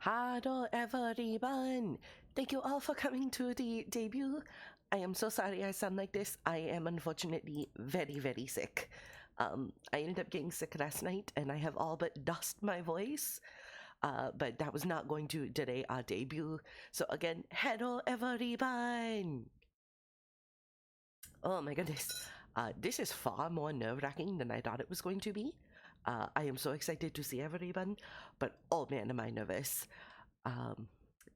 Hello everyone! Thank you all for coming to the debut. I am so sorry I sound like this. I am unfortunately very sick. I ended up getting sick last night and I have all but lost my voice. But that was not going to delay our debut. So again, hello everyone! Oh my goodness. This is far more nerve-wracking than I thought it was going to be. I am so excited to see everyone, but oh man, am I nervous.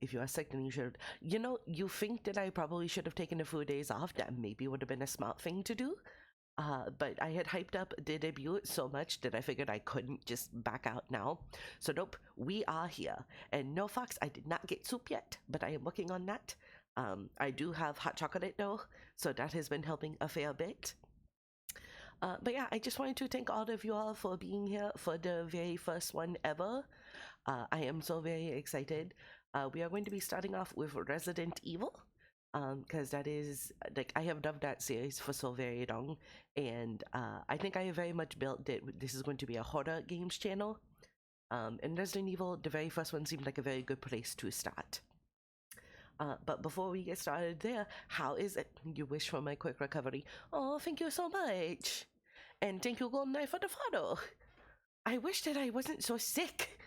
If you are sick, then you should. You think that I probably should have taken a few days off. That maybe would have been a smart thing to do. But I had hyped up the debut so much that I figured I couldn't just back out now. So nope, we are here. And no, Fox, I did not get soup yet, but I am working on that. I do have hot chocolate though, so that has been helping a fair bit. But yeah, I just wanted to thank all of you all for being here for the very first one ever. I am so very excited. We are going to be starting off with Resident Evil, because that is, like, I have loved that series for so very long, and I think I have very much built that this is going to be a horror games channel. And Resident Evil, the very first one, seemed like a very good place to start. But before we get started there, how is it? You wish for my quick recovery. Oh, thank you so much. And thank you, Golden Knight, for the follow. I wish that I wasn't so sick.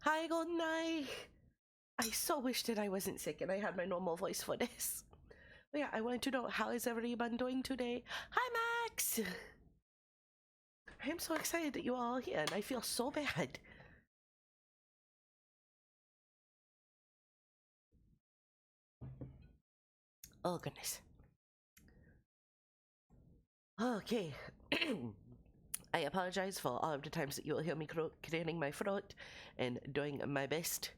Hi, Golden Knight. I so wish that I wasn't sick and I had my normal voice for this. But yeah, I wanted to know, how is everyone doing today? Hi, Max. I'm so excited that you are all here and I feel so bad. Oh, goodness. Okay. I apologize for all of the times that you will hear me clearing my throat and doing my best.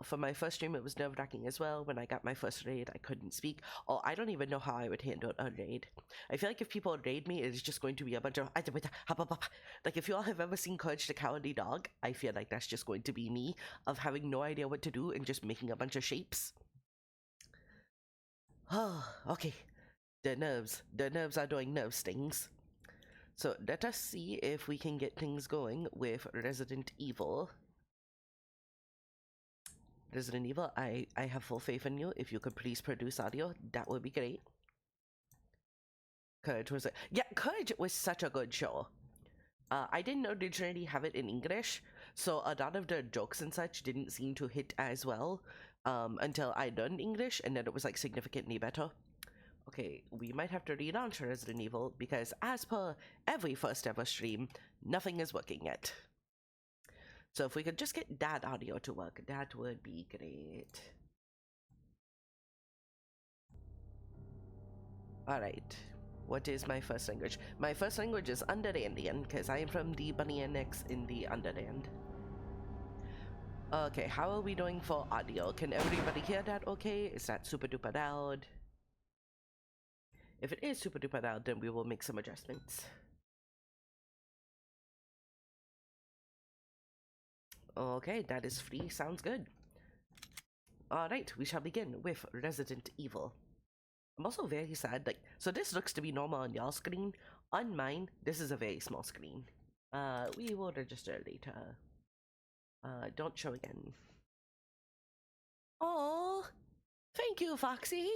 For my first stream, it was nerve-wracking as well. When I got my first raid, I couldn't speak. Oh, I don't even know how I would handle a raid. I feel like if people raid me, it's just going to be a bunch of... Like, if you all have ever seen Courage the Cowardly Dog, I feel like that's just going to be me, of having no idea what to do and just making a bunch of shapes. Oh, okay. The nerves are doing nerve stings. So let us see if we can get things going with Resident Evil. Resident Evil, I have full faith in you. If you could please produce audio, that would be great. Courage was Courage was such a good show. I didn't know they generally have it in English, so a lot of the jokes and such didn't seem to hit as well until I learned English, and then it was like significantly better. Okay, we might have to relaunch Resident Evil because, as per every first ever stream, nothing is working yet. So if we could just get that audio to work, that would be great. Alright, what is my first language? My first language is Underlandian, because I am from the Bunny Annex in the Underland. Okay, how are we doing for audio? Can everybody hear that okay? Is that super duper loud? If it is super duper loud, then we will make some adjustments. Okay, that is free. Sounds good. Alright, we shall begin with Resident Evil. I'm also very sad, like, so this looks to be normal on y'all's screen. On mine, this is a very small screen. We will register later. Don't show again. Oh, thank you, Foxy.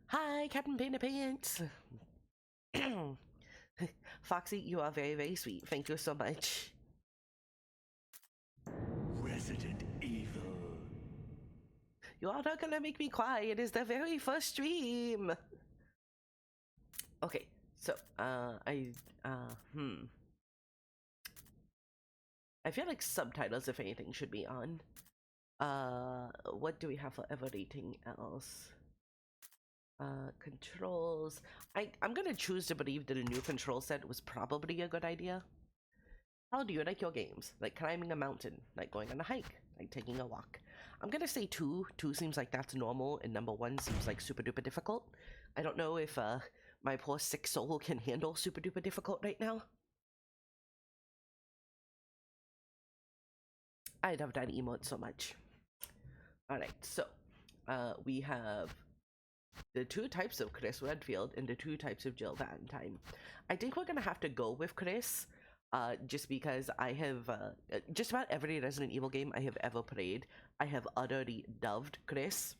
Hi, Captain Painted Pants. Foxy, you are very sweet. Thank you so much. Resident Evil. You are not gonna make me cry. It is the very first stream. Okay, so I feel like subtitles, if anything, should be on. What do we have for everything else? Controls. I'm gonna choose to believe that a new control set was probably a good idea. How do you like your games? Like climbing a mountain, like going on a hike, like taking a walk. I'm gonna say 2. 2 seems like that's normal, and number 1 seems like super duper difficult. I don't know if my poor sick soul can handle super duper difficult right now. I love that emote so much. Alright, so we have the 2 types of Chris Redfield and the 2 types of Jill Valentine. I think we're gonna have to go with Chris, just because I have just about every Resident Evil game I have ever played, I have utterly loved Chris.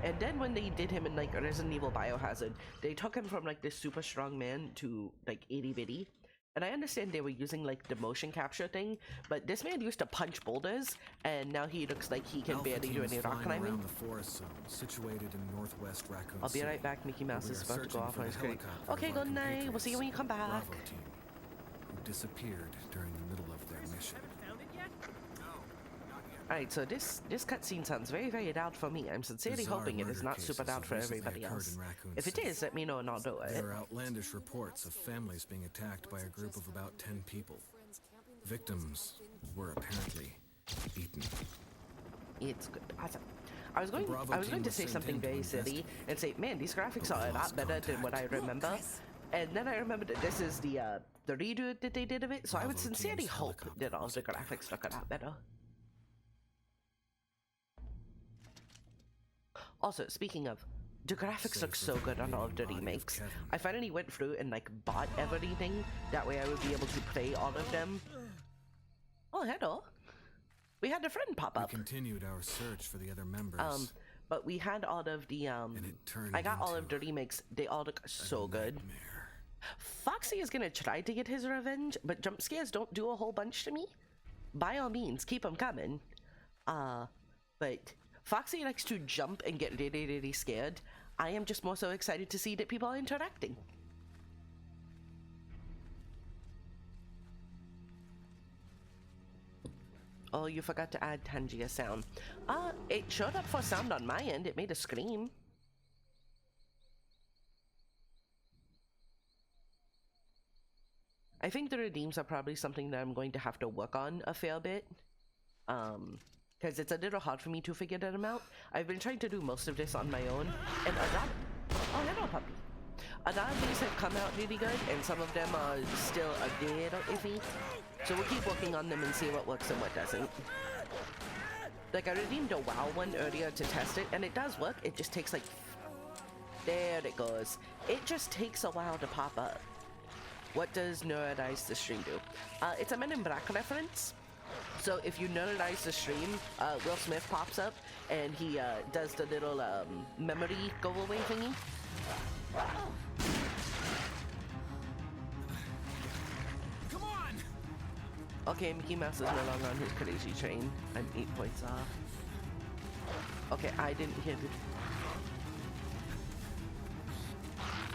And then when they did him in like Resident Evil Biohazard, they took him from like this super strong man to like itty bitty. And I understand they were using like the motion capture thing, but this man used to punch boulders, and now he looks like he can barely do any rock climbing. Around the forest zone, situated in northwest Raccoon I'll be right back. Mickey Mouse is about to go off on his screen. Okay, good night. We'll see you when you come back. Bravo team, who disappeared during the middle of their mission. Alright, so this cutscene sounds very, very loud for me. I'm sincerely hoping it is not super loud for everybody else. If it is, let me know and I'll do it. There are outlandish reports of families being attacked by a group of about 10 people. Victims were apparently eaten. It's good. Awesome. I was going to say something very silly and say, man, these graphics are a lot better than what I remember. And then I remembered that this is the redo that they did of it, so I would sincerely hope that all of the graphics look a lot better. Also, speaking of, the graphics look so good on all of the remakes. I finally went through and like bought everything, that way I would be able to play all of them. Oh, hello. We had a friend pop up. We continued our search for the other members. But we had all of the I got all of the remakes. They all look so good. Foxy is gonna try to get his revenge, but jump scares don't do a whole bunch to me. By all means, keep them coming. But Foxy likes to jump and get really, really scared. I am just more so excited to see that people are interacting. Oh, you forgot to add Tangia sound. It showed up for sound on my end. It made a scream. I think the redeems are probably something that I'm going to have to work on a fair bit. Because it's a little hard for me to figure them out. I've been trying to do most of this on my own, and oh, hello, puppy. A lot of these have come out really good, and some of them are still a little iffy. So we'll keep working on them and see what works and what doesn't. Like, I redeemed a WoW one earlier to test it, and it does work. It just takes like... There it goes. It just takes a while to pop up. What does Nerdize the stream do? It's a Men in Black reference. So if you nerdize the stream, Will Smith pops up and he does the little memory go away thingy. Come on! Okay, Mickey Mouse is no longer on his crazy train. I'm 8 points off. Okay, I didn't hear the...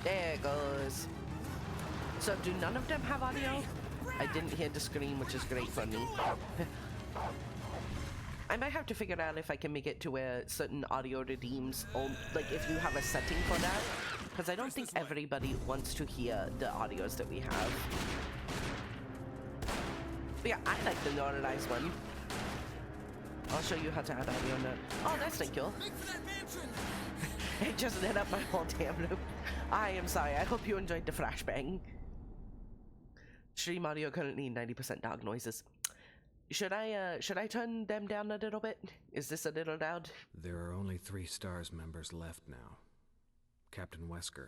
There it goes. So do none of them have audio? I didn't hear the scream, which is great for me. I might have to figure out if I can make it to where certain audio redeems, like if you have a setting for that, because I don't think everybody wants to hear the audios that we have. But yeah, I like the normalized one. I'll show you how to add audio on that. Oh, that's thank you. It just lit up my whole damn loop. I am sorry. I hope you enjoyed the flashbang. Stream audio currently 90% dog noises. Should I turn them down a little bit? Is this a little loud? There are only 3 STARS members left now. Captain Wesker,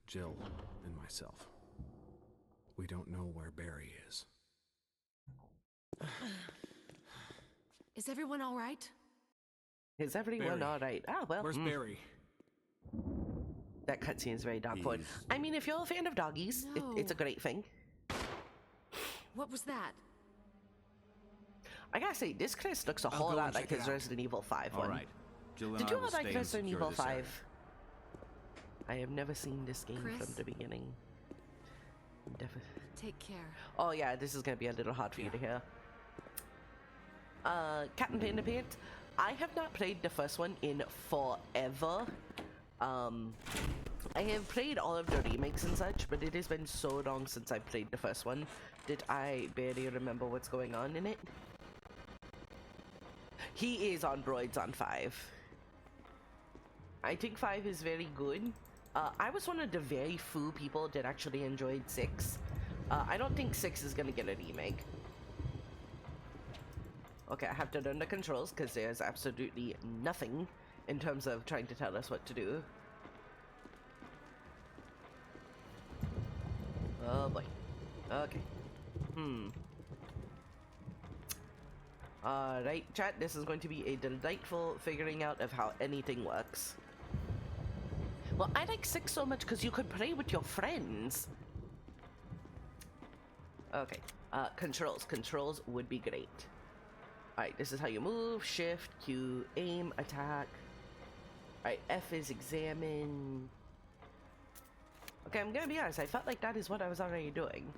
Jill, and myself. We don't know where Barry is. Is everyone all right? Is everyone all right? Ah, well. Where's Barry? That cutscene is very dog porn. I mean, if you're a fan of doggies, No. it's a great thing. What was that? I gotta say, this Chris looks a whole lot like his Resident Evil 5 one. Alright. Did you all like Resident Evil 5? I have never seen this game Chris? from the beginning. Take care. Oh yeah, this is gonna be a little hard for you to hear. Captain Panda Pants, I have not played the first one in forever. I have played all of the remakes and such, but it has been so long since I played the first one that I barely remember what's going on in it. He is on roids on 5. I think 5 is very good. I was one of the very few people that actually enjoyed 6. I don't think 6 is gonna get a remake. Okay, I have to learn the controls because there's absolutely nothing in terms of trying to tell us what to do. Oh boy. Okay. Alright, chat, this is going to be a delightful figuring out of how anything works. Well, I like 6 so much because you could play with your friends. Okay, controls. Controls would be great. Alright, this is how you move, shift, Q, aim, attack. Alright, F is examine. Okay, I'm gonna be honest, I felt like that is what I was already doing.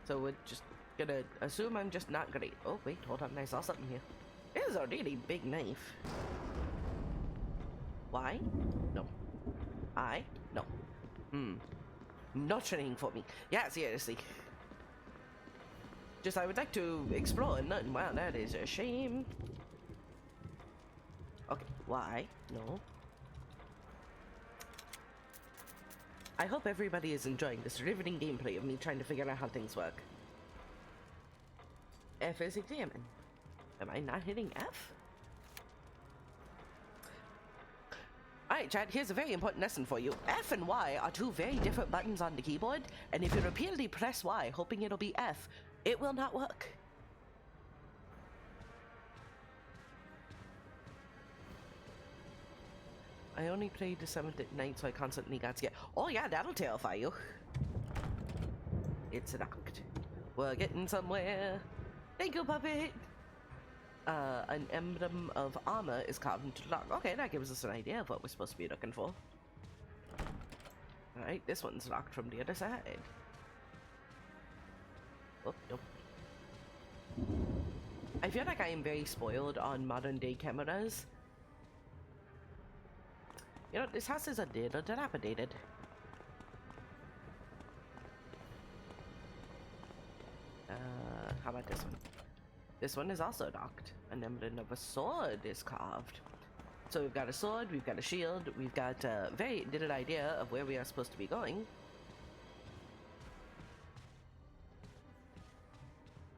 So we're just gonna assume I'm just not great. Oh, wait, hold on, I saw something here. This is a really big knife. Why? No. I? No. Not training for me. Yeah, seriously. Just, I would like to explore and nothing. Wow, that is a shame. Okay, why? No. I hope everybody is enjoying this riveting gameplay of me trying to figure out how things work. F is examine. Am I not hitting F? Alright, chat, here's a very important lesson for you. F and Y are 2 very different buttons on the keyboard, and if you repeatedly press Y hoping it'll be F, it will not work. I only played the 7th at night, so I constantly got scared. Oh yeah, that'll terrify you. It's locked. We're getting somewhere. Thank you, puppet. An emblem of armor is carved into the lock. Okay, that gives us an idea of what we're supposed to be looking for. Alright, this one's locked from the other side. Oh, nope. I feel like I am very spoiled on modern day cameras. You know, this house is a little dilapidated. How about this one? This one is also locked. An emblem of a sword is carved. So we've got a sword, we've got a shield, we've got a very little idea of where we are supposed to be going.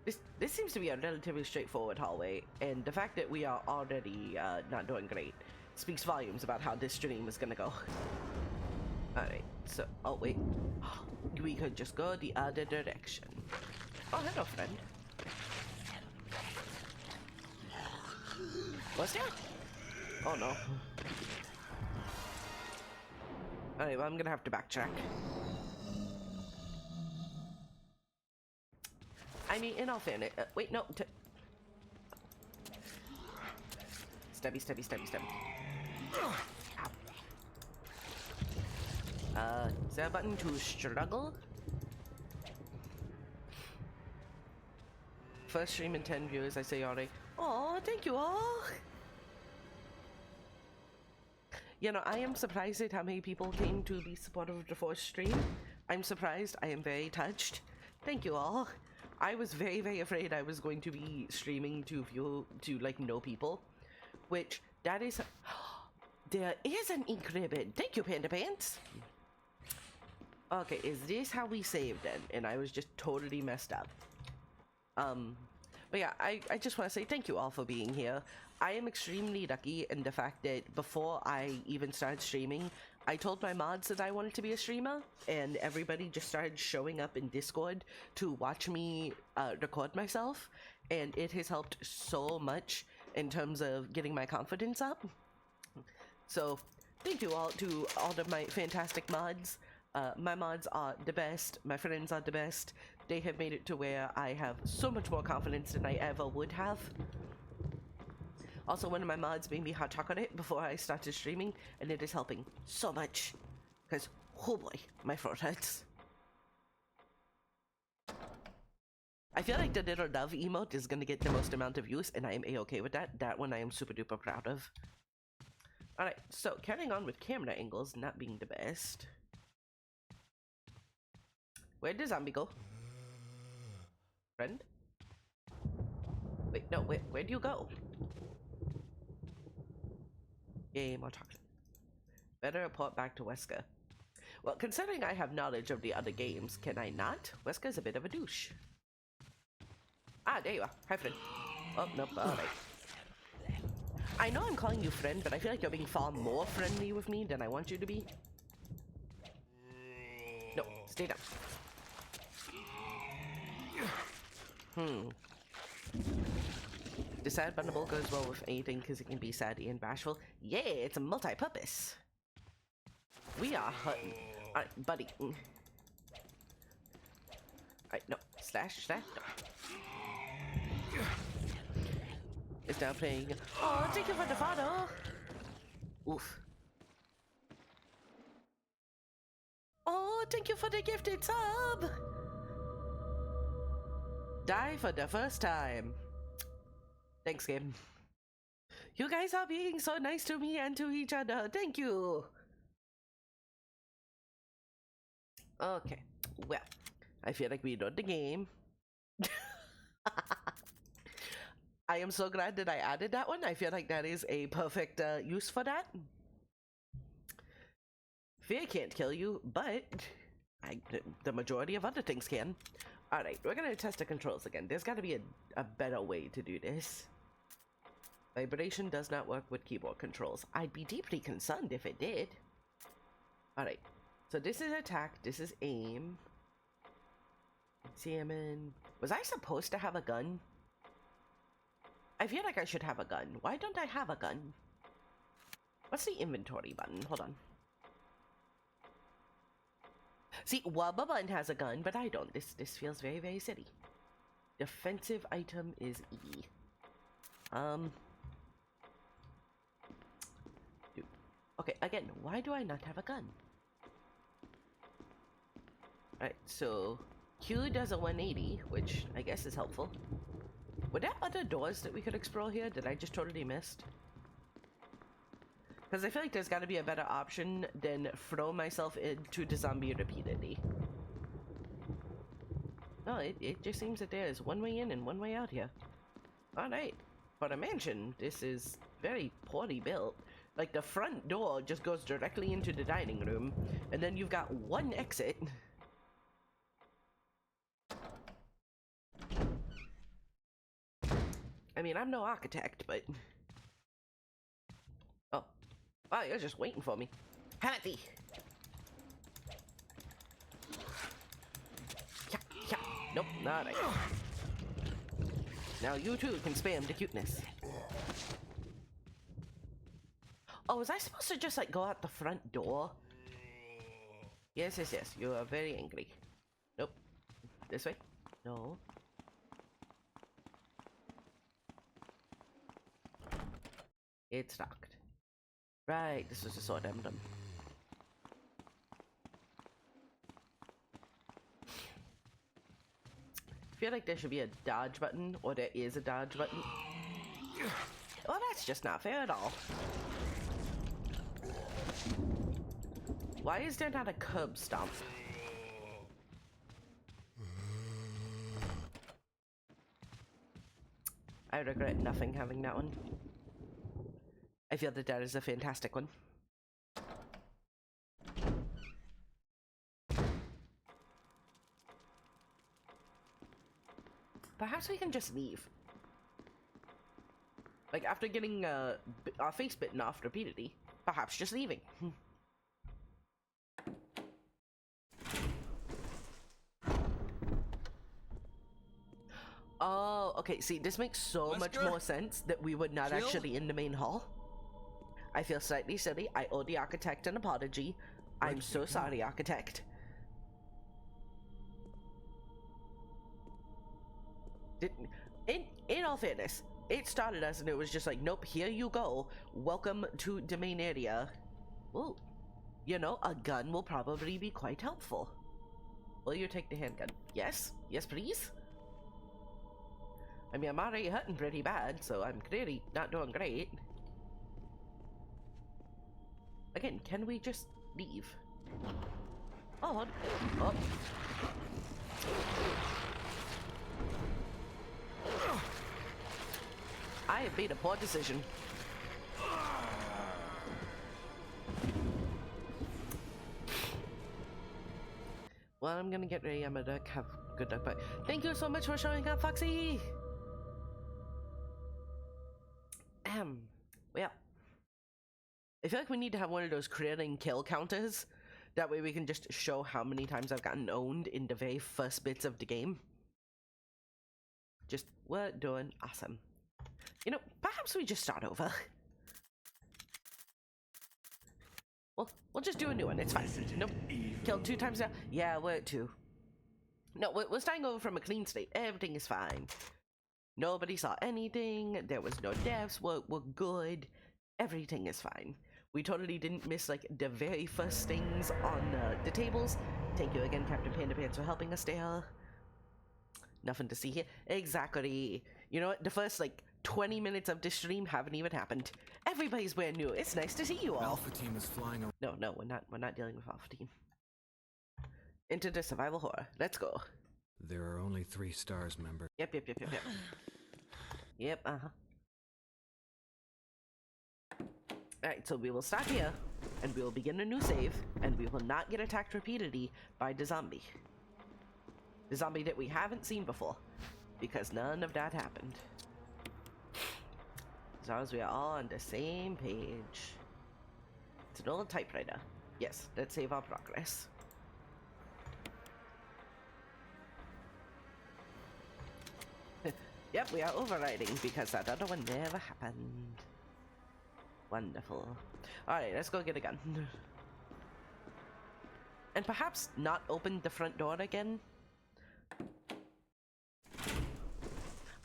This seems to be a relatively straightforward hallway, and the fact that we are already not doing great speaks volumes about how this stream is gonna go. Alright, so, oh wait. We could just go the other direction. Oh, hello, friend. What's that? Oh no. Alright, well, I'm gonna have to backtrack. I mean, in all fairness, wait, no. Stabby, stabby, stabby, stabby. Ow. Is there a button to struggle? First stream in 10 viewers, I say already. Oh, thank you all. You know, I am surprised at how many people came to be supportive of the first stream. I'm surprised. I am very touched. Thank you all. I was very, very afraid I was going to be streaming to like, no people. Which, that is... There is an ink ribbon. Thank you, Panda Pants. Okay, is this how we saved then? And I was just totally messed up. But yeah, I just want to say thank you all for being here. I am extremely lucky in the fact that before I even started streaming, I told my mods that I wanted to be a streamer, and everybody just started showing up in Discord to watch me record myself, and it has helped so much in terms of getting my confidence up. So thank you all to all of my fantastic mods. My mods are the best, my friends are the best. They have made it to where I have so much more confidence than I ever would have. Also, one of my mods made me hot chocolate before I started streaming, and it is helping so much. Because, oh boy, my throat hurts. I feel like the little love emote is gonna get the most amount of use, and I am a-okay with that. That one I am super duper proud of. Alright, so carrying on with camera angles not being the best. Where'd the zombie go? Friend? Wait, no, where'd you go? Yay, more chocolate. Better report back to Wesker. Well, considering I have knowledge of the other games, can I not? Wesker's a bit of a douche. Ah, there you are. Hi, friend. Oh, nope, alright. I know I'm calling you friend, but I feel like you're being far more friendly with me than I want you to be. No, stay down. The sad Bunnable goes well with anything because it can be sad and bashful. Yeah, it's a multi-purpose. We are hunting. Alright, buddy. Alright, no. Slash. No. It's now playing. Oh, thank you for the follow. Oof. Oh, thank you for the gifted sub. Die for the first time. Thanks, game. You guys are being so nice to me and to each other. Thank you. Okay. Well, I feel like we know the game. I am so glad that I added that one. I feel like that is a perfect use for that. Fear can't kill you, but the majority of other things can. Alright, we're gonna test the controls again. There's gotta be a better way to do this. Vibration does not work with keyboard controls. I'd be deeply concerned if it did. Alright, so this is attack, this is aim. Examine. Was I supposed to have a gun? I feel like I should have a gun. Why don't I have a gun? What's the inventory button? Hold on. See, Wubba Bun has a gun, but I don't. This feels very, very silly. Defensive item is E. Dude. Okay, again, why do I not have a gun? Alright, so Q does a 180, which I guess is helpful. Were there other doors that we could explore here that I just totally missed? Because I feel like there's got to be a better option than throw myself into the zombie repeatedly. No, it just seems that there's one way in and one way out here. Alright. For a mansion, this is very poorly built. Like, the front door just goes directly into the dining room, and then you've got one exit. I mean, I'm no architect, but... Oh. Wow, you're just waiting for me. Have at thee! Yeah. Nope, not right. Now you too can spam the cuteness. Oh, was I supposed to just, like, go out the front door? Yes. You are very angry. Nope. This way? No. It's locked. Right, this is a sword emblem. I feel like there should be a dodge button, or there is a dodge button. Oh, that's just not fair at all. Why is there not a curb stomp? I regret nothing having that one. I feel that that is a fantastic one. Perhaps we can just leave. Like, after getting our face bitten off repeatedly, perhaps just leaving. Oh, okay, see, this makes so much more sense that we would not actually in the main hall. I feel slightly silly. I owe the architect an apology. I'm so sorry, architect. In all fairness, it started us and it was just like, nope, here you go. Welcome to the main area. Well, you know, a gun will probably be quite helpful. Will you take the handgun? Yes? Yes, please? I mean, I'm already hurting pretty bad, so I'm clearly not doing great. Again, can we just leave? Oh, oh. I have made a poor decision. Well, I'm gonna get ready. I'm gonna have good luck, but thank you so much for showing up, Foxy! Well, I feel like we need to have one of those creating kill counters. That way we can just show how many times I've gotten owned in the very first bits of the game. we're doing awesome. You know, perhaps we just start over. We'll just do a new one. It's fine. Nope. Killed 2 times now. Yeah, we're at 2. No, we're starting over from a clean state. Everything is fine. Nobody saw anything. There was no deaths. We're good. Everything is fine. We totally didn't miss like the very first things on the tables. Thank you again, Captain Panda Pants, for helping us there. Nothing to see here. Exactly. You know what? The first like 20 minutes of this stream haven't even happened. Everybody's brand new. It's nice to see you all. Alpha team is flying around. No, we're not dealing with Alpha Team. Into the survival horror. Let's go. There are only 3 stars members. Yep. Yep, Alright, so we will start here, and we will begin a new save, and we will not get attacked repeatedly by the zombie. The zombie that we haven't seen before, because none of that happened. As long as we are all on the same page. It's an old typewriter. Yes, let's save our progress. Yep, we are overriding because that other one never happened. Wonderful. Alright, let's go get a gun. And perhaps not open the front door again.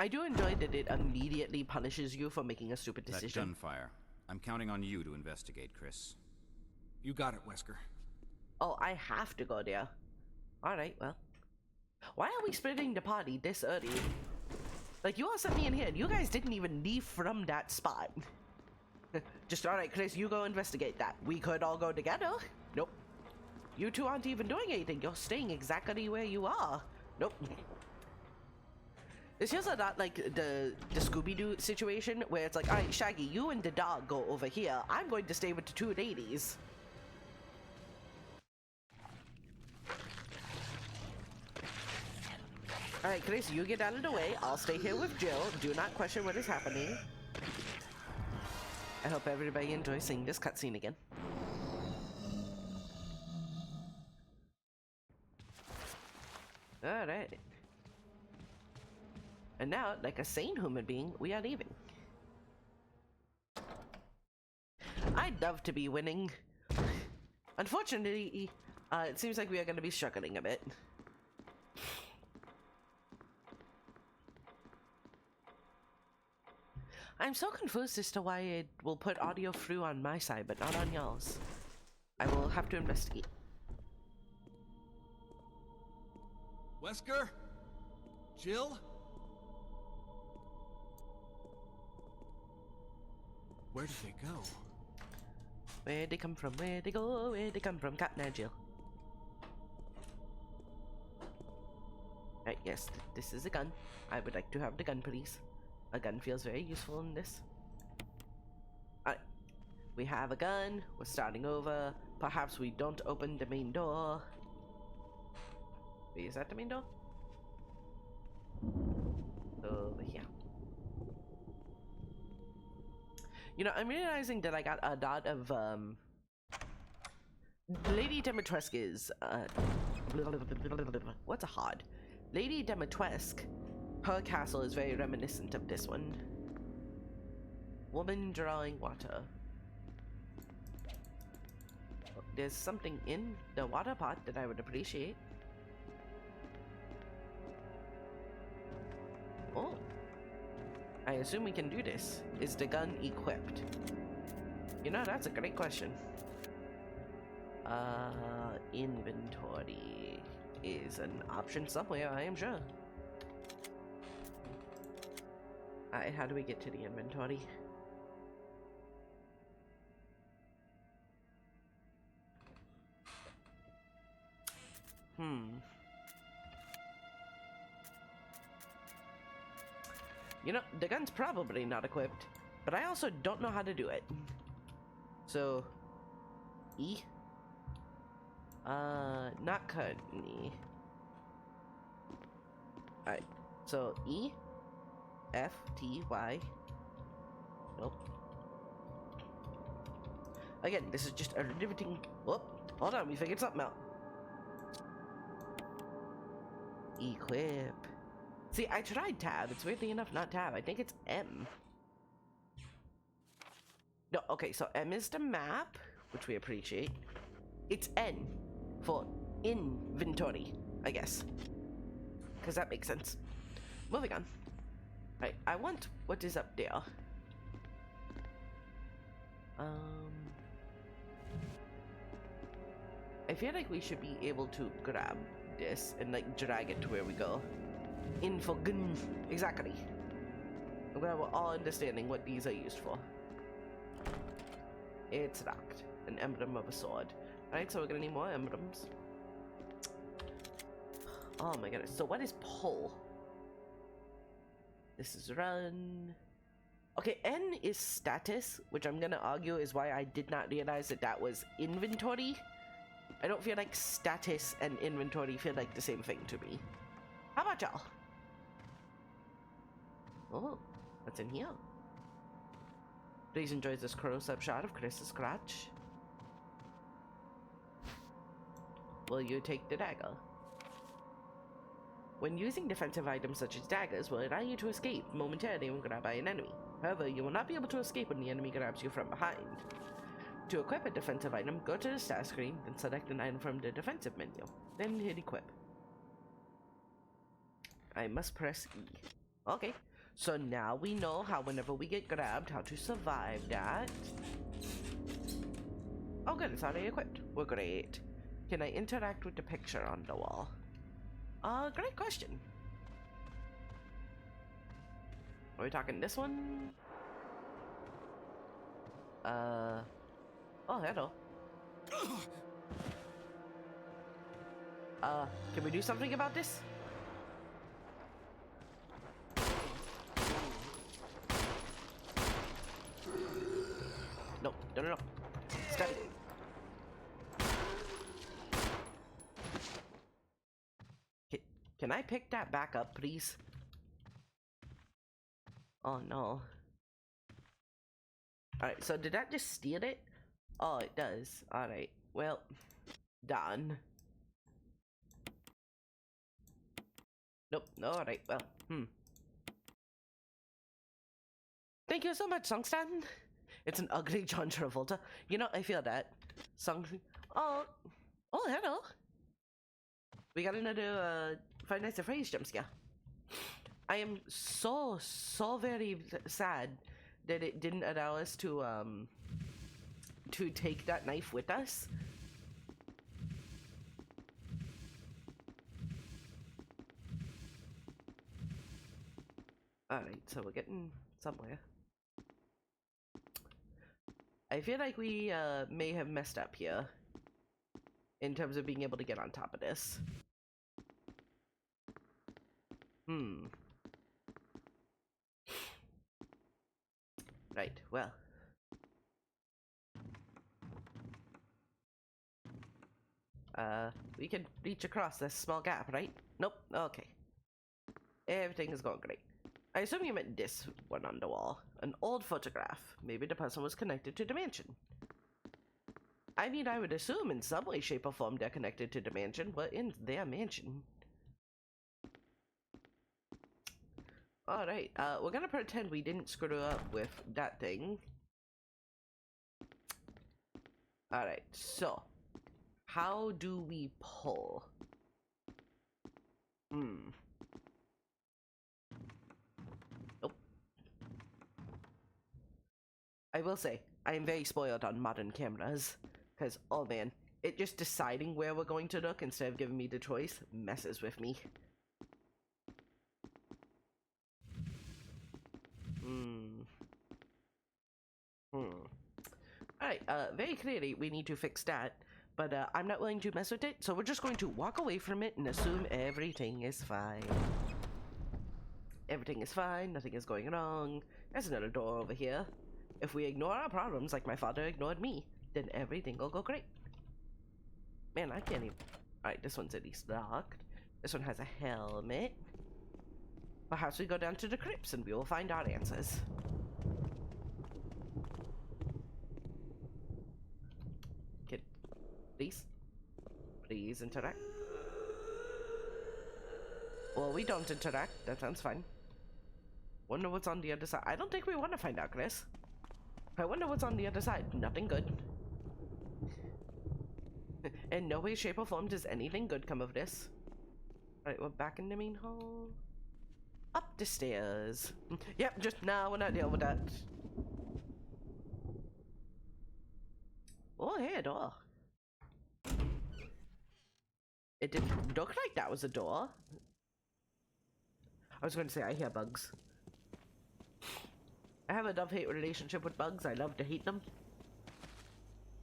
I do enjoy that it immediately punishes you for making a stupid decision. That gunfire. I'm counting on you to investigate, Chris. You got it, Wesker. Oh, I have to go there. Alright, well. Why are we splitting the party this early? Like, you all sent me in here, and you guys didn't even leave from that spot. Just, alright, Chris, you go investigate that. We could all go together. Nope. You two aren't even doing anything. You're staying exactly where you are. Nope. This feels a lot like the Scooby-Doo situation, where it's like, alright, Shaggy, you and the dog go over here. I'm going to stay with the 2 ladies. Alright, Chris, you get out of the way. I'll stay here with Jill. Do not question what is happening. I hope everybody enjoys seeing this cutscene again. Alright. And now, like a sane human being, we are leaving. I'd love to be winning. Unfortunately, it seems like we are going to be struggling a bit. I'm so confused as to why it will put audio through on my side, but not on y'all's. I will have to investigate. Wesker? Jill? Where did they go? Where'd they come from? Where'd they go? Where'd they come from? Cotton Eye Jill. Right, yes, this is a gun. I would like to have the gun, please. A gun feels very useful in this. Alright. We have a gun. We're starting over. Perhaps we don't open the main door. Wait, is that the main door? Over here. You know, I'm realizing that I got a lot of, Lady Dimitrescu's, what's a hod? Lady Dimitrescu, her castle is very reminiscent of this one. Woman drawing water. There's something in the water pot that I would appreciate. Oh. I assume we can do this. Is the gun equipped? You know, that's a great question. Inventory is an option somewhere, I am sure. Alright, how do we get to the inventory? You know, the gun's probably not equipped, but I also don't know how to do it. So, E? Not currently. Alright, so E, F, T, Y. Nope. Again, this is just a riveting. Oh, hold on, we figured something out. Equip. See, I tried tab. It's weirdly enough not tab. I think it's M. No, okay, so M is the map, which we appreciate. It's N for inventory, I guess. Because that makes sense. Moving on. Right, I want what is up there. I feel like we should be able to grab this and like drag it to where we go. Infogun. Exactly. I'm glad we're all understanding what these are used for. It's locked. An emblem of a sword. Alright, so we're gonna need more emblems. Oh my goodness. So what is pull? This is run. Okay, N is status, which I'm gonna argue is why I did not realize that that was inventory. I don't feel like status and inventory feel like the same thing to me. How about y'all? Oh, what's in here? Please enjoy this close-up shot of Chris's crotch. Will you take the dagger? When using defensive items such as daggers will allow you to escape momentarily when grabbed by an enemy. However, you will not be able to escape when the enemy grabs you from behind. To equip a defensive item, go to the stat screen, then select an item from the defensive menu. Then hit equip. I must press E. Okay, so now we know how whenever we get grabbed, how to survive that. Oh good, it's already equipped. We're great. Can I interact with the picture on the wall? Great question. Are we talking this one? Oh, hello. Can we do something about this? No, no, no, no. Stop it. Can I pick that back up, please? Oh, no. Alright, so did that just steal it? Oh, it does. Alright, well, done. Nope, alright, well, Thank you so much, Songsan. It's an ugly John Travolta. You know, I feel that. Oh, hello. We got another, Five Nights at Freddy's jump scare. I am so very sad that it didn't allow us to take that knife with us. Alright, so we're getting somewhere. I feel like we may have messed up here in terms of being able to get on top of this. Right, well. We can reach across this small gap, right? Nope, okay. Everything is going great. I assume you meant this one on the wall. An old photograph. Maybe the person was connected to the mansion. I mean, I would assume in some way, shape, or form they're connected to the mansion, but in their mansion. Alright, we're gonna pretend we didn't screw up with that thing. Alright, so. How do we pull? Nope. I will say, I am very spoiled on modern cameras. Because, oh man, it just deciding where we're going to look instead of giving me the choice messes with me. Alright, very clearly we need to fix that. But I'm not willing to mess with it, so we're just going to walk away from it and assume everything is fine. Everything is fine, nothing is going wrong. There's another door over here. If we ignore our problems like my father ignored me, then everything will go great. Man, I can't even... Alright, this one's at least locked. This one has a helmet. Perhaps we go down to the crypts and we will find our answers. Kid, please? Please interact. Well, we don't interact. That sounds fine. Wonder what's on the other side. I don't think we want to find out, Chris. I wonder what's on the other side. Nothing good. In no way, shape, or form does anything good come of this. Alright, we're back in the main hall. Up the stairs. Yep, just now we're not dealing with that. Oh, hey, a door. It didn't look like that was a door. I was going to say, I hear bugs. I have a love-hate relationship with bugs. I love to hate them.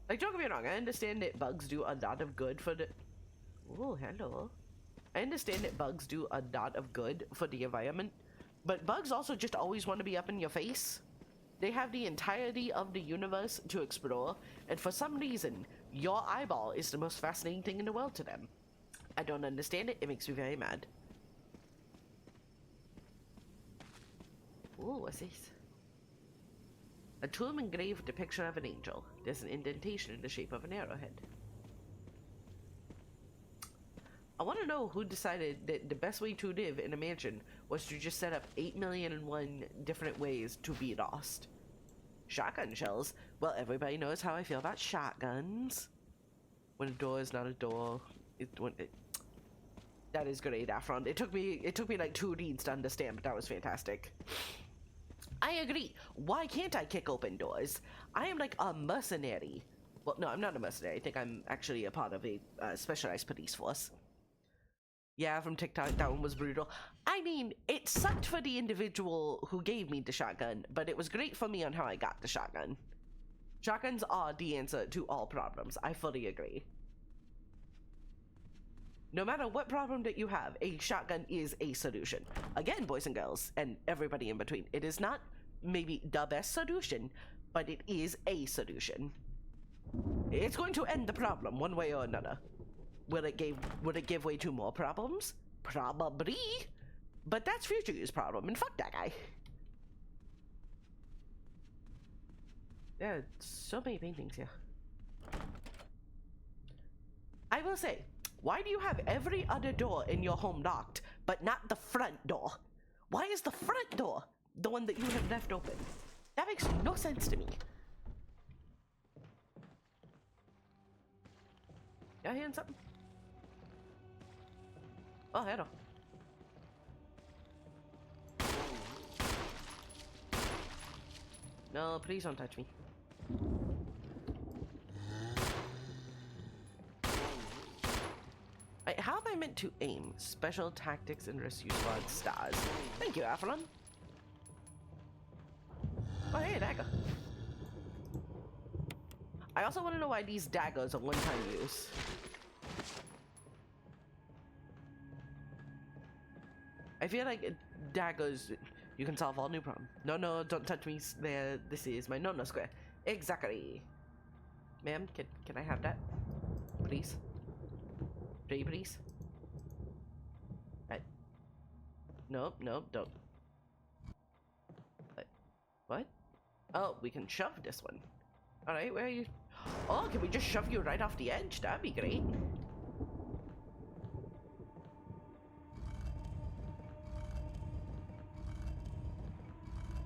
Like, don't get me wrong, I understand that bugs do a lot of good for the... Oh, hello. I understand that bugs do a lot of good for the environment, but bugs also just always want to be up in your face. They have the entirety of the universe to explore, and for some reason, your eyeball is the most fascinating thing in the world to them. I don't understand it. It makes me very mad. Ooh, what's this? A tomb engraved with a picture of an angel. There's an indentation in the shape of an arrowhead. I want to know who decided that the best way to live in a mansion was to just set up 8,000,001 different ways to be lost. Shotgun shells? Well, everybody knows how I feel about shotguns. When a door is not a door, that is great, Afron. It took me like 2 reads to understand, but that was fantastic. I agree. Why can't I kick open doors? I am like a mercenary. Well, no, I'm not a mercenary. I think I'm actually a part of a specialized police force. Yeah, from TikTok, that one was brutal. I mean, it sucked for the individual who gave me the shotgun, but it was great for me on how I got the shotgun. Shotguns are the answer to all problems. I fully agree. No matter what problem that you have, a shotgun is a solution. Again, boys and girls, and everybody in between, it is not maybe the best solution, but it is a solution. It's going to end the problem one way or another. Will it give way to more problems? Probably. But that's Future's problem, and fuck that guy. There are so many paintings here. I will say, why do you have every other door in your home locked, but not the front door? Why is the front door the one that you have left open? That makes no sense to me. Y'all hearing something? Oh, hello. No, please don't touch me. Wait, how am I meant to aim? Special tactics and rescue squad stars. Thank you, Afron. Oh, hey, dagger. I also want to know why these daggers are one-time use. I feel like daggers, you can solve all new problems. No, no, don't touch me there. This is my no-no square. Exactly. Ma'am, can I have that? Please? Please? Nope, nope, don't. What? Oh, we can shove this one. Alright, where are you? Oh, can we just shove you right off the edge? That'd be great.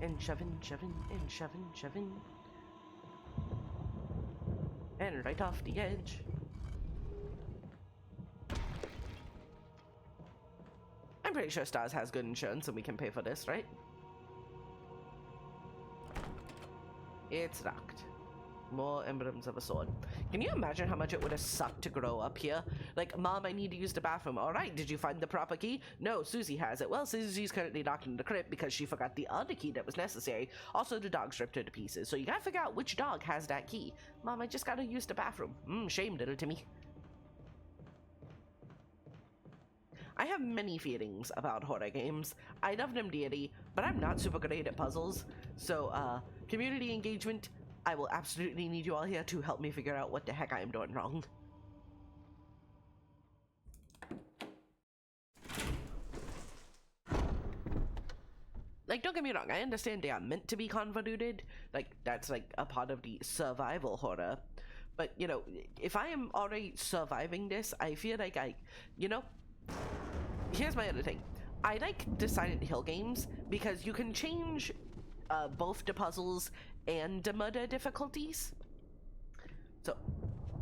And shoving, shoving, and shoving, shoving. And right off the edge. I'm pretty sure Stars has good insurance and we can pay for this, right? It's locked. More emblems of a sword. Can you imagine how much it would have sucked to grow up here? Like, Mom, I need to use the bathroom. Alright, did you find the proper key? No, Susie has it. Well, Susie's currently locked in the crypt because she forgot the other key that was necessary. Also, the dog's ripped her to pieces, so you gotta figure out which dog has that key. Mom, I just gotta use the bathroom. Shame, little Timmy. I have many feelings about horror games. I love them dearly, but I'm not super great at puzzles. So, community engagement, I will absolutely need you all here to help me figure out what the heck I am doing wrong. Like, don't get me wrong, I understand they are meant to be convoluted. Like, that's like a part of the survival horror. But, you know, if I am already surviving this, I feel like here's my other thing. I like the Silent Hill games because you can change both the puzzles and the murder difficulties. So,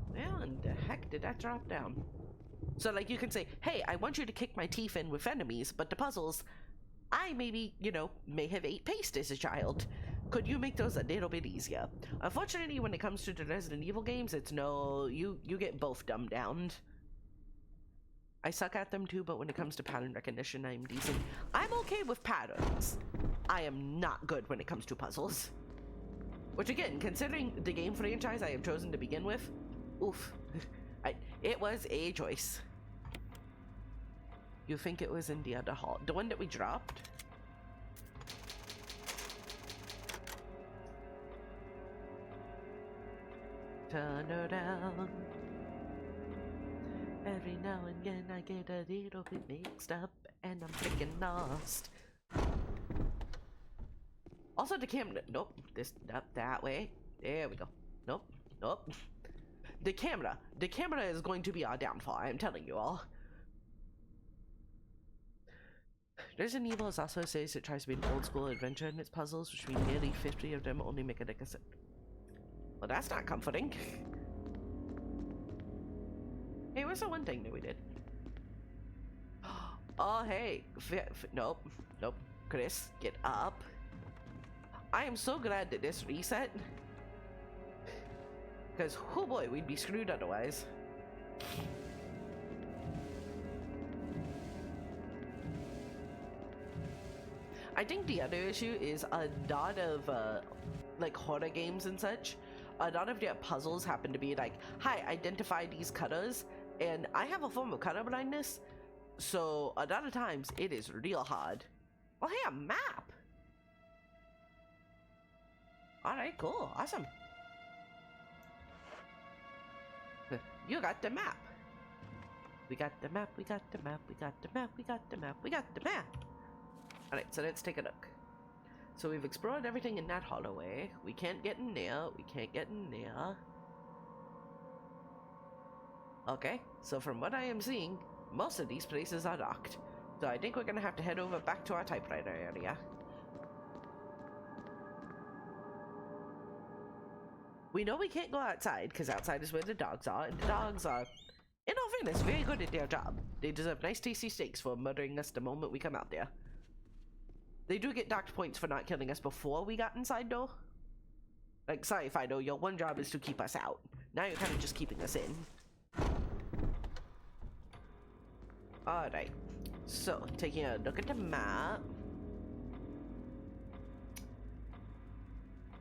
where in the heck did that drop down? So, like, you can say, hey, I want you to kick my teeth in with enemies, but the puzzles, I maybe, you know, may have ate paste as a child. Could you make those a little bit easier? Unfortunately, when it comes to the Resident Evil games, it's no, you get both dumbed down. I suck at them too, but when it comes to pattern recognition, I'm decent. I'm okay with patterns. I am not good when it comes to puzzles. Which again, considering the game franchise I have chosen to begin with, oof, it was a choice. You think it was in the other hall? The one that we dropped? Turn around. Every now and again I get a little bit mixed up and I'm freaking lost. Also the camera, nope, this, up that way. There we go. Nope, nope. The camera is going to be our downfall, I'm telling you all. Resident Evil also says it tries to be an old school adventure in its puzzles, which means nearly 50 of them only make it like a set. Well, that's not comforting. Hey, what's the one thing that we did? Oh, hey. Nope. Nope. Chris, get up. I am so glad that this reset. Because, oh boy, we'd be screwed otherwise. I think the other issue is a lot of, like, horror games and such. A lot of their puzzles happen to be like, hi, identify these cutters. And I have a form of color blindness, so a lot of times it is real hard. Oh, hey, a map! Alright, cool, awesome. You got the map. We got the map, we got the map, we got the map, we got the map, we got the map. Alright, so let's take a look. So we've explored everything in that hallway. We can't get in there, we can't get in there. Okay, so from what I am seeing, most of these places are locked. So I think we're gonna have to head over back to our typewriter area. We know we can't go outside, because outside is where the dogs are, and the dogs are, in all fairness, very good at their job. They deserve nice tasty steaks for murdering us the moment we come out there. They do get docked points for not killing us before we got inside, though. Like, sorry, Fido, your one job is to keep us out. Now you're kind of just keeping us in. Alright, so taking a look at the map.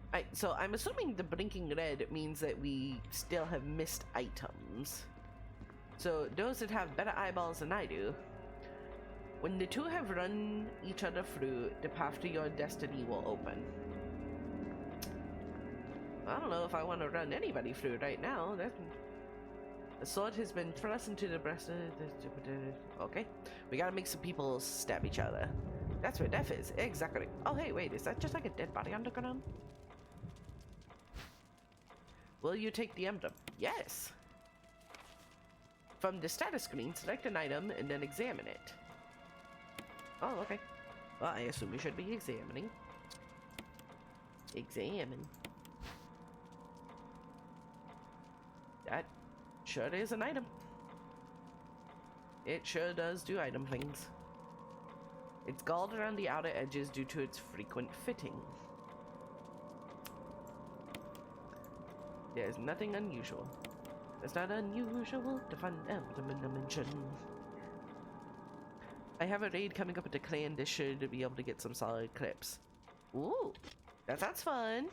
Alright, so I'm assuming the blinking red means that we still have missed items. So those that have better eyeballs than I do, when the two have run each other through, the path to your destiny will open. I don't know if I want to run anybody through right now. The sword has been thrust into the breast of the... Okay. We gotta make some people stab each other. That's where death is. Exactly. Oh, hey, wait. Is that just like a dead body underground? Will you take the emblem? Yes. From the status screen, select an item and then examine it. Oh, okay. Well, I assume we should be examining. Examine. That sure is an item. It sure does do item things. It's galled around the outer edges due to its frequent fitting. There's nothing unusual. It's not unusual to find an emblem in a dimension. I have a raid coming up at the clan this year to be able to get some solid clips. Ooh, that sounds fun.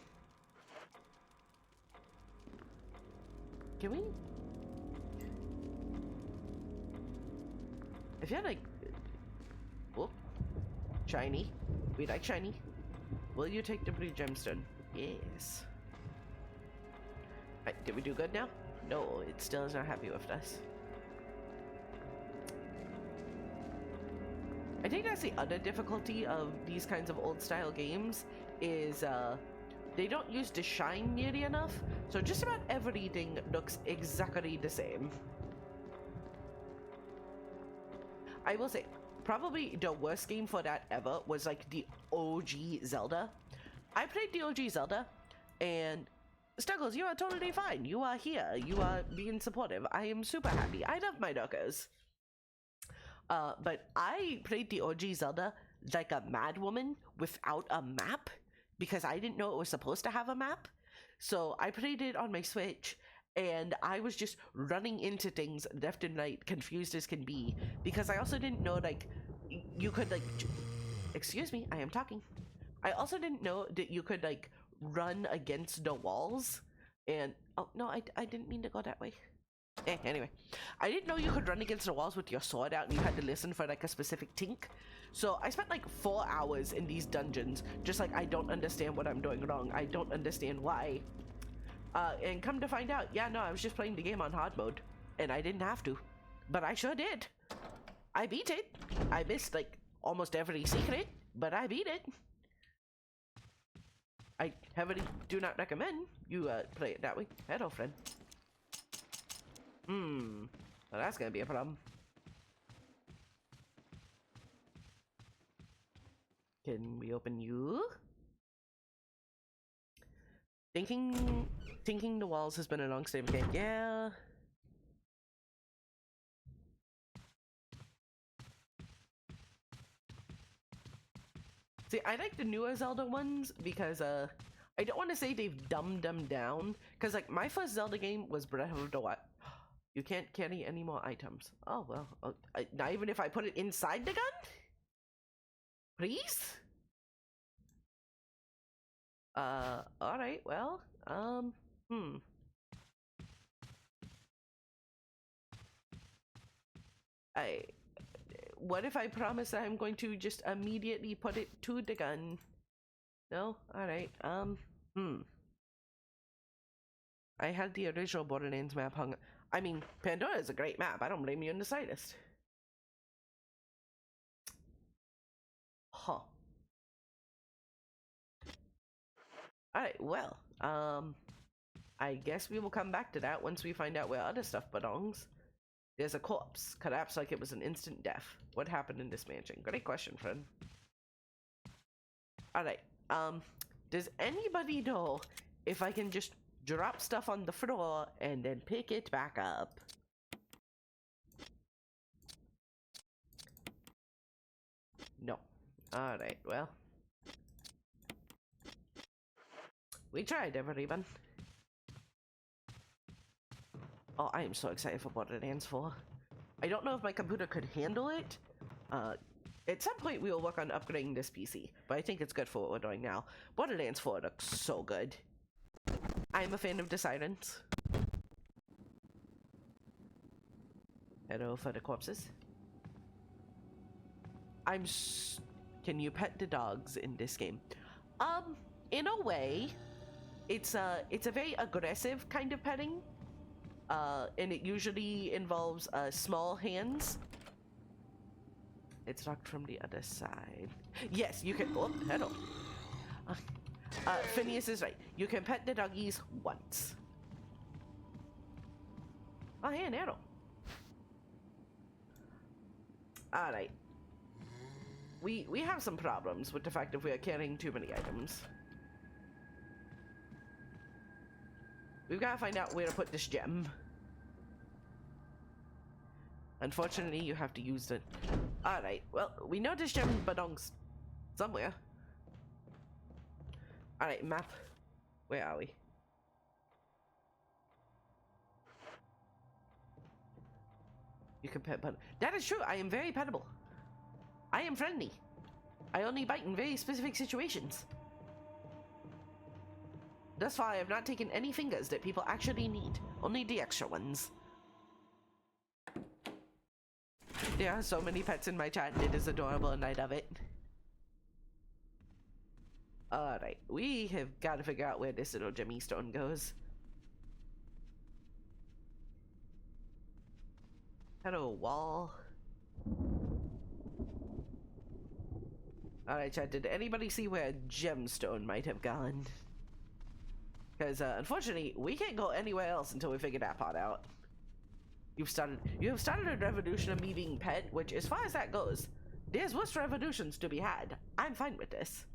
Can we? I feel like... Whoop. Shiny. We like shiny. Will you take the blue gemstone? Yes. Right, did we do good now? No, it still is not happy with us. I think that's the other difficulty of these kinds of old style games is they don't use the shine nearly enough, so just about everything looks exactly the same. I will say, probably the worst game for that ever was like the OG Zelda. I played the OG Zelda, and Snuggles, you are totally fine. You are here. You are being supportive. I am super happy. I love my doggos. But I played the OG Zelda like a mad woman without a map because I didn't know it was supposed to have a map. So I played it on my Switch, and I was just running into things left and right, confused as can be, because I also didn't know, like, you could, like, excuse me, I am talking. I also didn't know that you could, like, run against the walls, and, oh, no, I didn't mean to go that way. Anyway, I didn't know you could run against the walls with your sword out and you had to listen for, like, a specific tink. So I spent, like, 4 hours in these dungeons, just like, I don't understand what I'm doing wrong. I don't understand why. And come to find out, yeah, no, I was just playing the game on hard mode, and I didn't have to, but I sure did. I beat it. I missed, like, almost every secret, but I beat it. I heavily do not recommend you play it that way. Hello, friend. Well, that's gonna be a problem. Can we open you? Thinking the walls has been a long-standing game. Yeah. See, I like the newer Zelda ones because I don't want to say they've dumbed them down, because like my first Zelda game was Breath of the Wild. You can't carry any more items. Oh well. Not even if I put it inside the gun? Please? Alright, well, what if I promise that I'm going to just immediately put it to the gun? No? Alright, I had the original Borderlands map hung. I mean, Pandora is a great map. I don't blame you in the slightest. Huh. Alright, well, I guess we will come back to that once we find out where other stuff belongs. There's a corpse, collapsed like it was an instant death. What happened in this mansion? Great question, friend. Alright, does anybody know if I can just drop stuff on the floor and then pick it back up? No. Alright, well. We tried, everyone. Oh, I am so excited for Borderlands 4. I don't know if my computer could handle it. At some point we will work on upgrading this PC, but I think it's good for what we're doing now. Borderlands 4 looks so good. I'm a fan of the sirens. Hello for the corpses. Can you pet the dogs in this game? In a way, it's a very aggressive kind of petting. And it usually involves small hands. It's locked from the other side. Yes, you can. Oh, hello. Phineas is right. You can pet the doggies once. Oh, hey, an arrow. Alright. We have some problems with the fact that we are carrying too many items. We've got to find out where to put this gem. Unfortunately, you have to use it. Alright, well, we know this gem belongs somewhere. Alright, map. Where are we? You can pet, but that is true. I am very pettable. I am friendly. I only bite in very specific situations. Thus far, I have not taken any fingers that people actually need. Only the extra ones. There are so many pets in my chat, and it is adorable, and I love it. Alright, we have got to figure out where this little Jimmy stone goes. Hello, wall. Alright, chat, did anybody see where a gemstone might have gone? Because, unfortunately, we can't go anywhere else until we figure that part out. You have started a revolution of me being pet, which, as far as that goes, There's worse revolutions to be had. I'm fine with this.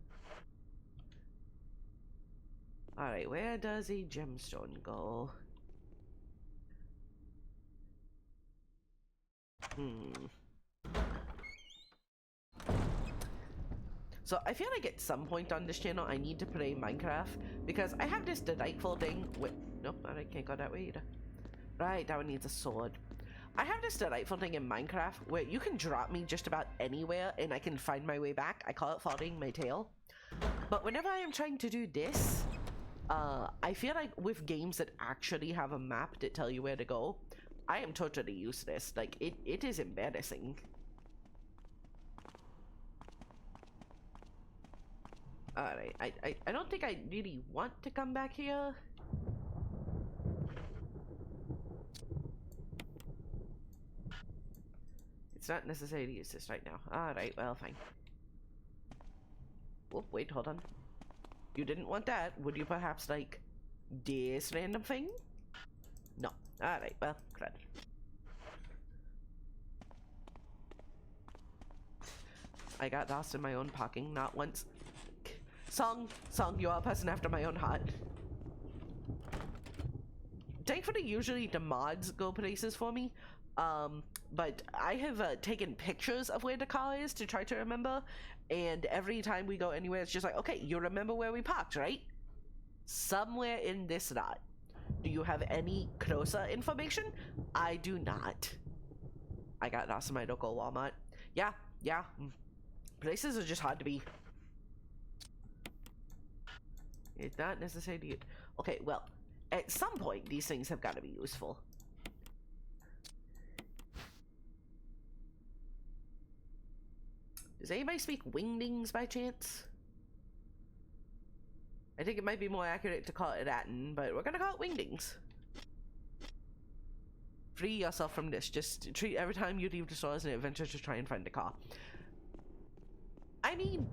Alright, where does a gemstone go? So I feel like at some point on this channel I need to play Minecraft because I have this delightful thing with... Nope, I can't go that way either. Right, that one needs a sword. I have this delightful thing in Minecraft where you can drop me just about anywhere and I can find my way back. I call it following my tail. But whenever I am trying to do this, I feel like with games that actually have a map that tell you where to go, I am totally useless. Like, it is embarrassing. Alright, I don't think I really want to come back here. It's not necessary to use this right now. Alright, well, fine. Oh, wait, hold on. You didn't want that. Would you perhaps like this random thing? No. Alright, well, crud. I got lost in my own parking, not once. Song, you are a person after my own heart. Thankfully, usually the mods go places for me. But I have taken pictures of where the car is to try to remember, and every time we go anywhere, it's just like, okay, you remember where we parked, right? Somewhere in this lot. Do you have any closer information? I do not. I got lost in my local Walmart. Yeah. Places are just hard to be. It's not necessarily... Okay, well, at some point, these things have got to be useful. Does anybody speak wingdings by chance? I think it might be more accurate to call it Latin, but we're gonna call it wingdings. Free yourself from this. Just treat every time you leave the store as an adventure to try and find the car. I mean,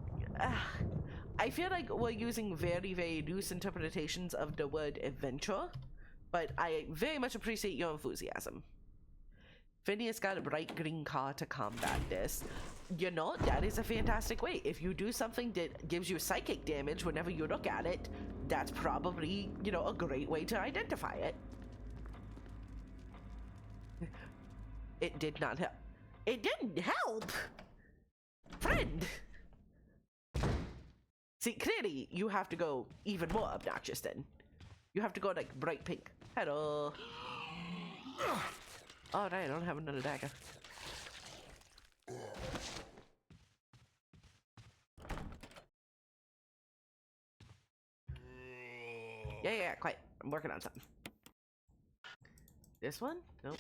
I feel like we're using very, very loose interpretations of the word adventure, but I very much appreciate your enthusiasm. Phineas got a bright green car to combat this. You know, that is a fantastic way. If you do something that gives you psychic damage whenever you look at it, that's probably, you know, a great way to identify it. It did not help. It didn't help! Friend! See, clearly, you have to go even more obnoxious then. You have to go like bright pink. Hello. Oh, right, I don't have another dagger. Yeah, quite. I'm working on something. This one? Nope.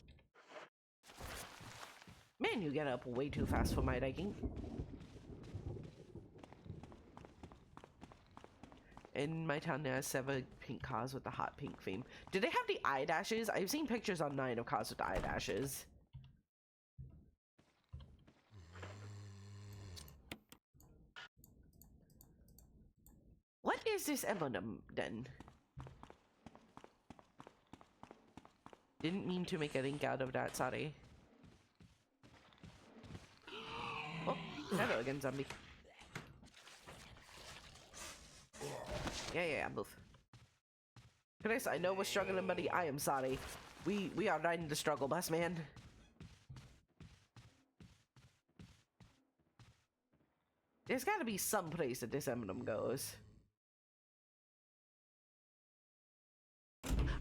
Man, you get up way too fast for my liking. In my town, there are 7 pink cars with the hot pink theme. Do they have the eyelashes? I've seen pictures online of cars with the eyelashes. What is this emblem, then? Didn't mean to make a link out of that, sorry. Oh, hello again, zombie. Yeah, move. Chris, I know we're struggling, buddy. I am sorry. We are riding the struggle bus, man. There's gotta be some place that this emblem goes.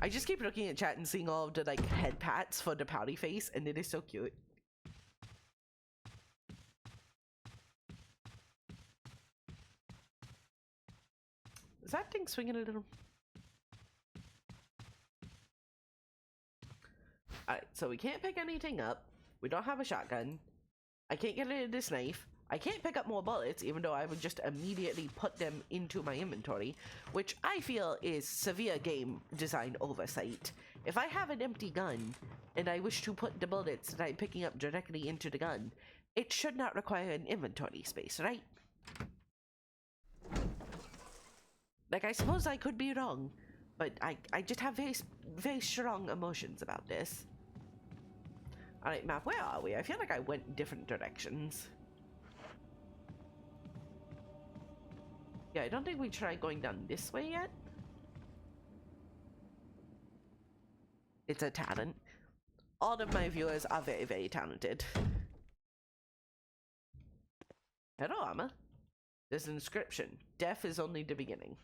I just keep looking at chat and seeing all of the like head pats for the pouty face, and it is so cute. Is that thing swinging a little? Alright, so we can't pick anything up. We don't have a shotgun. I can't get rid of this knife. I can't pick up more bullets, even though I would just immediately put them into my inventory, which I feel is severe game design oversight. If I have an empty gun, and I wish to put the bullets that I'm picking up directly into the gun, it should not require an inventory space, right? Like, I suppose I could be wrong, but I just have very, very strong emotions about this. Alright, map, where are we? I feel like I went different directions. Yeah, I don't think we tried going down this way yet. It's a talent. All of my viewers are very, very talented. Hello, Amma. There's an inscription. Death is only the beginning.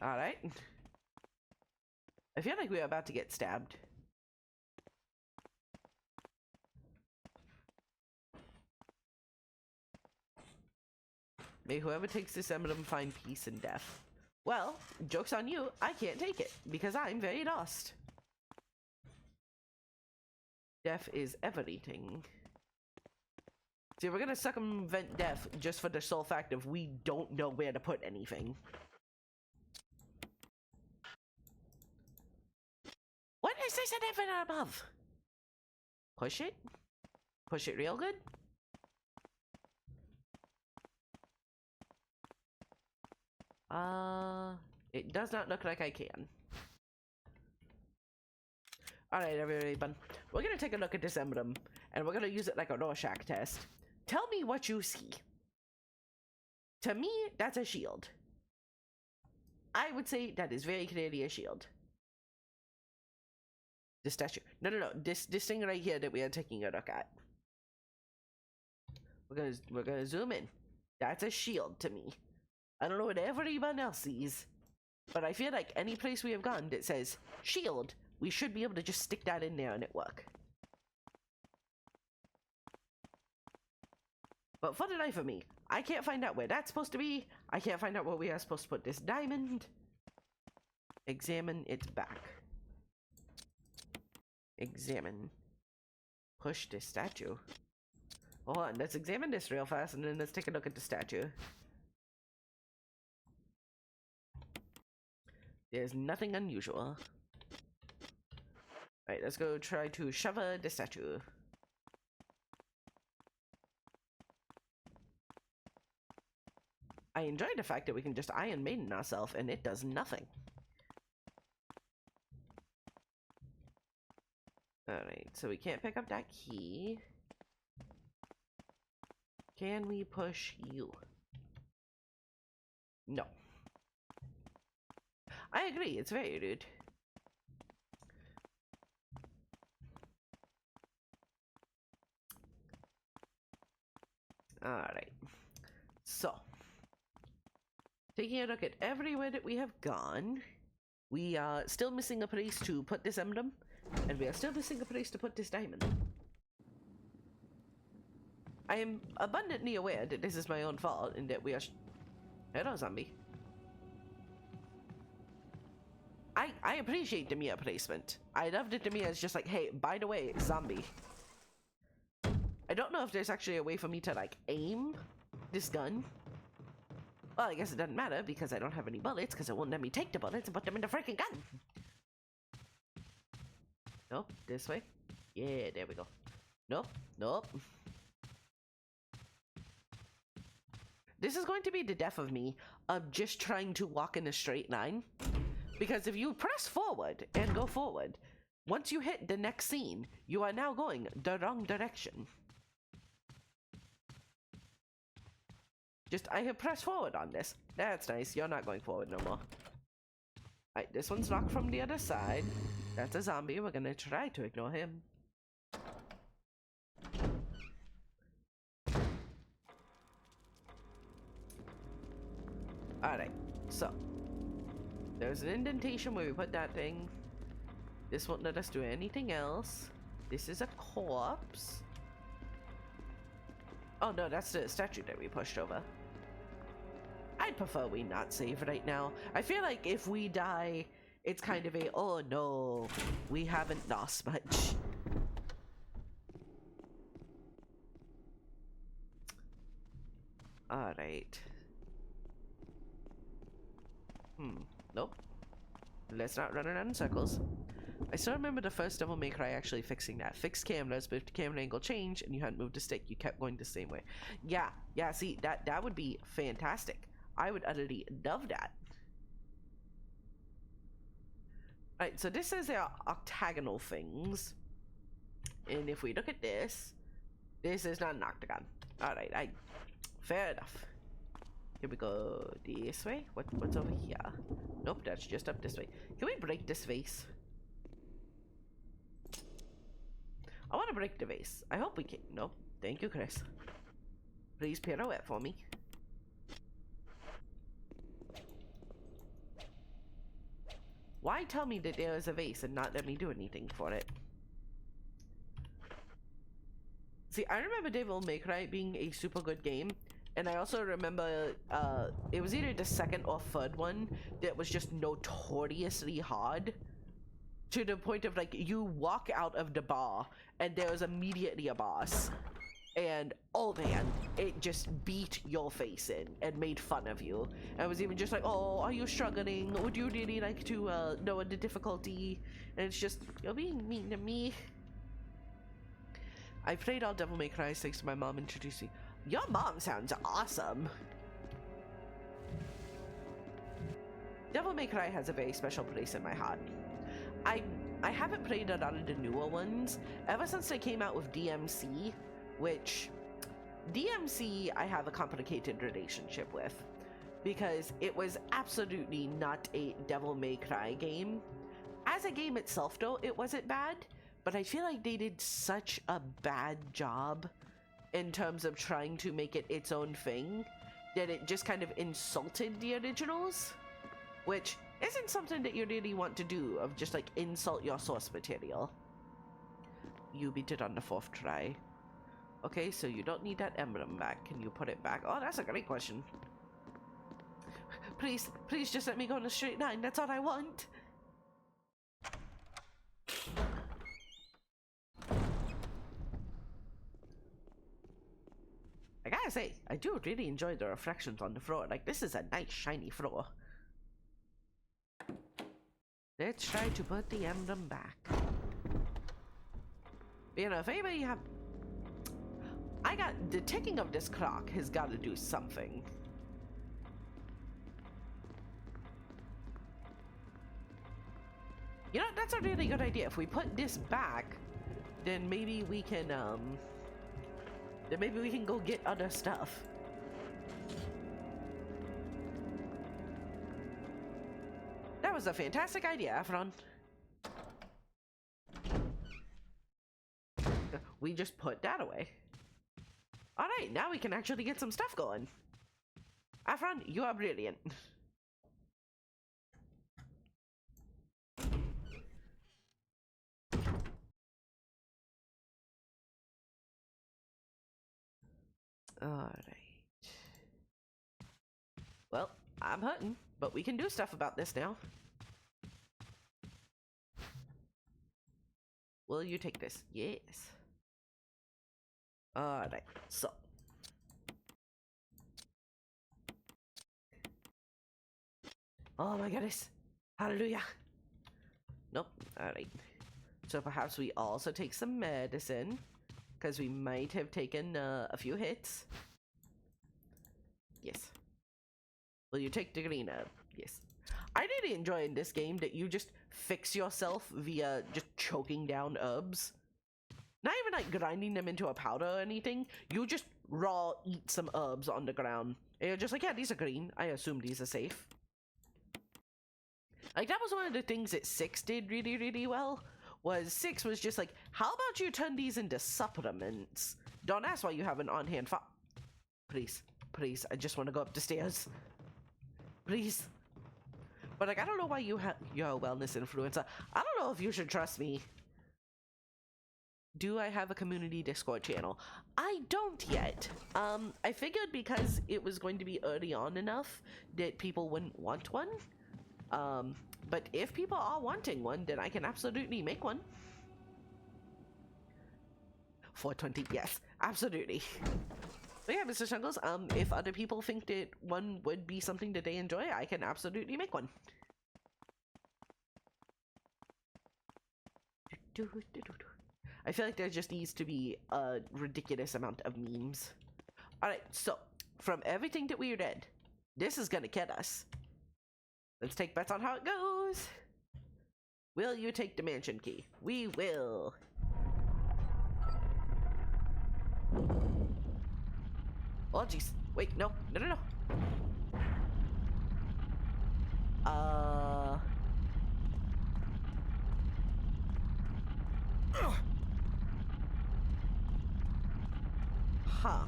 Alright. I feel like we're about to get stabbed. May whoever takes this emblem find peace in death. Well, joke's on you, I can't take it, because I'm very lost. Death is everything. See, we're gonna circumvent death just for the sole fact of we don't know where to put anything. What is this in above? Push it? Push it real good? It does not look like I can. Alright, everybody, we're gonna take a look at this emblem, and we're gonna use it like a Rorschach test. Tell me what you see. To me, that's a shield. I would say that is very clearly a shield. The statue. No. This thing right here that we are taking a look at. We're gonna zoom in. That's a shield to me. I don't know what everyone else sees, but I feel like any place we have gone that says shield, we should be able to just stick that in there and it work. But for the life of me, I can't find out where that's supposed to be. I can't find out where we are supposed to put this diamond. Examine its back. Examine. Push this statue. Hold on, let's examine this real fast and then let's take a look at the statue. There's nothing unusual. Alright, let's go try to shove the statue. I enjoy the fact that we can just Iron Maiden ourselves and it does nothing. Alright, so we can't pick up that key. Can we push you? No. I agree, it's very rude. Alright. So. Taking a look at everywhere that we have gone. We are still missing a place to put this emblem. And we are still missing a place to put this diamond. I am abundantly aware that this is my own fault and that we are... Hello, zombie. I appreciate the Mia placement. I love that the Mia is just like, hey, by the way, zombie. I don't know if there's actually a way for me to, like, aim this gun. Well, I guess it doesn't matter because I don't have any bullets because it won't let me take the bullets and put them in the freaking gun. Nope, this way. Yeah, there we go. Nope. This is going to be the death of me of just trying to walk in a straight line. Because if you press forward and go forward, once you hit the next scene, you are now going the wrong direction. I have pressed forward on this. That's nice, you're not going forward no more. Alright, this one's locked from the other side. That's a zombie, we're gonna try to ignore him. Alright, so. There's an indentation where we put that thing. This won't let us do anything else. This is a corpse. Oh no, that's the statue that we pushed over. I'd prefer we not save right now. I feel like if we die, it's kind of a, oh no, we haven't lost much. Alright. Nope. Let's not run around in circles. I still remember the first Devil May Cry actually fixing that. Fixed cameras, but if the camera angle changed and you hadn't moved a stick, you kept going the same way. Yeah, see, that would be fantastic. I would utterly love that. Alright, so this is our octagonal things. And if we look at this, this is not an octagon. Alright, Fair enough. Here we go this way. What's over here? Nope, that's just up this way. Can we break this vase? I want to break the vase. I hope we can. Nope. Thank you, Chris. Please pirouette for me. Why tell me that there is a vase and not let me do anything for it? See, I remember Devil May Cry being a super good game, and I also remember it was either the second or third one that was just notoriously hard, to the point of like you walk out of the bar and there was immediately a boss, and oh man, it just beat your face in and made fun of you. And it was even just like, oh, are you struggling? Would you really like to know the difficulty? And it's just, you're being mean to me. I played all Devil May Cry thanks to my mom introducing. Your mom sounds awesome. Devil May Cry has a very special place in my heart. I haven't played a lot of the newer ones ever since they came out with DMC, which DMC I have a complicated relationship with because it was absolutely not a Devil May Cry game. As a game itself though, it wasn't bad, but I feel like they did such a bad job in terms of trying to make it its own thing that it just kind of insulted the originals, which isn't something that you really want to do, of just like insult your source material. You beat it on the 4th try. Okay, so you don't need that emblem back. Can you put it back? Oh, that's a great question. Please, please just let me go in a straight line. That's all I want. I gotta say, I do really enjoy the reflections on the floor. Like, this is a nice shiny floor. Let's try to put the emblem back. You know, if anybody have... the ticking of this clock has got to do something. You know, that's a really good idea. If we put this back, then maybe we can, go get other stuff. That was a fantastic idea, Afron. We just put that away. Alright, now we can actually get some stuff going. Afron, you are brilliant. Alright. Well, I'm hurting, but we can do stuff about this now. Will you take this? Yes. Alright, so. Oh my goodness. Hallelujah. Nope. Alright. So perhaps we also take some medicine, because we might have taken a few hits. Yes. Will you take the green herb? Yes. I really enjoy in this game that you just fix yourself via just choking down herbs. Not even like grinding them into a powder or anything. You just raw eat some herbs on the ground. And you're just like, yeah, these are green. I assume these are safe. Like, that was one of the things that 6 did really, really well. Was 6 was just like, how about you turn these into supplements? Don't ask why you have an on-hand Please, please, I just want to go up the stairs. Please. But like, I don't know why you're a wellness influencer. I don't know if you should trust me. Do I have a community Discord channel? I don't yet. I figured because it was going to be early on enough that people wouldn't want one. But if people are wanting one, then I can absolutely make one. 420, yes, absolutely. But yeah, Mr. Shuggles, if other people think that one would be something that they enjoy, I can absolutely make one. I feel like there just needs to be a ridiculous amount of memes. Alright, so, from everything that we read, this is gonna get us. Let's take bets on how it goes. Will you take the mansion key? We will. Oh, jeez. Wait, no. Huh.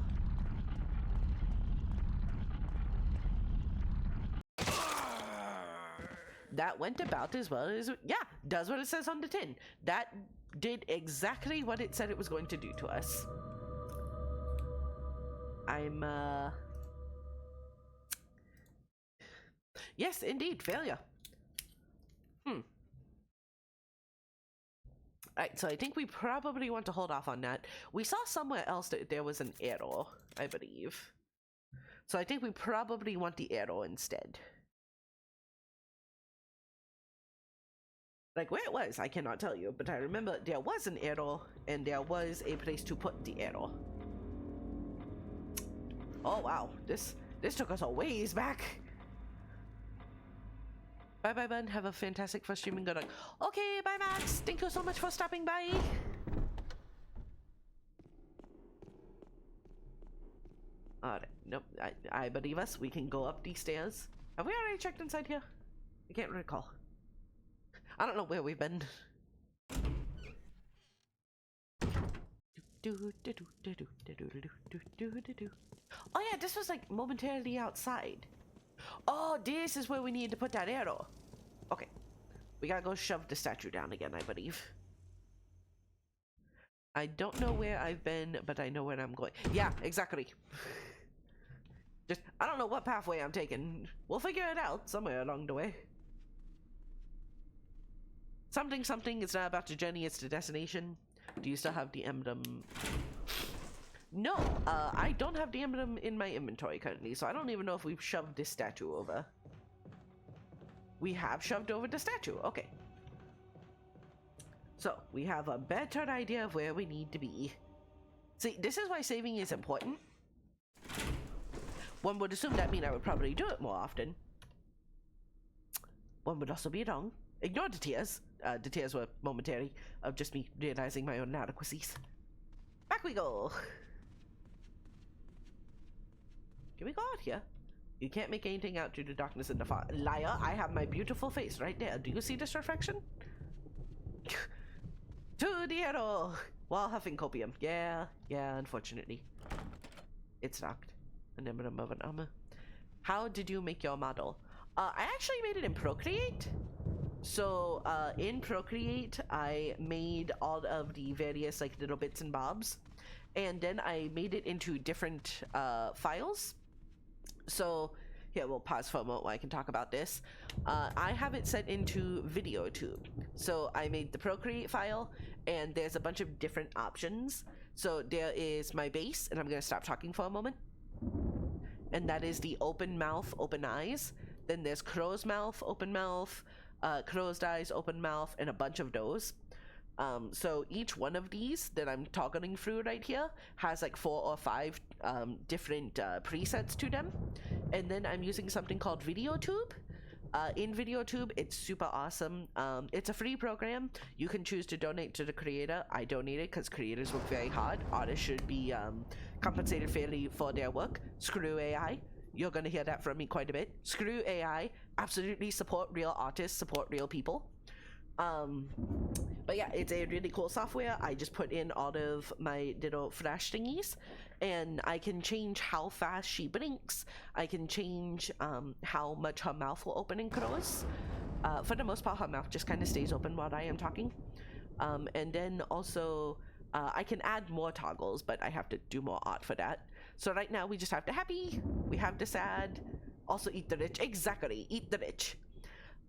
That went about as well as, yeah, does what it says on the tin. That did exactly what it said it was going to do to us. Yes, indeed, failure. Alright, so I think we probably want to hold off on that. We saw somewhere else that there was an arrow, I believe. So I think we probably want the arrow instead. Like, where it was, I cannot tell you, but I remember there was an arrow, and there was a place to put the arrow. Oh wow, this took us a ways back. Bye bye, Bun. Have a fantastic first stream and good luck. Okay, bye Max. Thank you so much for stopping by. Alright, nope, I believe us. We can go up these stairs. Have we already checked inside here? I can't recall. I don't know where we've been. Oh yeah, this was like momentarily outside. Oh, this is where we need to put that arrow. Okay. We gotta go shove the statue down again, I believe. I don't know where I've been, but I know where I'm going. Yeah, exactly. Just, I don't know what pathway I'm taking. We'll figure it out somewhere along the way. Something, it's not about the journey, it's the destination. Do you still have the emblem? No, I don't have the emblem in my inventory currently, so I don't even know if we've shoved this statue over. We have shoved over the statue, okay. So, we have a better idea of where we need to be. See, this is why saving is important. One would assume that means I would probably do it more often. One would also be wrong. Ignore the tears. The tears were momentary of just me realizing my own inadequacies. Back we go. Can we go out here? You can't make anything out through the darkness in the fog. Liar, I have my beautiful face right there. Do you see this reflection? To the arrow! While huffing copium. Yeah, unfortunately. It's locked. An emblem of an armor. How did you make your model? I actually made it in Procreate. So, in Procreate, I made all of the various, like, little bits and bobs. And then I made it into different, files. So, here, we'll pause for a moment while I can talk about this. I have it set into VideoTube. So, I made the Procreate file, and there's a bunch of different options. So, there is my base, and I'm going to stop talking for a moment. And that is the open mouth, open eyes. Then there's crow's mouth, open mouth, closed eyes, open mouth, and a bunch of those. So each one of these that I'm toggling through right here has like 4 or 5 different presets to them. And then I'm using something called VideoTube. In VideoTube, it's super awesome. It's a free program. You can choose to donate to the creator. I donated because creators work very hard. Artists should be compensated fairly for their work. Screw AI. You're going to hear that from me quite a bit. Screw AI. Absolutely support real artists, support real people. But yeah, it's a really cool software. I just put in all of my little flash thingies, and I can change how fast she blinks. I can change how much her mouth will open and close. For the most part, her mouth just kind of stays open while I am talking. And then also, I can add more toggles, but I have to do more art for that. So right now, we just have the happy, we have the sad, also eat the rich. Exactly, eat the rich.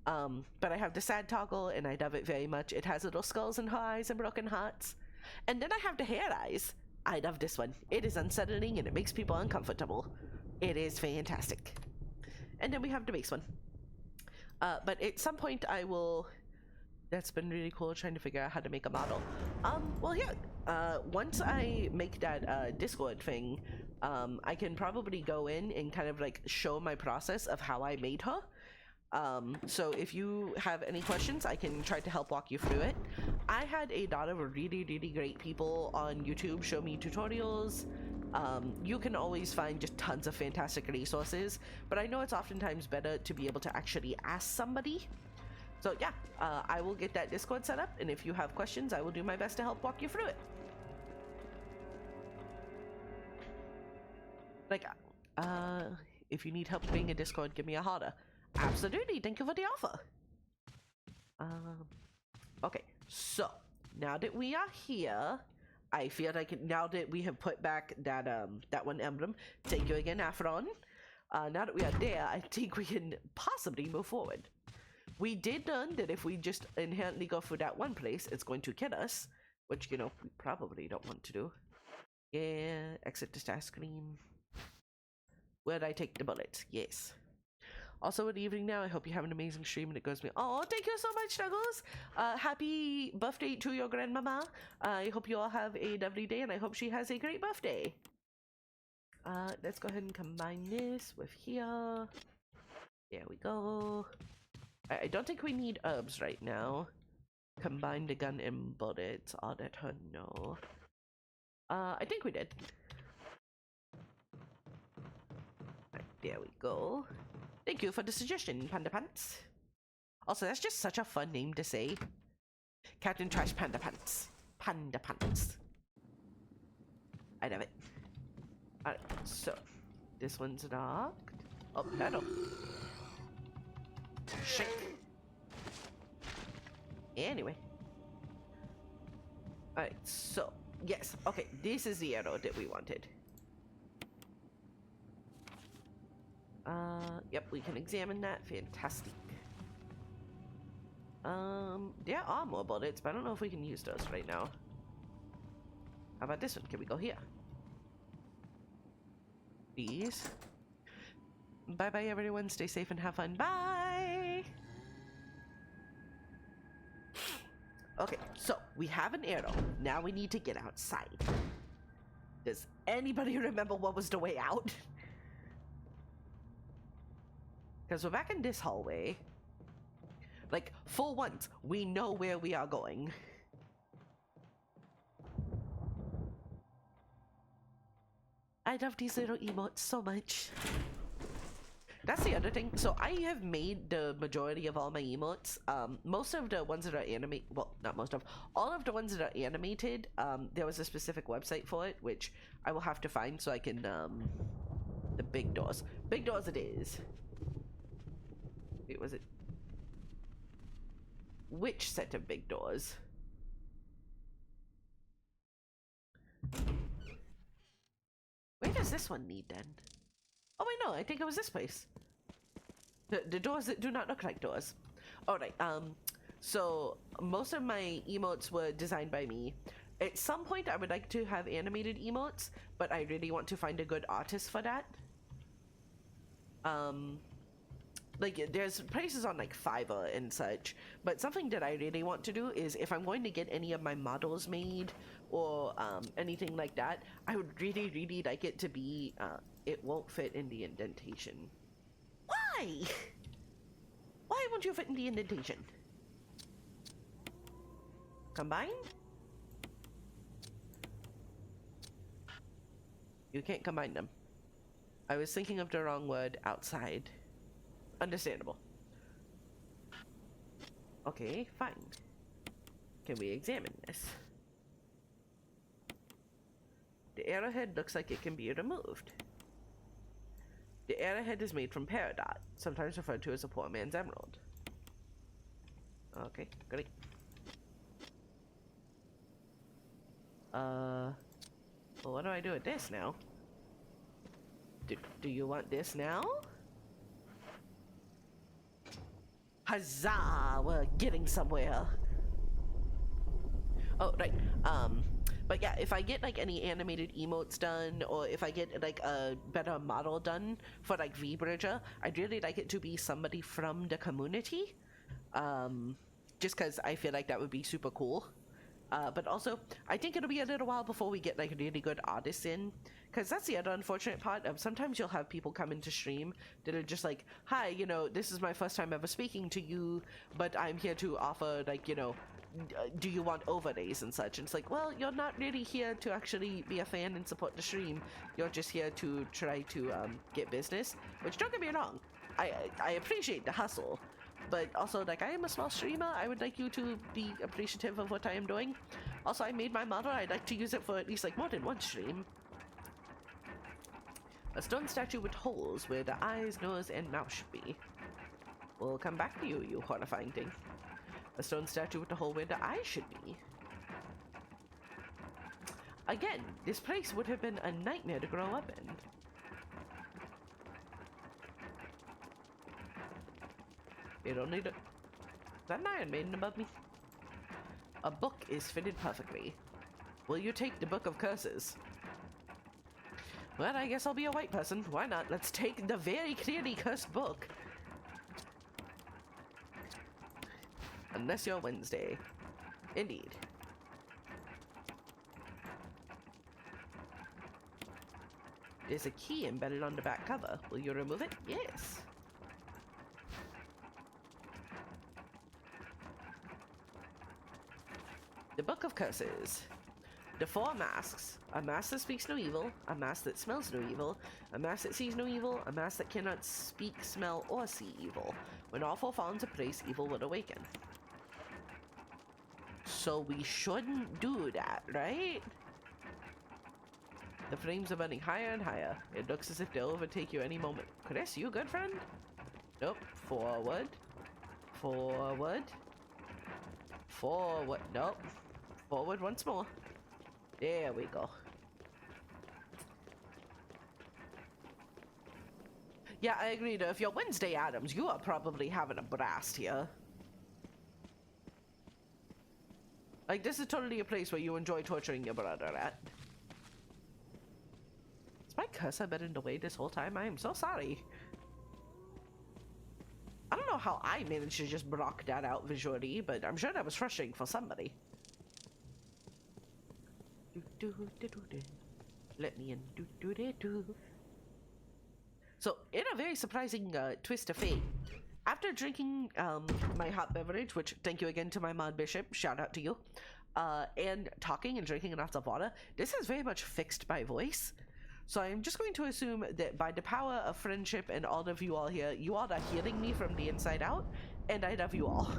But I have the sad toggle, and I love it very much. It has little skulls in her eyes and broken hearts. And then I have the hair eyes. I love this one. It is unsettling, and it makes people uncomfortable. It is fantastic. And then we have the base one. But at some point I will... That's been really cool, trying to figure out how to make a model. Well, yeah. Once I make that Discord thing, I can probably go in and kind of like show my process of how I made her. So if you have any questions, I can try to help walk you through it. I had a lot of really, really great people on YouTube show me tutorials You can always find just tons of fantastic resources, but I know it's oftentimes better to be able to actually ask somebody. So yeah, I will get that Discord set up, and if you have questions, I will do my best to help walk you through it. Like, if you need help being a Discord, give me a holler. Absolutely, thank you for the offer. Okay, so now that we are here, I feel like now that we have put back that that one emblem, thank you again, Aphron. Now that we are there, I think we can possibly move forward. We did learn that if we just inherently go through that one place, it's going to kill us, which, you know, we probably don't want to do. Yeah, exit the start screen. Where did I take the bullets? Yes. Also, good evening now. I hope you have an amazing stream and it goes me. Oh, thank you so much, Snuggles. Happy birthday to your grandmama. I hope you all have a lovely day and I hope she has a great birthday. Let's go ahead and combine this with here. There we go. I don't think we need herbs right now. Combine the gun and bullets. I'll let her know. I think we did. Right, there we go. Thank you for the suggestion, Panda Pants. Also, that's just such a fun name to say. Captain Trash Panda Pants. Panda Pants. I love it. Alright, so this one's locked. Oh, pedal. Shake. Anyway. Alright, so yes, okay, this is the arrow that we wanted. Yep, we can examine that. Fantastic. There are more bullets, but I don't know if we can use those right now. How about this one? Can we go here? Please. Bye-bye, everyone. Stay safe and have fun. Bye! Okay, so we have an arrow. Now we need to get outside. Does anybody remember what was the way out? Because we're back in this hallway. Like, for once, we know where we are going. I love these little emotes so much. That's the other thing. So I have made the majority of all my emotes. Most of the ones that are animated, well, not most of, all of the ones that are animated, there was a specific website for it, which I will have to find so I can, the big doors. Big doors it is. Wait, was it? Which set of big doors? Where does this one lead then? Oh wait, no, I think it was this place. The doors that do not look like doors. Alright, so most of my emotes were designed by me. At some point I would like to have animated emotes, but I really want to find a good artist for that. Like, there's places on like Fiverr and such, but something that I really want to do is if I'm going to get any of my models made or anything like that, I would really like it to be, it won't fit in the indentation. Why? Why won't you fit in the indentation? Combine? You can't combine them. I was thinking of the wrong word, outside. Understandable. Okay, fine. Can we examine this? The arrowhead looks like it can be removed. The arrowhead is made from peridot, sometimes referred to as a poor man's emerald. Okay, great. Well, what do I do with this now? Do you want this now? Huzzah! We're getting somewhere. Oh, right. But yeah, if I get like any animated emotes done, or if I get like a better model done for like V-Bridger, I'd really like it to be somebody from the community. Just because I feel like that would be super cool. But also, I think it'll be a little while before we get like really good artists in. Because that's the other unfortunate part of sometimes you'll have people come into stream that are just like, hi, you know, this is my first time ever speaking to you, but I'm here to offer like, you know, do you want overlays and such? And it's like, well, you're not really here to actually be a fan and support the stream. You're just here to try to get business, which, don't get me wrong, I appreciate the hustle, but also, like, I am a small streamer. I would like you to be appreciative of what I am doing. Also, I made my model. I'd like to use it for at least, like, more than one stream. A stone statue with holes where the eyes, nose, and mouth should be. We'll come back to you, you horrifying thing. A stone statue with a hole where the eyes should be. Again, this place would have been a nightmare to grow up in. You don't need a... Is that an Iron Maiden above me? A book is fitted perfectly. Will you take the Book of Curses? Well, I guess I'll be a white person. Why not? Let's take the very clearly cursed book. Unless you're Wednesday. Indeed. There's a key embedded on the back cover. Will you remove it? Yes. The Book of Curses. The 4 masks. A mask that speaks no evil, a mask that smells no evil, a mask that sees no evil, a mask that cannot speak, smell, or see evil. When all 4 fall into place, evil will awaken. So we shouldn't do that, right? The flames are burning higher and higher. It looks as if they'll overtake you any moment. Chris, you good, friend? Nope. Forward. Forward. Forward. Nope. Forward once more. There we go. Yeah, I agree though. If you're Wednesday Addams, you are probably having a blast here. Like, this is totally a place where you enjoy torturing your brother at. Has my cursor been in the way this whole time? I am so sorry. I don't know how I managed to just block that out visually, but I'm sure that was frustrating for somebody. Let me in. So, in a very surprising twist of fate, after drinking my hot beverage, which thank you again to my mod Bishop, shout out to you, and talking and drinking lots of water, this is very much fixed by voice. So I'm just going to assume that by the power of friendship and all of you all here, you all are healing me from the inside out, and I love you all.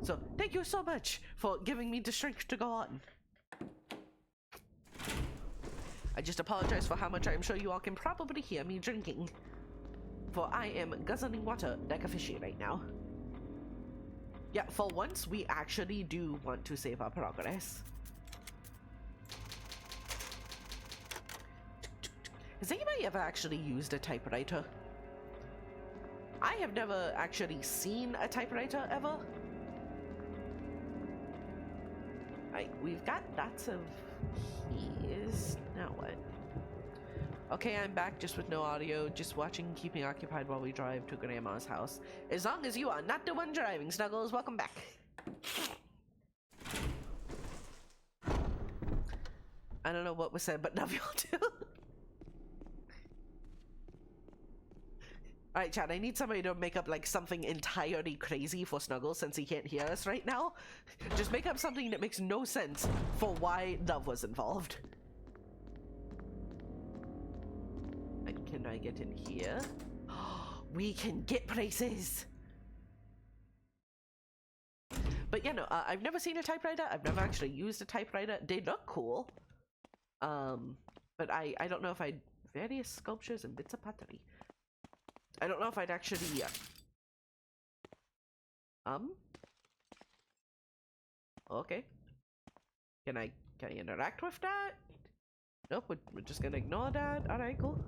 So thank you so much for giving me the strength to go on. I just apologize for how much I am sure you all can probably hear me drinking, for I am guzzling water like a fishy right now. Yeah, for once we actually do want to save our progress. Has anybody ever actually used a typewriter? I have never actually seen a typewriter ever. We've got lots of keys. Now what? Okay, I'm back just with no audio, just watching, keeping occupied while we drive to Grandma's house. As long as you are not the one driving, Snuggles, welcome back. I don't know what was said, but love y'all too. Alright, Chad, I need somebody to make up like something entirely crazy for Snuggles since he can't hear us right now. Just make up something that makes no sense for why love was involved. And can I get in here? We can get places! But yeah, no, I've never seen a typewriter. I've never actually used a typewriter. They look cool. But I don't know if I'd... Various sculptures and bits of pottery. I don't know if I'd actually, okay. Can I interact with that? Nope, we're just gonna ignore that. Alright, cool.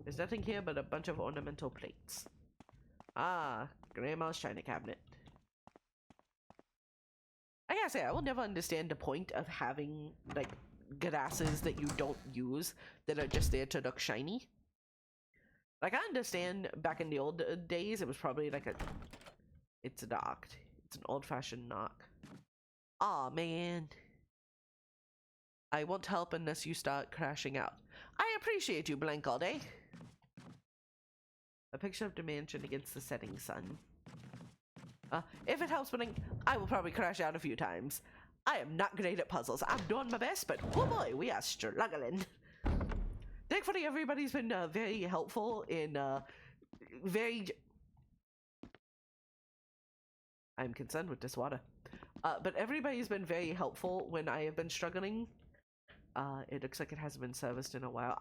There's nothing here but a bunch of ornamental plates. Ah, Grandma's china cabinet. I gotta say, I will never understand the point of having, like, glasses that you don't use that are just there to look shiny. Like, I understand back in the old days, it was probably like it's docked. It's an old-fashioned knock. Aw, man. I won't help unless you start crashing out. I appreciate you, blank all day. A picture of the mansion against the setting sun. If it helps, but I will probably crash out a few times. I am not great at puzzles. I'm doing my best, but oh boy, we are struggling. Thankfully, everybody's been very helpful in I'm concerned with this water. But everybody's been very helpful when I have been struggling. It looks like it hasn't been serviced in a while.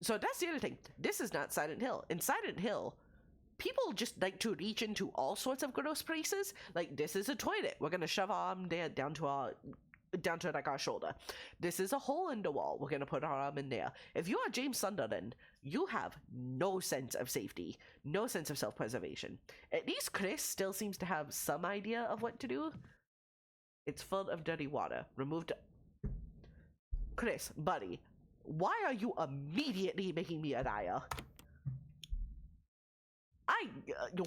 So that's the other thing. This is not Silent Hill. In Silent Hill, people just like to reach into all sorts of gross places. Like, this is a toilet. We're gonna shove our arm there down to like our shoulder. This is a hole in the wall. We're gonna put our arm in there. If you are James Sunderland, you have no sense of safety, no sense of self-preservation. At least Chris still seems to have some idea of what to do. It's full of dirty water. Removed. Chris, buddy, why are you immediately making me a liar?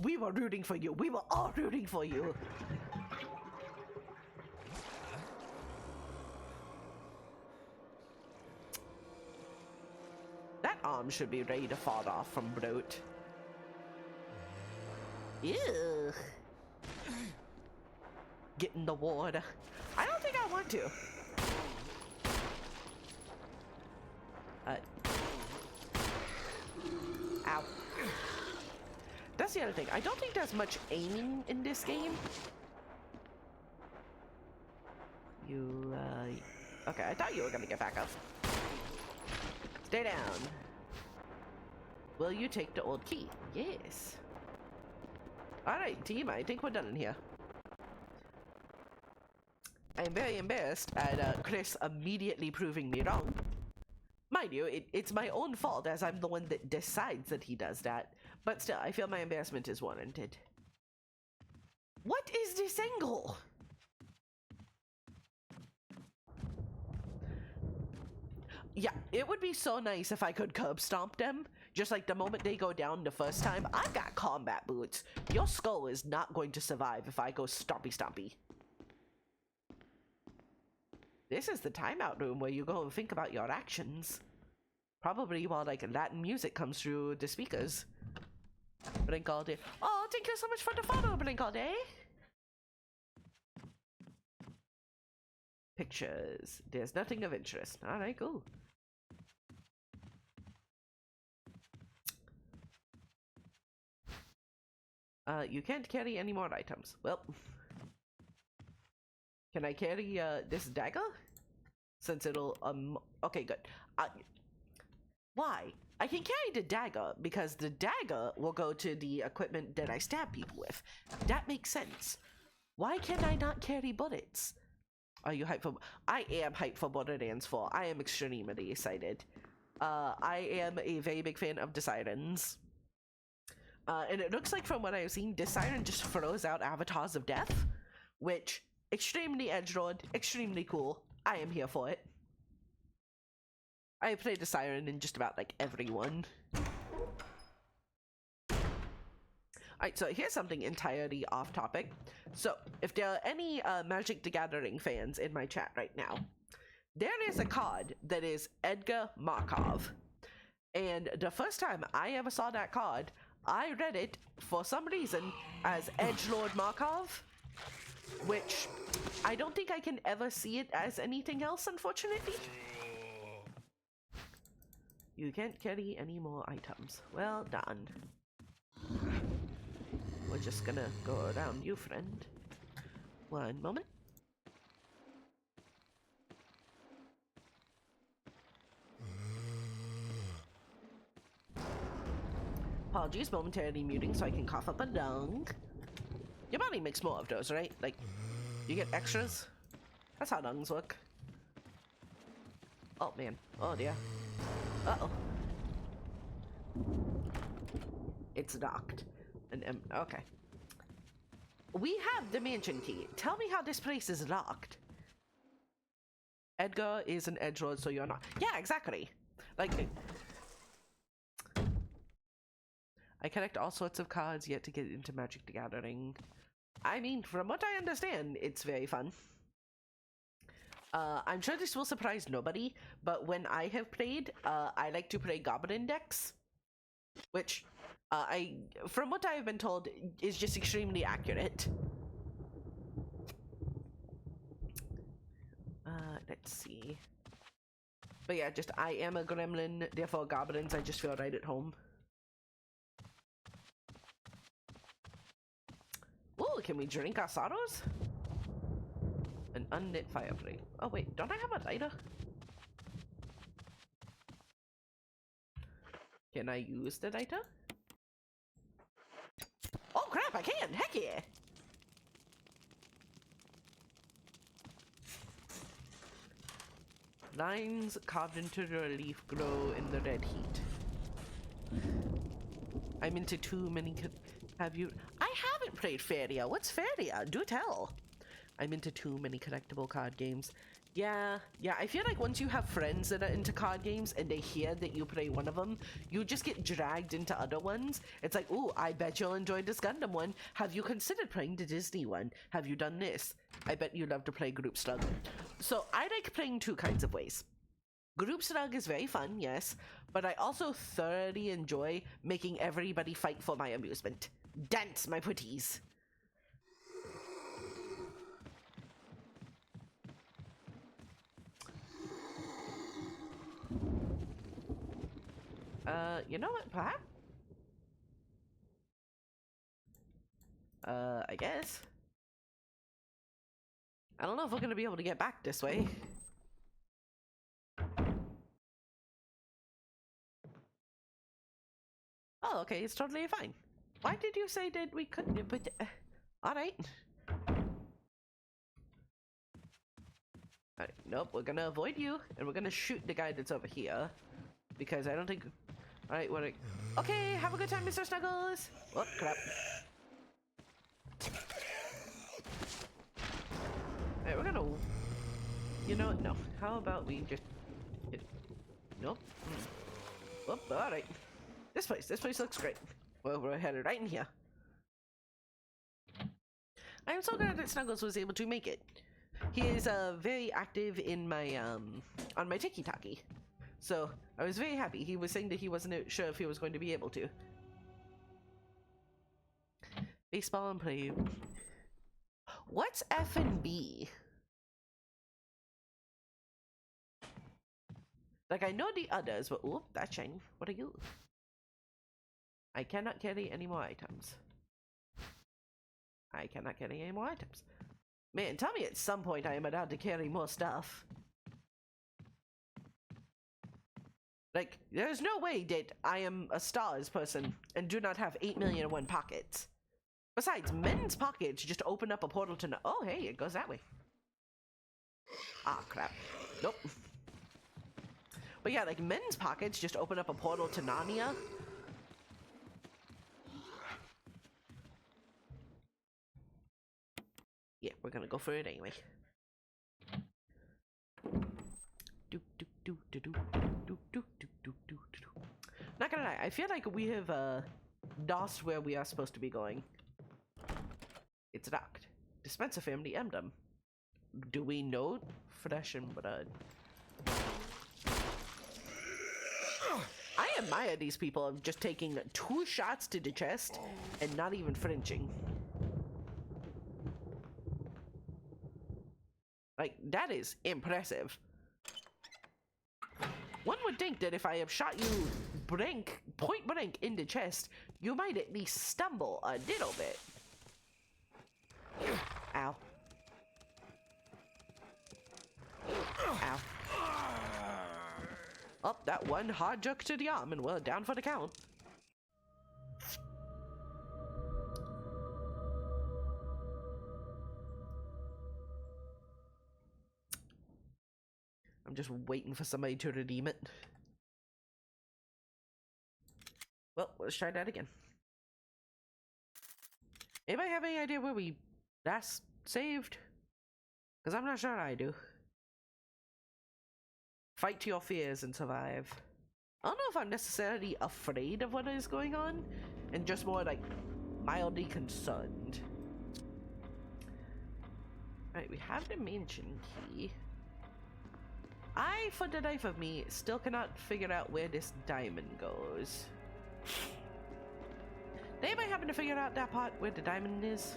We were rooting for you. We were all rooting for you. That arm should be ready to fall off from bloat. Ew. Get in the water. I don't think I want to. Ow. That's the other thing. I don't think there's much aiming in this game. Okay, I thought you were gonna get back up. Stay down. Will you take the old key? Yes. Alright, team, I think we're done in here. I am very embarrassed at Chris immediately proving me wrong. Mind you, it's my own fault as I'm the one that decides that he does that. But still, I feel my embarrassment is warranted. What is this angle? Yeah, it would be so nice if I could curb stomp them. Just like the moment they go down the first time. I've got combat boots. Your skull is not going to survive if I go stompy stompy. This is the timeout room where you go and think about your actions. Probably while like Latin music comes through the speakers. Blink all day. Oh, thank you so much for the follow, Blink all day. Pictures. There's nothing of interest. Alright, cool. You can't carry any more items. Well, can I carry this dagger? Since it'll okay, good. Why? I can carry the dagger because the dagger will go to the equipment that I stab people with. That makes sense. Why can I not carry bullets? Are you hyped for? I am hyped for Borderlands 4. I am extremely excited. I am a very big fan of the sirens. And it looks like from what I've seen, the siren just throws out avatars of death, which extremely edgelord, extremely cool. I am here for it. I played the siren in just about like every one. Alright, so here's something entirely off topic. So if there are any Magic the Gathering fans in my chat right now, there is a card that is Edgar Markov. And the first time I ever saw that card, I read it for some reason as Edgelord Markov, which I don't think I can ever see it as anything else, unfortunately. You can't carry any more items. Well done. We're just gonna go around you, friend. One moment. Apologies, momentarily muting so I can cough up a lung. Your body makes more of those, right? Like, you get extras? That's how lungs work. Oh, man. Oh, dear. Uh-oh. It's locked. Okay. We have the mansion key. Tell me how this place is locked. Edgar is an edgelord, so you're not. Yeah, exactly. Like, I collect all sorts of cards yet to get into Magic the Gathering. I mean, from what I understand, it's very fun. I'm sure this will surprise nobody, but when I have played, I like to play Goblin decks. Which, From what I've been told, is just extremely accurate. Let's see. But yeah, just I am a gremlin, therefore goblins, I just feel right at home. Ooh, can we drink our sorrows? An unlit fireplace. Oh wait, don't I have a lighter? Can I use the lighter? Oh crap, I can! Heck yeah! Lines carved into the relief glow in the red heat. I'm into too many. Have you? I haven't played Feria. What's Feria? Do tell. I'm into too many collectible card games. Yeah, I feel like once you have friends that are into card games and they hear that you play one of them, you just get dragged into other ones. It's like, ooh, I bet you'll enjoy this Gundam one. Have you considered playing the Disney one? Have you done this? I bet you love to play Group Slug. So I like playing two kinds of ways. Group Slug is very fun, yes, but I also thoroughly enjoy making everybody fight for my amusement. Dance, my pretties. You know what, perhaps? I guess. I don't know if we're gonna be able to get back this way. Oh, okay, it's totally fine. Why did you say that we couldn't? But alright. Alright, nope, we're gonna avoid you, and we're gonna shoot the guy that's over here. Because I don't think... Alright, what? Okay, have a good time, Mr. Snuggles! Oh, crap. Alright, we're gonna... You know what? No. How about we just... Nope. Oh, alright. This place looks great. Well, we're headed right in here. I am so glad that Snuggles was able to make it. He is very active in my on my Tiki-Taki. So I was very happy. He was saying that he wasn't sure if he was going to be able to. Baseball and play. What's F and B? Like, I know the others, but oh, that's shiny. What are you? I cannot carry any more items. I cannot carry any more items. Man, tell me at some point I am allowed to carry more stuff. Like, there's no way that I am a stars person and do not have 8,000,001 pockets. Besides, men's pockets just open up a portal to... Oh, hey, it goes that way. Ah, crap. Nope. But yeah, like, men's pockets just open up a portal to Narnia. Yeah, we're gonna go for it anyway. Not gonna lie, I feel like we have lost where we are supposed to be going. It's locked. Dispenser family emblem. Do we know flesh and blood? I admire these people of just taking 2 shots to the chest and not even flinching. Like, that is impressive. One would think that if I have shot you point blank in the chest, you might at least stumble a little bit. Ow. Ow. Oh, that one hard jerk to the arm and we're down for the count. I'm just waiting for somebody to redeem it. Well, let's try that again. Anybody have any idea where we last saved? Because I'm not sure I do. Fight to your fears and survive. I don't know if I'm necessarily afraid of what is going on, and just more like mildly concerned. Alright, we have the mansion key. I, for the life of me, still cannot figure out where this diamond goes. anybody happen to figure out that part where the diamond is?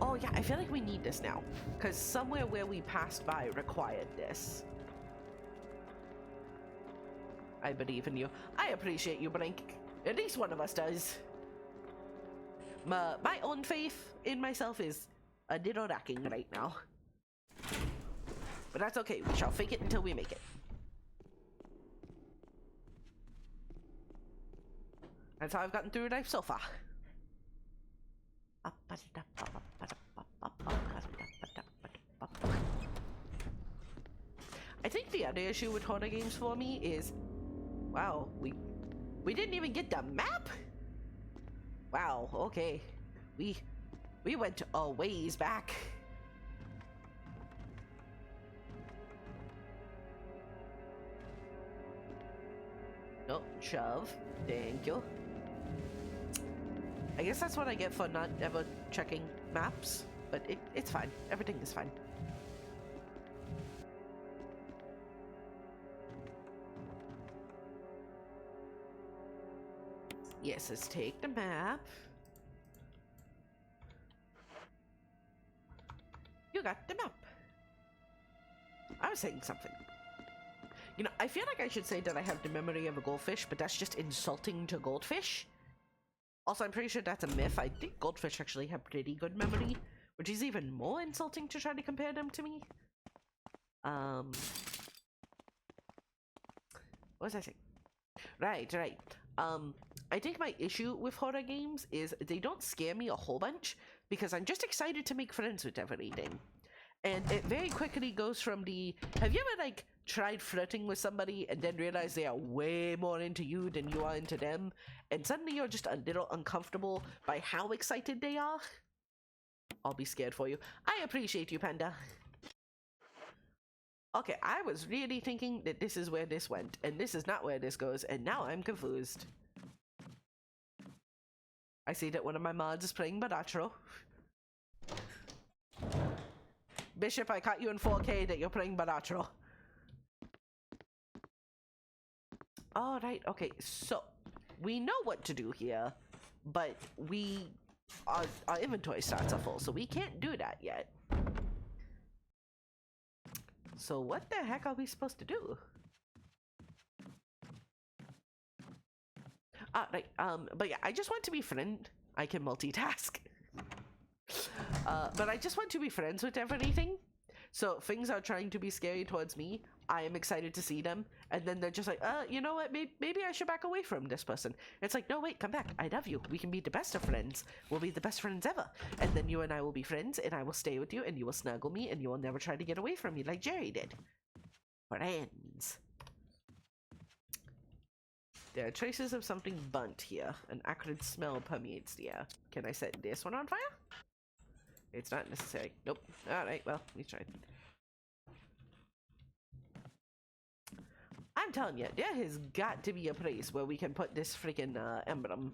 Oh yeah, I feel like we need this now. Because somewhere where we passed by required this. I believe in you. I appreciate you, Brink. At least one of us does. My own faith in myself is a little lacking right now. But that's okay. We shall fake it until we make it. That's how I've gotten through life so far. I think the other issue with horror games for me is, wow, we didn't even get the map? Wow, okay. We went a ways back. Nope, shove. Thank you. I guess that's what I get for not ever checking maps, but it's fine. Everything is fine. Yes, let's take the map. You got the map. I was saying something. You know, I feel like I should say that I have the memory of a goldfish, but that's just insulting to goldfish. Also, I'm pretty sure that's a myth. I think goldfish actually have pretty good memory, which is even more insulting to try to compare them to me. What was I saying? Right. I think my issue with horror games is they don't scare me a whole bunch because I'm just excited to make friends with everything. And it very quickly goes from the, have you ever like tried flirting with somebody and then realize they are way more into you than you are into them, and suddenly you're just a little uncomfortable by how excited they are? I'll be scared for you. I appreciate you, Panda. Okay, I was really thinking that this is where this went, and this is not where this goes, and now I'm confused. I see that one of my mods is playing Badatro. Bishop, I caught you in 4K that you're playing Badatro. Alright, okay, so we know what to do here, but our inventory stats are full, so we can't do that yet. So what the heck are we supposed to do? Right, but yeah, I just want to be friend. I can multitask. But I just want to be friends with everything. So things are trying to be scary towards me. I am excited to see them. And then they're just like, you know what? Maybe I should back away from this person. It's like, no, wait, come back. I love you. We can be the best of friends. We'll be the best friends ever. And then you and I will be friends, and I will stay with you, and you will snuggle me, and you will never try to get away from me like Jerry did. Friends. There are traces of something burnt here. An acrid smell permeates the air. Can I set this one on fire? It's not necessary. Nope. Alright, well, we tried. I'm telling you, there has got to be a place where we can put this freaking emblem.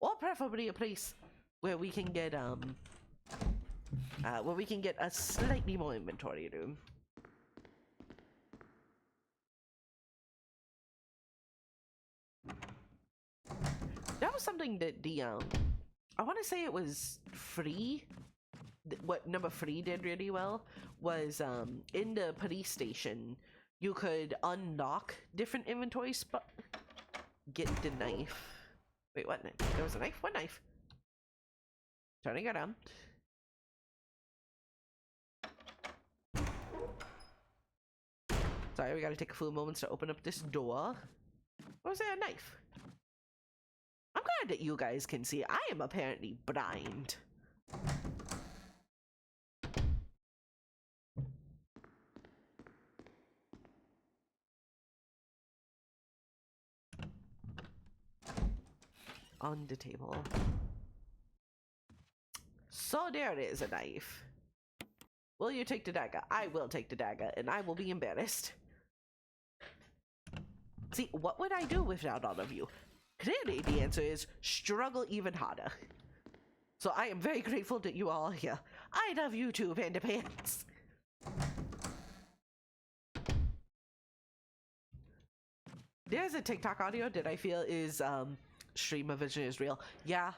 Or preferably a place where we can get a slightly more inventory room. That was something that the I want to say it was Free. What number 3 did really well was in the police station you could unlock different inventory spot. Get the knife. Wait, what knife? There was a knife? What knife? Turning it on. Sorry, we gotta take a few moments to open up this door. Or was there a knife? I'm glad that you guys can see. I am apparently blind. On the table. So there is a knife. Will you take the dagger? I will take the dagger, and I will be embarrassed. See, what would I do without all of you? Clearly, the answer is struggle even harder. So I am very grateful that you are all here. I love you too, Panda Pants. There's a TikTok audio that I feel is stream of vision is real. Yeah.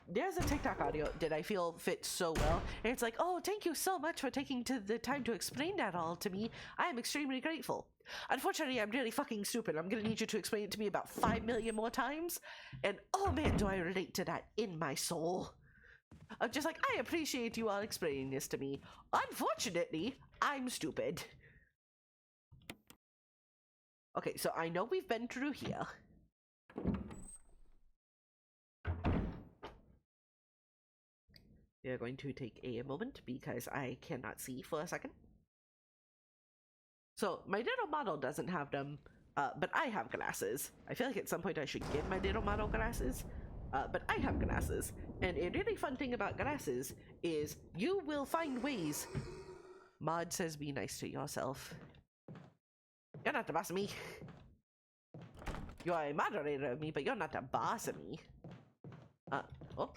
There's a TikTok audio that I feel fits so well. And it's like, oh, thank you so much for taking the time to explain that all to me. I am extremely grateful. Unfortunately, I'm really fucking stupid. I'm gonna need you to explain it to me about 5 million more times. And oh man, do I relate to that in my soul. I'm just like, I appreciate you all explaining this to me. Unfortunately, I'm stupid. Okay, so I know we've been through here. We are going to take a moment because I cannot see for a second. So my little model doesn't have them, but I have glasses. I feel like at some point I should get my little model glasses, but I have glasses. And a really fun thing about glasses is you will find ways. Mod says be nice to yourself. You're not the boss of me. You are a moderator of me, but you're not the boss of me. Oh.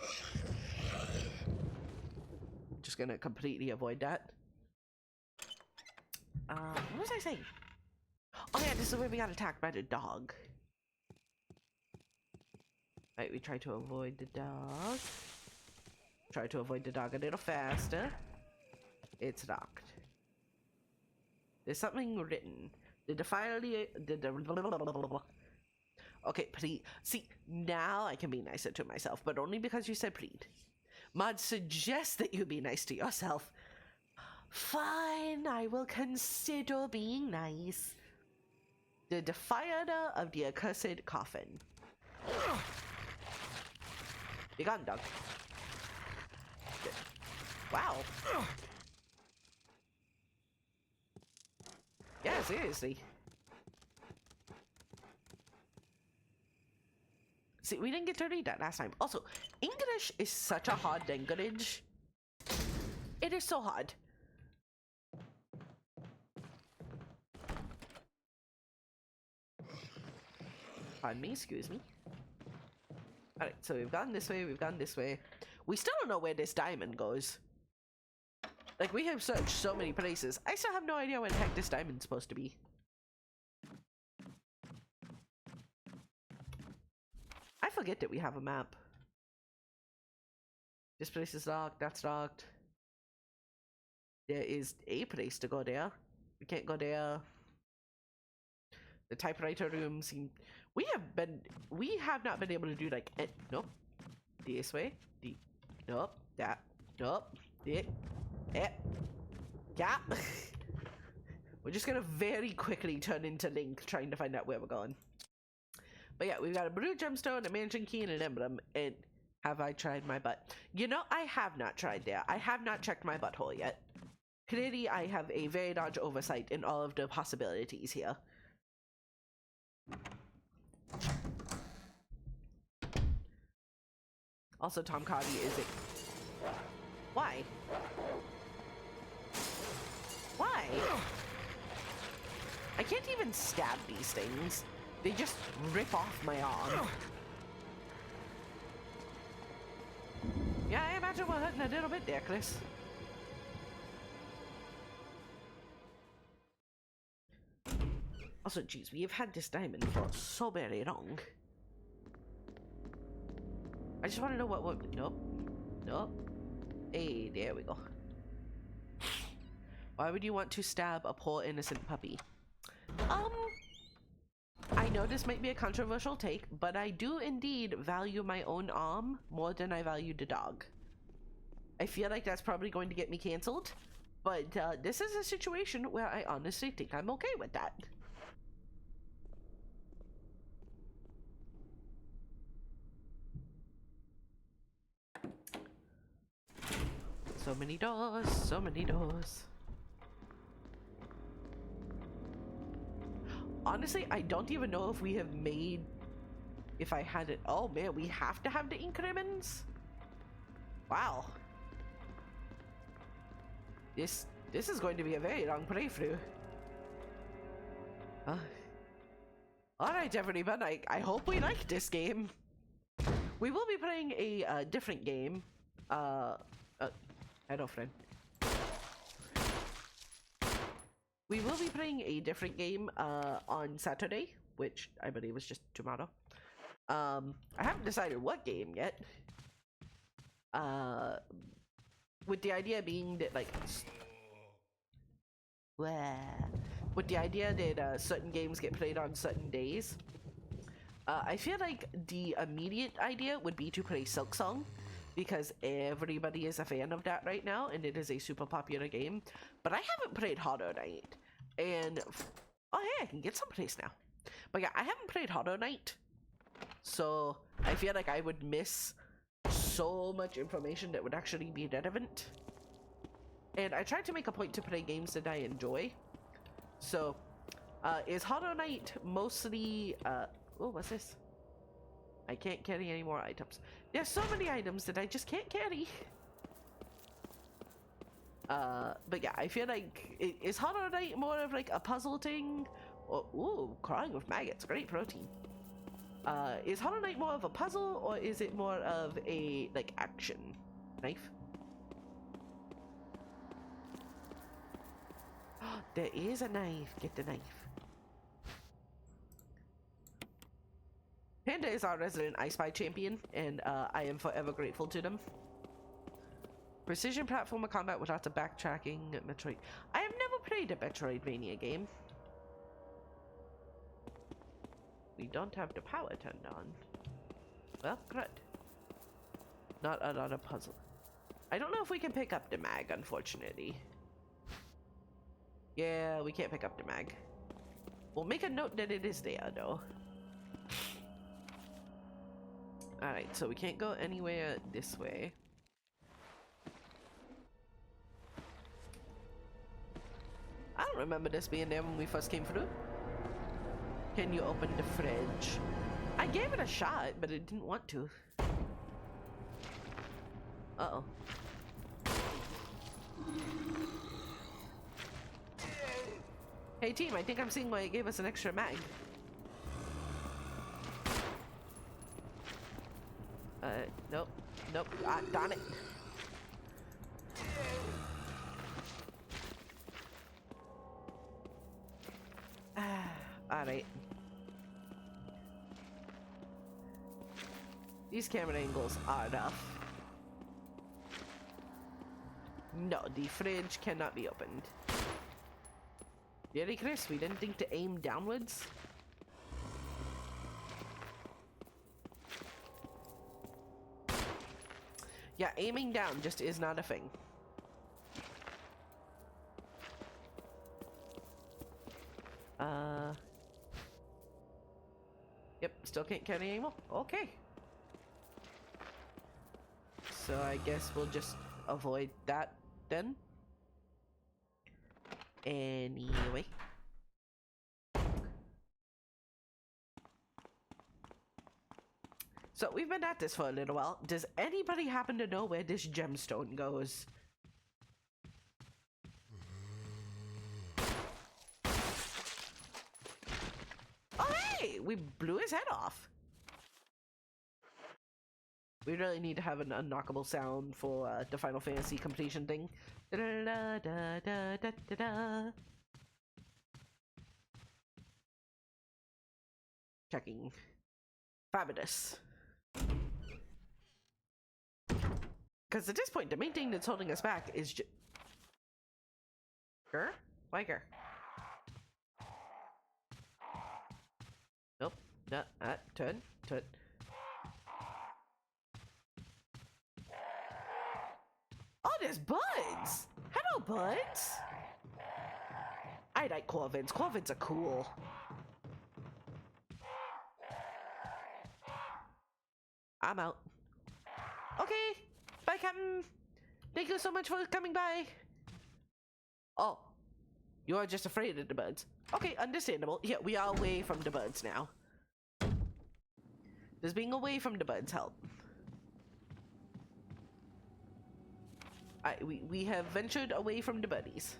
Just gonna completely avoid that. What was I saying? Oh yeah, this is where we got attacked by the dog. Right, we try to avoid the dog. Try to avoid the dog a little faster. It's locked. There's something written. Okay, please. See, now I can be nicer to myself, but only because you said please. Mod suggests that you be nice to yourself. Fine, I will consider being nice. The defier of the accursed coffin. Be gone, dog. Wow. Yeah, seriously. See, we didn't get to read that last time. Also, English is such a hard language. It is so hard. Pardon me, excuse me. Alright, so we've gone this way, we've gone this way. We still don't know where this diamond goes. Like, we have searched so many places. I still have no idea where the heck this diamond's supposed to be. I forget that we have a map. This place is locked, that's locked. There is a place to go there. We can't go there. The typewriter room seems... We have not been able to do like... nope. This way. Nope. That. Nope. Yeah. We're just gonna very quickly turn into Link trying to find out where we're going. But yeah, we've got a blue gemstone, a mansion key, and an emblem. And have I tried my butt? You know, I have not tried there. I have not checked my butthole yet. Clearly, I have a very large oversight in all of the possibilities here. Also, Tom Cardi is a... Why? Why? I can't even stab these things. They just rip off my arm. Yeah, I imagine we're hurting a little bit there, Chris. Also, geez, we have had this diamond for so very long. I just want to know what... Nope. Nope. Hey, there we go. Why would you want to stab a poor innocent puppy? I know this might be a controversial take, but I do indeed value my own arm more than I value the dog. I feel like that's probably going to get me cancelled, but this is a situation where I honestly think I'm okay with that. So many doors, so many doors. Honestly, I don't even know if we have made... If I had it... Oh man, we have to have the ink ribbons? Wow. This is going to be a very long playthrough. Alright everybody, I hope we like this game. We will be playing a different game. Hello friend. We will be playing a different game on Saturday. which I believe is just tomorrow. I haven't decided what game yet. With the idea being that like, with the idea that certain games get played on certain days. I feel like the immediate idea would be to play Silksong, because everybody is a fan of that right now, and it is a super popular game. But I haven't played Hollow Knight, and oh hey, I can get someplace now. But yeah, I haven't played Hollow Knight, so I feel like I would miss so much information that would actually be relevant. And I try to make a point to play games that I enjoy. So, is Hollow Knight mostly, oh, what's this? I can't carry any more items. There's so many items that I just can't carry. But yeah, I feel like, is Hollow Knight more of like a puzzle thing? Or, ooh, crawling with maggots, great protein. Is Hollow Knight more of a puzzle, or is it more of a, like, action? Knife? There is a knife. Get the knife. Panda is our resident I Spy champion, and I am forever grateful to them. Precision platformer combat with lots of backtracking. Metroid. I have never played a Metroidvania game. We don't have the power turned on. Well, good. Not a lot of puzzle. I don't know if we can pick up the mag, unfortunately. Yeah, we can't pick up the mag. We'll make a note that it is there, though. Alright, so we can't go anywhere this way. I don't remember this being there when we first came through. Can you open the fridge? I gave it a shot, but it didn't want to. Uh-oh. Hey team, I think I'm seeing why it gave us an extra mag. Nope. Nope. Ah, darn it. Alright. These camera angles are enough. No, the fridge cannot be opened. Really, Chris? We didn't think to aim downwards? Yeah, aiming down just is not a thing. Yep, still can't carry anymore. Okay. So I guess we'll just avoid that then. Anyway. So we've been at this for a little while. Does anybody happen to know where this gemstone goes? Oh hey! We blew his head off. We really need to have an unknockable sound for the Final Fantasy completion thing. Da -da -da -da -da -da -da. Checking. Fabulous. Because at this point, the main thing that's holding us back is just... Grr? Why grr? Nope. No, turn. Oh, there's buds! Hello, buds! I like corvids. Corvids are cool. I'm out. Okay. Bye, Captain. Thank you so much for coming by. Oh. You are just afraid of the buds. Okay, understandable. Yeah, we are away from the buds now. Does being away from the buds help? We have ventured away from the buddies.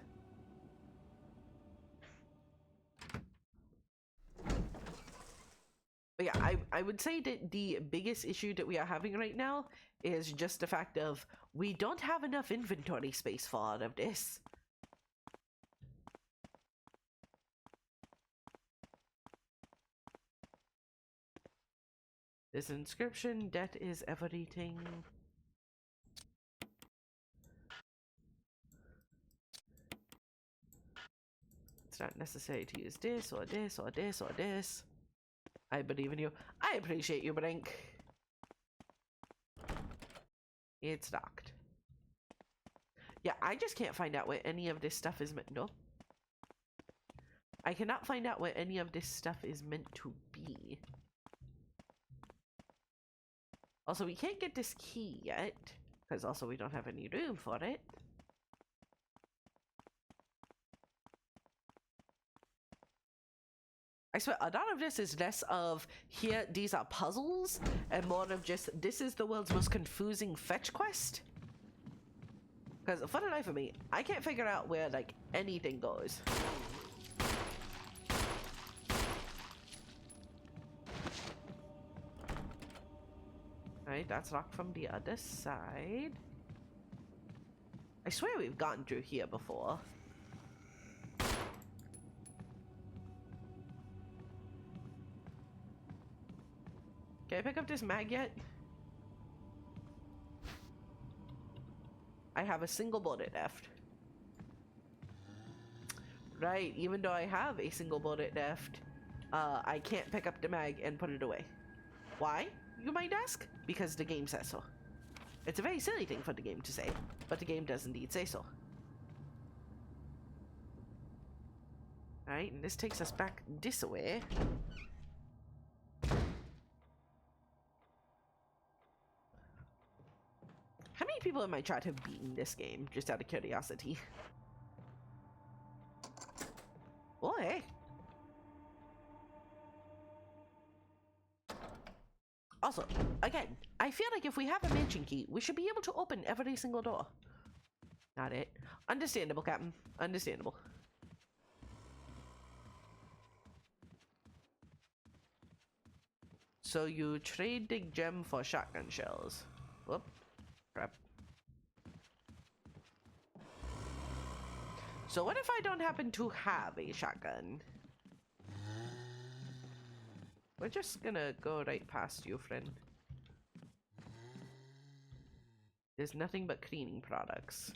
But yeah, I would say that the biggest issue that we are having right now is just the fact of we don't have enough inventory space for all of this. There's an inscription, death is everything. It's not necessary to use this or this or this or this. I believe in you. I appreciate you, Brink. It's locked. Yeah, I just can't find out where any of this stuff is meant. No. I cannot find out where any of this stuff is meant to be. Also, we can't get this key yet, because also we don't have any room for it. I swear, a lot of this is less of, here, these are puzzles, and more of just, this is the world's most confusing fetch quest. Because for the life of me, I can't figure out where, like, anything goes. Alright, that's locked from the other side. I swear we've gotten through here before. Can I pick up this mag yet? I have a single bullet left. Right, even though I have a single bullet left, I can't pick up the mag and put it away. Why, you might ask? Because the game says so. It's a very silly thing for the game to say, but the game does indeed say so. Alright, and this takes us back this way. How many people in my chat have beaten this game, just out of curiosity? Oh, hey. Also, again, I feel like if we have a mansion key, we should be able to open every single door. Not it. Understandable, Captain. Understandable. So you trade the gem for shotgun shells. Whoop. Crap. So what if I don't happen to have a shotgun? We're just gonna go right past you, friend. There's nothing but cleaning products.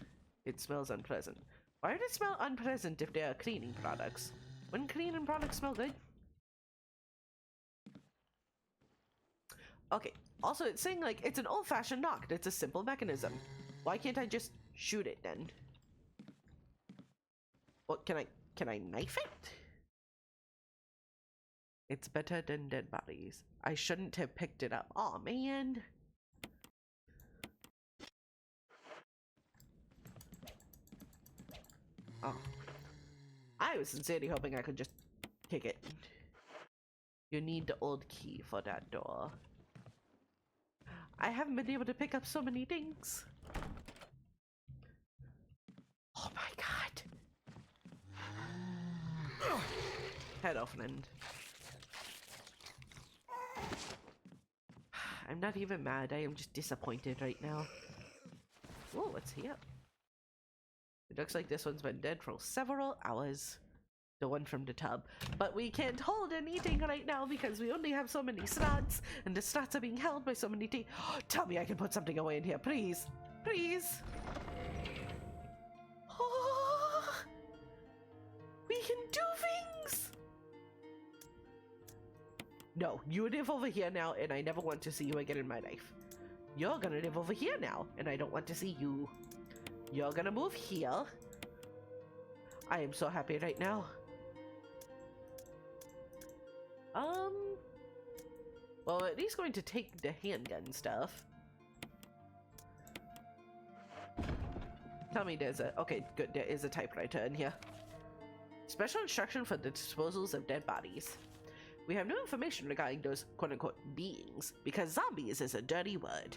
It smells unpleasant. Why would it smell unpleasant if they are cleaning products? Wouldn't cleaning products smell good? Okay, also it's saying like it's an old-fashioned knock. It's a simple mechanism. Why can't I just shoot it then? What, can I knife it? It's better than dead bodies. I shouldn't have picked it up. Aw, man. Oh. I was sincerely hoping I could just kick it. You need the old key for that door. I haven't been able to pick up so many things. Oh my god. Head off, friend. I'm not even mad, I am just disappointed right now. Whoa, what's here? It looks like this one's been dead for several hours. The one from the tub. But we can't hold anything right now because we only have so many slots, and the slots are being held by so many things. Tell me I can put something away in here, please. Please. Oh, we can do things. No, you live over here now, and I never want to see you again in my life. You're gonna live over here now, and I don't want to see you. You're gonna move here. I am so happy right now. Well, at least going to take the handgun stuff. Tell me there's a... Okay, good, there is a typewriter in here. Special instruction for the disposals of dead bodies. We have no information regarding those quote-unquote beings, because zombies is a dirty word.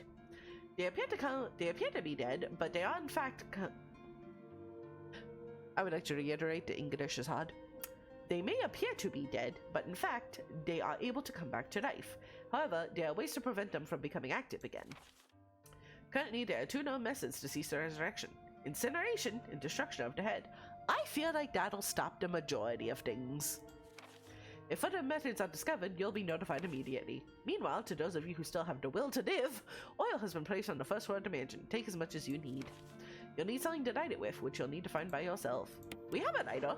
They appear to be dead, but they are in fact... I would like to reiterate the English is hard. They may appear to be dead, but in fact, they are able to come back to life. However, there are ways to prevent them from becoming active again. Currently, there are two known methods to cease the resurrection. Incineration and destruction of the head. I feel like that'll stop the majority of things. If other methods are discovered, you'll be notified immediately. Meanwhile, to those of you who still have the will to live, oil has been placed on the first floor of the mansion. Take as much as you need. You'll need something to light it with, which you'll need to find by yourself. We have a lighter.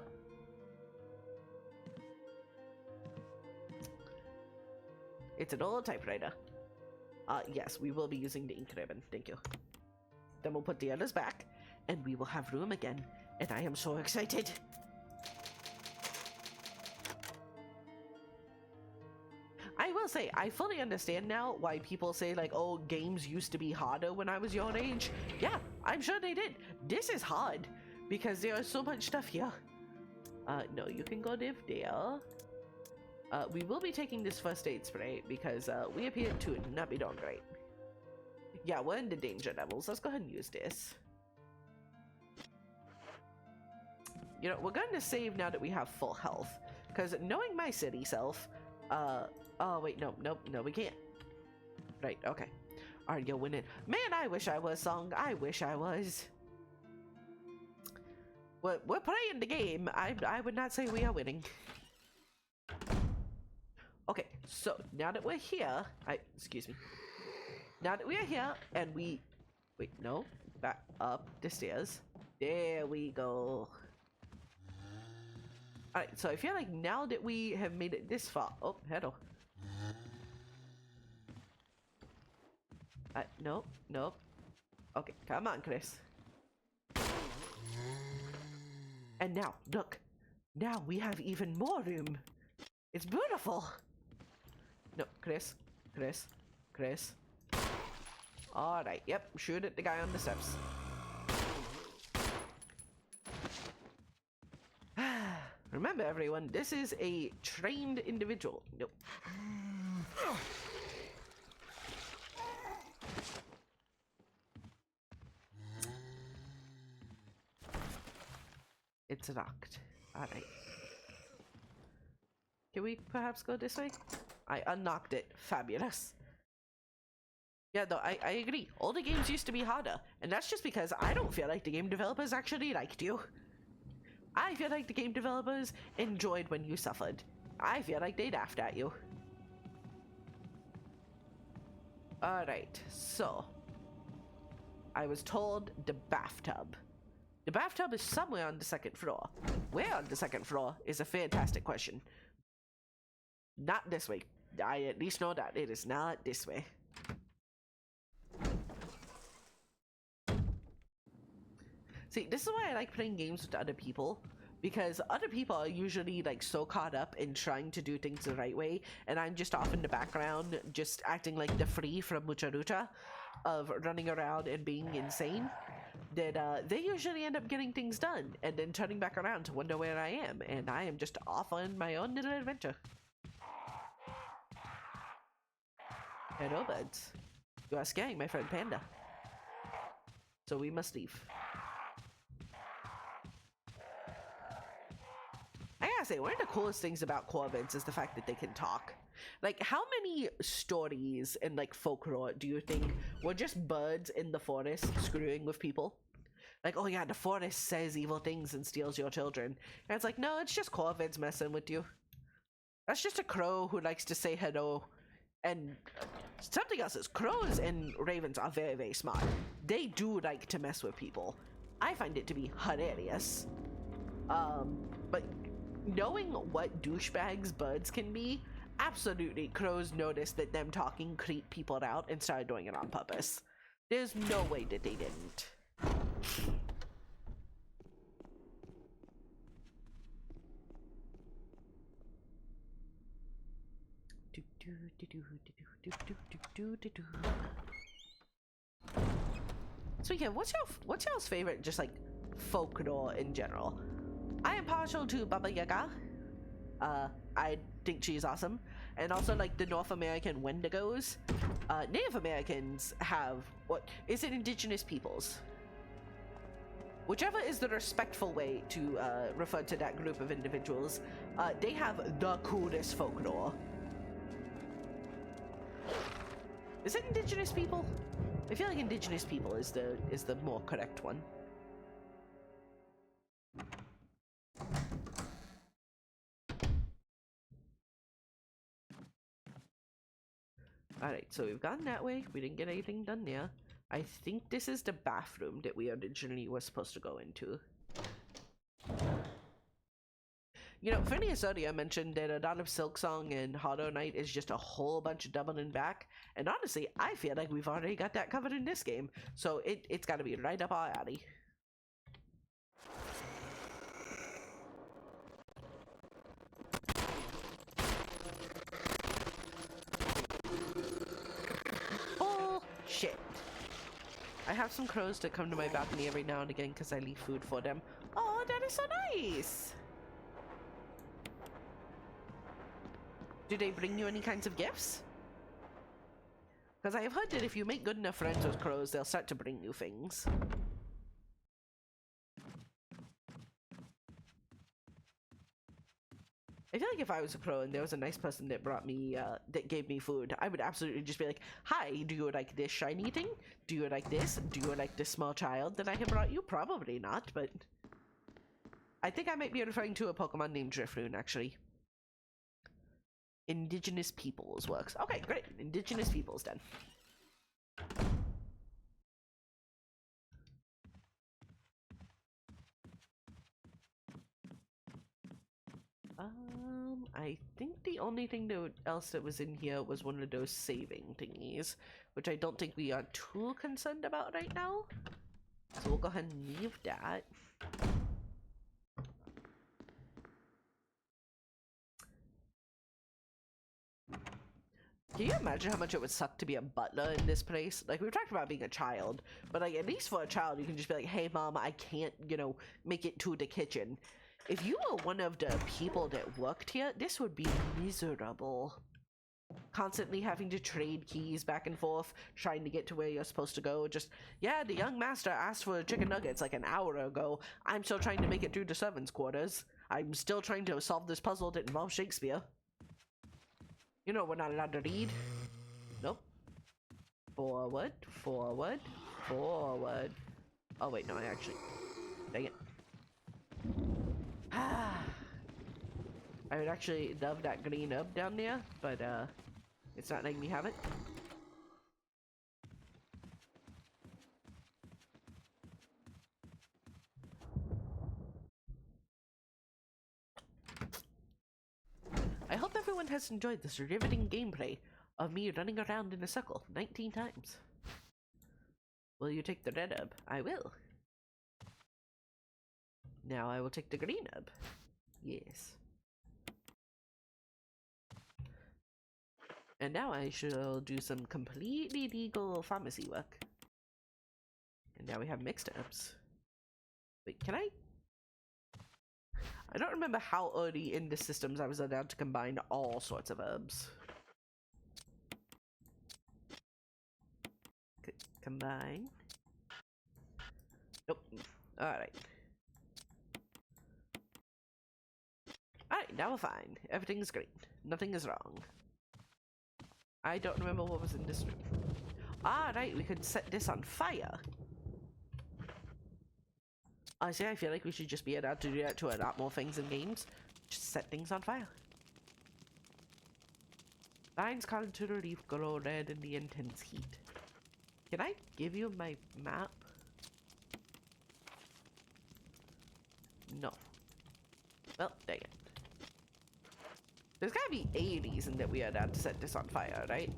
It's an old typewriter. Yes, we will be using the ink ribbon. Thank you. Then we'll put the others back, and we will have room again. And I am so excited. I will say, I fully understand now why people say, like, oh, games used to be harder when I was your age. Yeah, I'm sure they did. This is hard, because there is so much stuff here. No, you can go live there. We will be taking this first aid spray, because we appear to not be doing great. Yeah, we're in the danger levels. Let's go ahead and use this. You know, we're going to save now that we have full health, because knowing my city self, oh wait, no, we can't. Right, okay. Alright, you're winning. Man, I wish I was, Song. I wish I was. We're playing the game. I would not say we are winning. Okay, so now that we're here, excuse me. Now that we are here, and we, wait, no, back up the stairs. There we go. Alright, so I feel like now that we have made it this far, oh, hello. No. Okay, come on, Chris. And now, look. Now we have even more room. It's beautiful. No, Chris. Alright, yep, shoot at the guy on the steps. Remember, everyone, this is a trained individual. Nope. It's locked. Alright. Can we perhaps go this way? I unlocked it. Fabulous. Yeah, though, I agree. All the games used to be harder. And that's just because I don't feel like the game developers actually liked you. I feel like the game developers enjoyed when you suffered. I feel like they laughed at you. Alright, so. I was told the bathtub. The bathtub is somewhere on the second floor. Where on the second floor is a fantastic question. Not this way. I at least know that it is not this way. See, this is why I like playing games with other people, because other people are usually like so caught up in trying to do things the right way, and I'm just off in the background just acting like the Free from Mucha Lucha of running around and being insane, that they usually end up getting things done and then turning back around to wonder where I am, and I am just off on my own little adventure. Hello, buds. You are scaring my friend Panda. So we must leave. I gotta say, one of the coolest things about Corvids is the fact that they can talk. Like, how many stories and like folklore do you think were just birds in the forest screwing with people? Like, oh yeah, the forest says evil things and steals your children. And it's like, no, it's just Corvids messing with you. That's just a crow who likes to say hello. And something else is, crows and ravens are very, very smart. They do like to mess with people. I find it to be hilarious. But knowing what douchebags birds can be, absolutely, crows noticed that them talking creeped people out and started doing it on purpose. There's no way that they didn't. So yeah, what's y'all's favorite just like folklore in general? I am partial to Baba Yaga. I think she's awesome. And also like the North American Wendigos. Native Americans have, what is it, indigenous peoples? Whichever is the respectful way to refer to that group of individuals, they have the coolest folklore. Is it indigenous people? I feel like indigenous people is the more correct one. Alright, so we've gone that way. We didn't get anything done there. I think this is the bathroom that we originally were supposed to go into. You know, Phineas earlier mentioned that a lot of Silksong and Hollow Knight is just a whole bunch of doubling back. And honestly, I feel like we've already got that covered in this game. So it's gotta be right up our alley. Shit. I have some crows that come to my balcony every now and again because I leave food for them. Oh, that is so nice! Do they bring you any kinds of gifts? Because I have heard that if you make good enough friends with crows, they'll start to bring you things. I feel like if I was a crow and there was a nice person that brought me, that gave me food, I would absolutely just be like, hi, do you like this shiny thing? Do you like this? Do you like this small child that I have brought you? Probably not, but... I think I might be referring to a Pokemon named Drifloon, actually. Indigenous Peoples works. Okay, great. Indigenous Peoples, then. I think the only thing else that was in here was one of those saving thingies, which I don't think we are too concerned about right now. So we'll go ahead and leave that. Can you imagine how much it would suck to be a butler in this place? Like, we've talked about being a child, but like, at least for a child, you can just be like, hey mom, I can't, you know, make it to the kitchen. If you were one of the people that worked here, this would be miserable. Constantly having to trade keys back and forth, trying to get to where you're supposed to go. Just, yeah, the young master asked for chicken nuggets like an hour ago. I'm still trying to make it through the servants' quarters. I'm still trying to solve this puzzle that involves Shakespeare. You know we're not allowed to read. Nope. Forward, forward, forward. Oh wait, no, I actually... Dang it. I would actually love that green herb down there, but it's not letting me have it. I hope everyone has enjoyed this riveting gameplay of me running around in a circle 19 times. Will you take the red herb? I will. Now I will take the green herb. Yes. And now I shall do some completely legal pharmacy work. And now we have mixed herbs. Wait, can I don't remember how early in the systems I was allowed to combine all sorts of herbs. Combine. Nope. Alright. Alright, now we're fine. Everything's great. Nothing is wrong. I don't remember what was in this room. Ah, right, we could set this on fire. Honestly, I feel like we should just be allowed to do that to a lot more things in games. Just set things on fire. Lines cause to the leaf glow red in the intense heat. Can I give you my map? No. Well, dang it. There's gotta be a reason that we are allowed to set this on fire, right?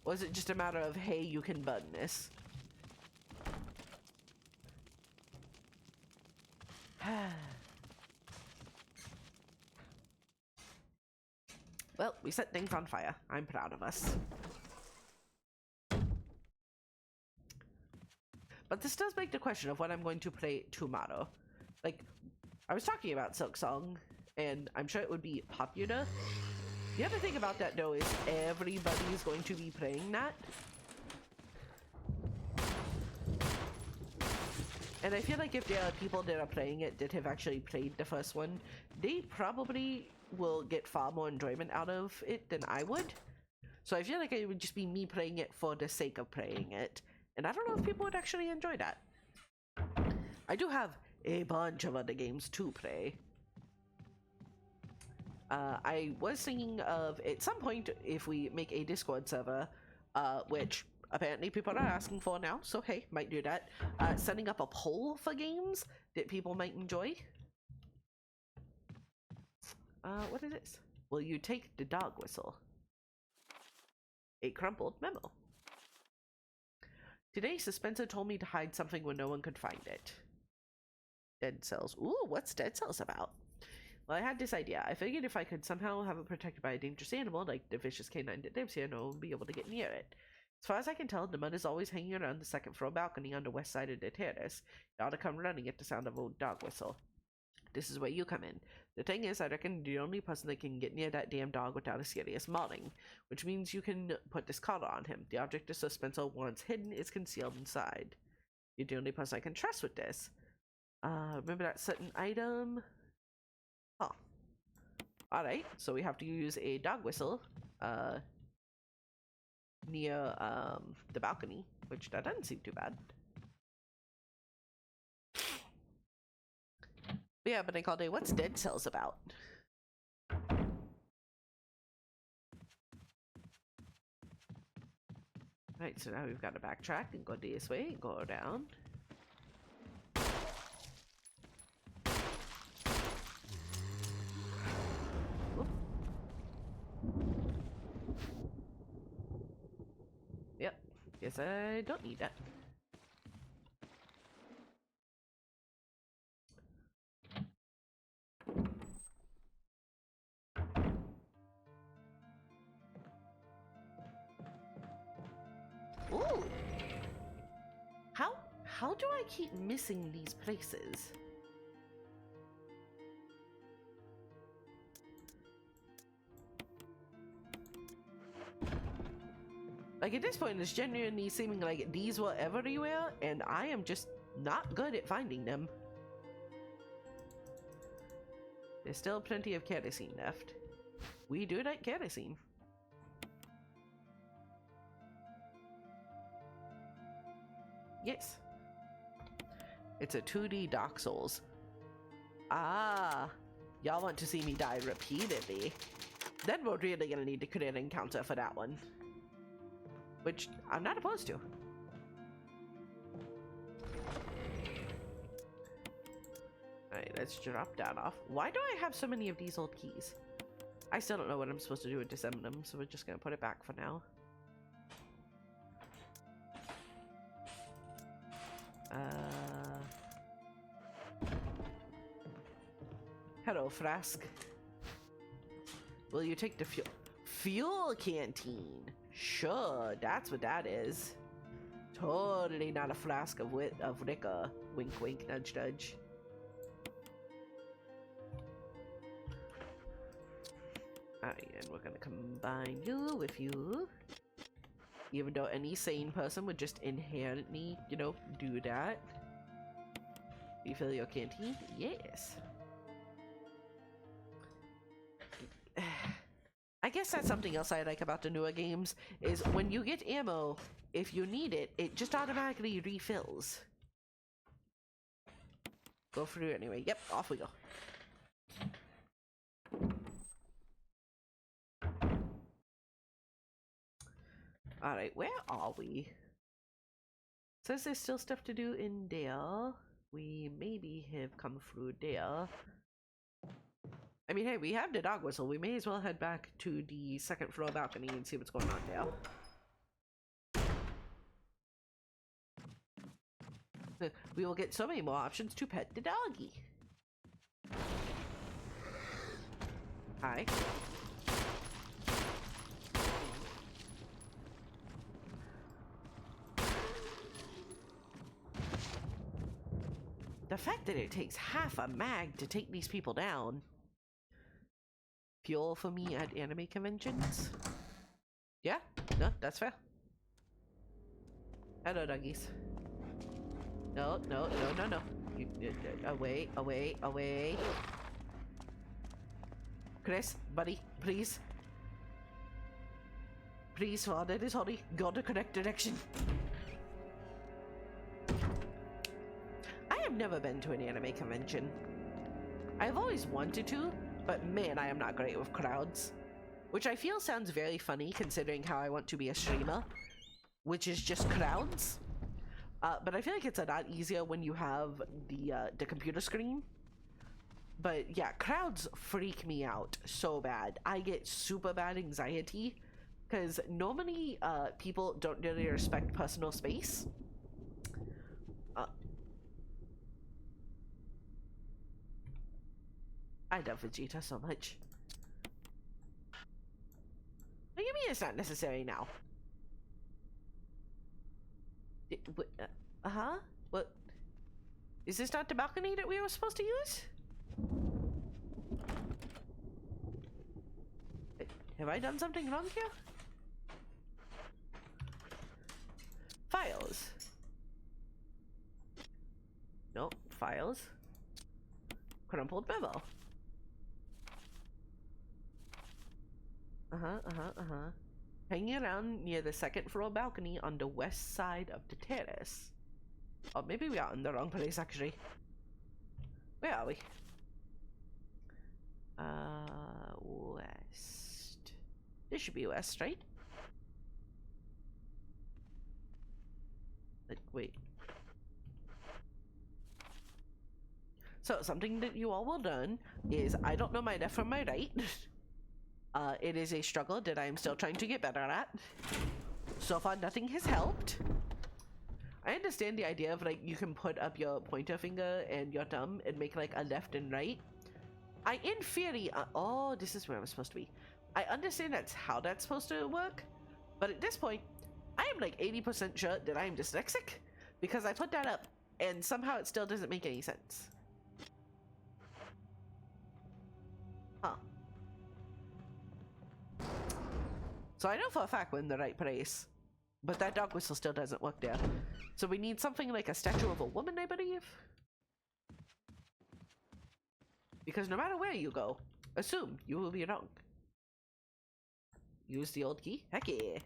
Or is it just a matter of, hey, you can burn this? Well, we set things on fire. I'm proud of us. But this does make the question of what I'm going to play tomorrow. Like, I was talking about Silksong, and I'm sure it would be popular. The other thing about that, though, is everybody is going to be playing that. And I feel like if there are people that are playing it that have actually played the first one, they probably will get far more enjoyment out of it than I would. So I feel like it would just be me playing it for the sake of playing it. And I don't know if people would actually enjoy that. I do have a bunch of other games to play. I was thinking of at some point if we make a Discord server, which apparently people are asking for now, so hey, might do that. Setting up a poll for games that people might enjoy. What is this? Will you take the dog whistle? A crumpled memo. Today, Suspenser told me to hide something when no one could find it. Dead cells. Ooh, what's dead cells about? Well, I had this idea. I figured if I could somehow have it protected by a dangerous animal, like the vicious canine that lives here, no one would be able to get near it. As far as I can tell, the mud is always hanging around the second floor balcony on the west side of the terrace. You ought to come running at the sound of a dog whistle. This is where you come in. The thing is, I reckon you're the only person that can get near that damn dog without a serious mauling, which means you can put this collar on him. The object the Suspenser wants hidden is concealed inside. You're the only person I can trust with this. Remember that certain item? Huh. Alright, so we have to use a dog whistle, near, the balcony, which that doesn't seem too bad. But yeah, but I called it, what's dead cells about? Right, so now we've got to backtrack and go this way and go down. Whoop. Yep, guess I don't need that. Ooh! How do I keep missing these places? Like at this point, it's genuinely seeming like these were everywhere, and I am just not good at finding them. There's still plenty of kerosene left. We do like kerosene. Yes. It's a 2D Dark Souls. Ah, y'all want to see me die repeatedly. Then we're really gonna need to create an encounter for that one. Which I'm not opposed to. Alright, let's drop that off. Why do I have so many of these old keys? I still don't know what I'm supposed to do with disassemble them, so we're just gonna put it back for now. Hello, Flask. Will you take the fuel canteen? Sure, that's what that is. Totally not a flask of liquor. Wink, wink, nudge, nudge. Alright, and we're gonna combine you with you. Even though any sane person would just inherently, you know, do that. Refill your canteen? Yes. I guess that's something else I like about the newer games, is when you get ammo, if you need it, it just automatically refills. Go through anyway. Yep, off we go. Alright, where are we? Says there's still stuff to do in there. We maybe have come through there. I mean, hey, we have the dog whistle. We may as well head back to the second floor balcony and see what's going on there. We will get so many more options to pet the doggy. Hi. The fact that it takes half a mag to take these people down. Fuel for me at anime conventions? Yeah? No, that's fair. Hello, doggies. No, no, no, no, no. Away, away, away. Chris, buddy, please. Please, Father, it is Holly. Go the correct direction. I have never been to an anime convention. I've always wanted to, but man, I am not great with crowds. Which I feel sounds very funny considering how I want to be a streamer, which is just crowds. But I feel like it's a lot easier when you have the computer screen. But yeah, crowds freak me out so bad. I get super bad anxiety because normally people don't really respect personal space. I love Vegeta so much. What do you mean it's not necessary now? What? Is this not the balcony that we were supposed to use? Have I done something wrong here? Files. Nope, files. Crumpled memo. Hanging around near the second floor balcony on the west side of the terrace. Oh, maybe we are in the wrong place actually. Where are we? West. This should be west, right? Like, wait. So, something that you all will learn is I don't know my left from my right. It is a struggle that I am still trying to get better at. So far, nothing has helped. I understand the idea of, like, you can put up your pointer finger and your thumb and make, like, a left and right. In theory, oh, this is where I'm supposed to be. I understand that's how that's supposed to work, but at this point, I am, like, 80% sure that I am dyslexic, because I put that up, and somehow it still doesn't make any sense. Huh. So I know for a fact we're in the right place, but that dog whistle still doesn't work there. So we need something like a statue of a woman, I believe? Because no matter where you go, assume you will be wrong. Use the old key? Heck yeah.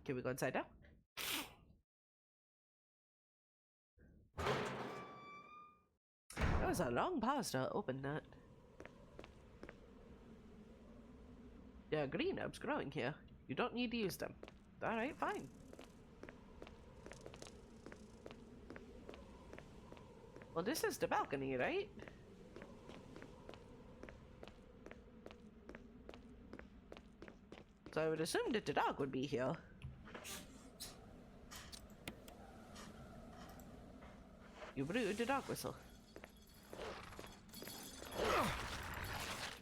Can we go inside now? That was a long pause to open that. There are green herbs growing here. You don't need to use them. Alright, fine. Well, this is the balcony, right? So I would assume that the dog would be here. You blew the dog whistle.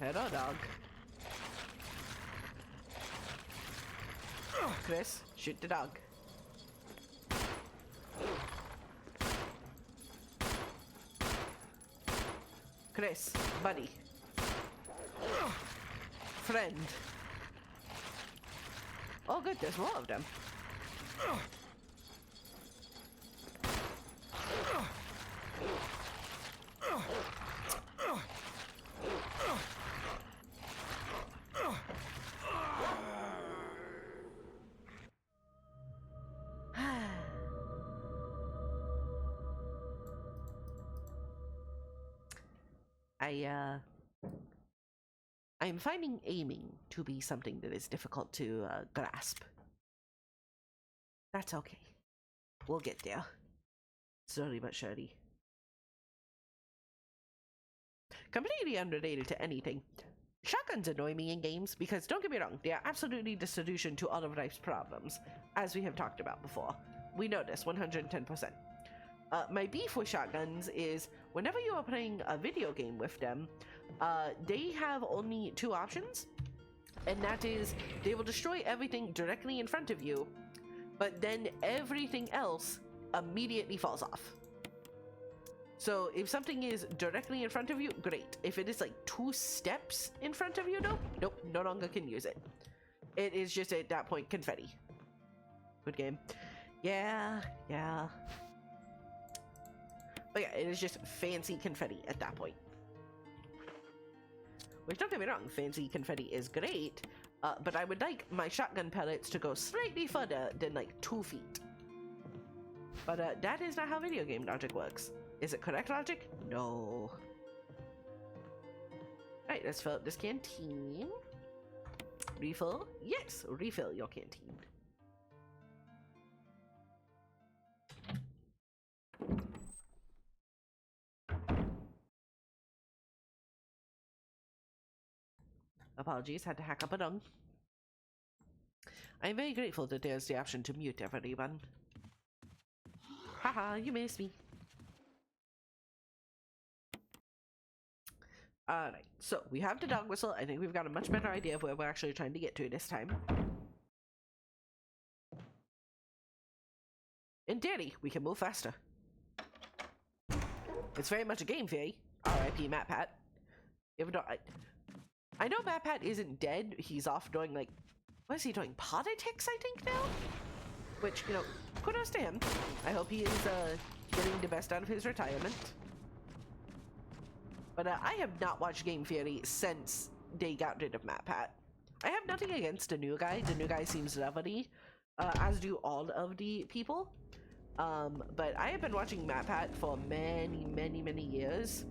Hello, dog. Chris, shoot the dog. Chris, buddy. Friend. Oh good, there's more of them. I'm finding aiming to be something that is difficult to grasp. That's okay. We'll get there. Slowly but surely. Completely unrelated to anything. Shotguns annoy me in games because, don't get me wrong, they are absolutely the solution to all of life's problems, as we have talked about before. We know this 110%. My beef with shotguns is whenever you are playing a video game with them, they have only two options, and that is they will destroy everything directly in front of you, but then everything else immediately falls off. So if something is directly in front of you, great. If it is like 2 steps in front of you, nope, no longer can use it. It is just at that point confetti. Good game. Yeah. But yeah, it is just fancy confetti at that point. Which, don't get me wrong, fancy confetti is great, but I would like my shotgun pellets to go slightly further than like 2 feet. But that is not how video game logic works. Is it correct logic? No. Alright, let's fill up this canteen. Refill? Yes, refill your canteen. Apologies, had to hack up a dung. I'm very grateful that there's the option to mute everyone. Haha, you missed me. Alright, so we have the dog whistle. I think we've got a much better idea of where we're actually trying to get to this time. In theory, we can move faster. It's very much a game theory. R.I.P. Matt Pat. Even though I know Matt Pat isn't dead. He's off doing, like, what is he doing? Politics, I think, now? Which, you know, kudos to him. I hope he is getting the best out of his retirement. But I have not watched Game Theory since they got rid of Matt Pat. I have nothing against the new guy. The new guy seems lovely, as do all of the people. But I have been watching Matt Pat for many years.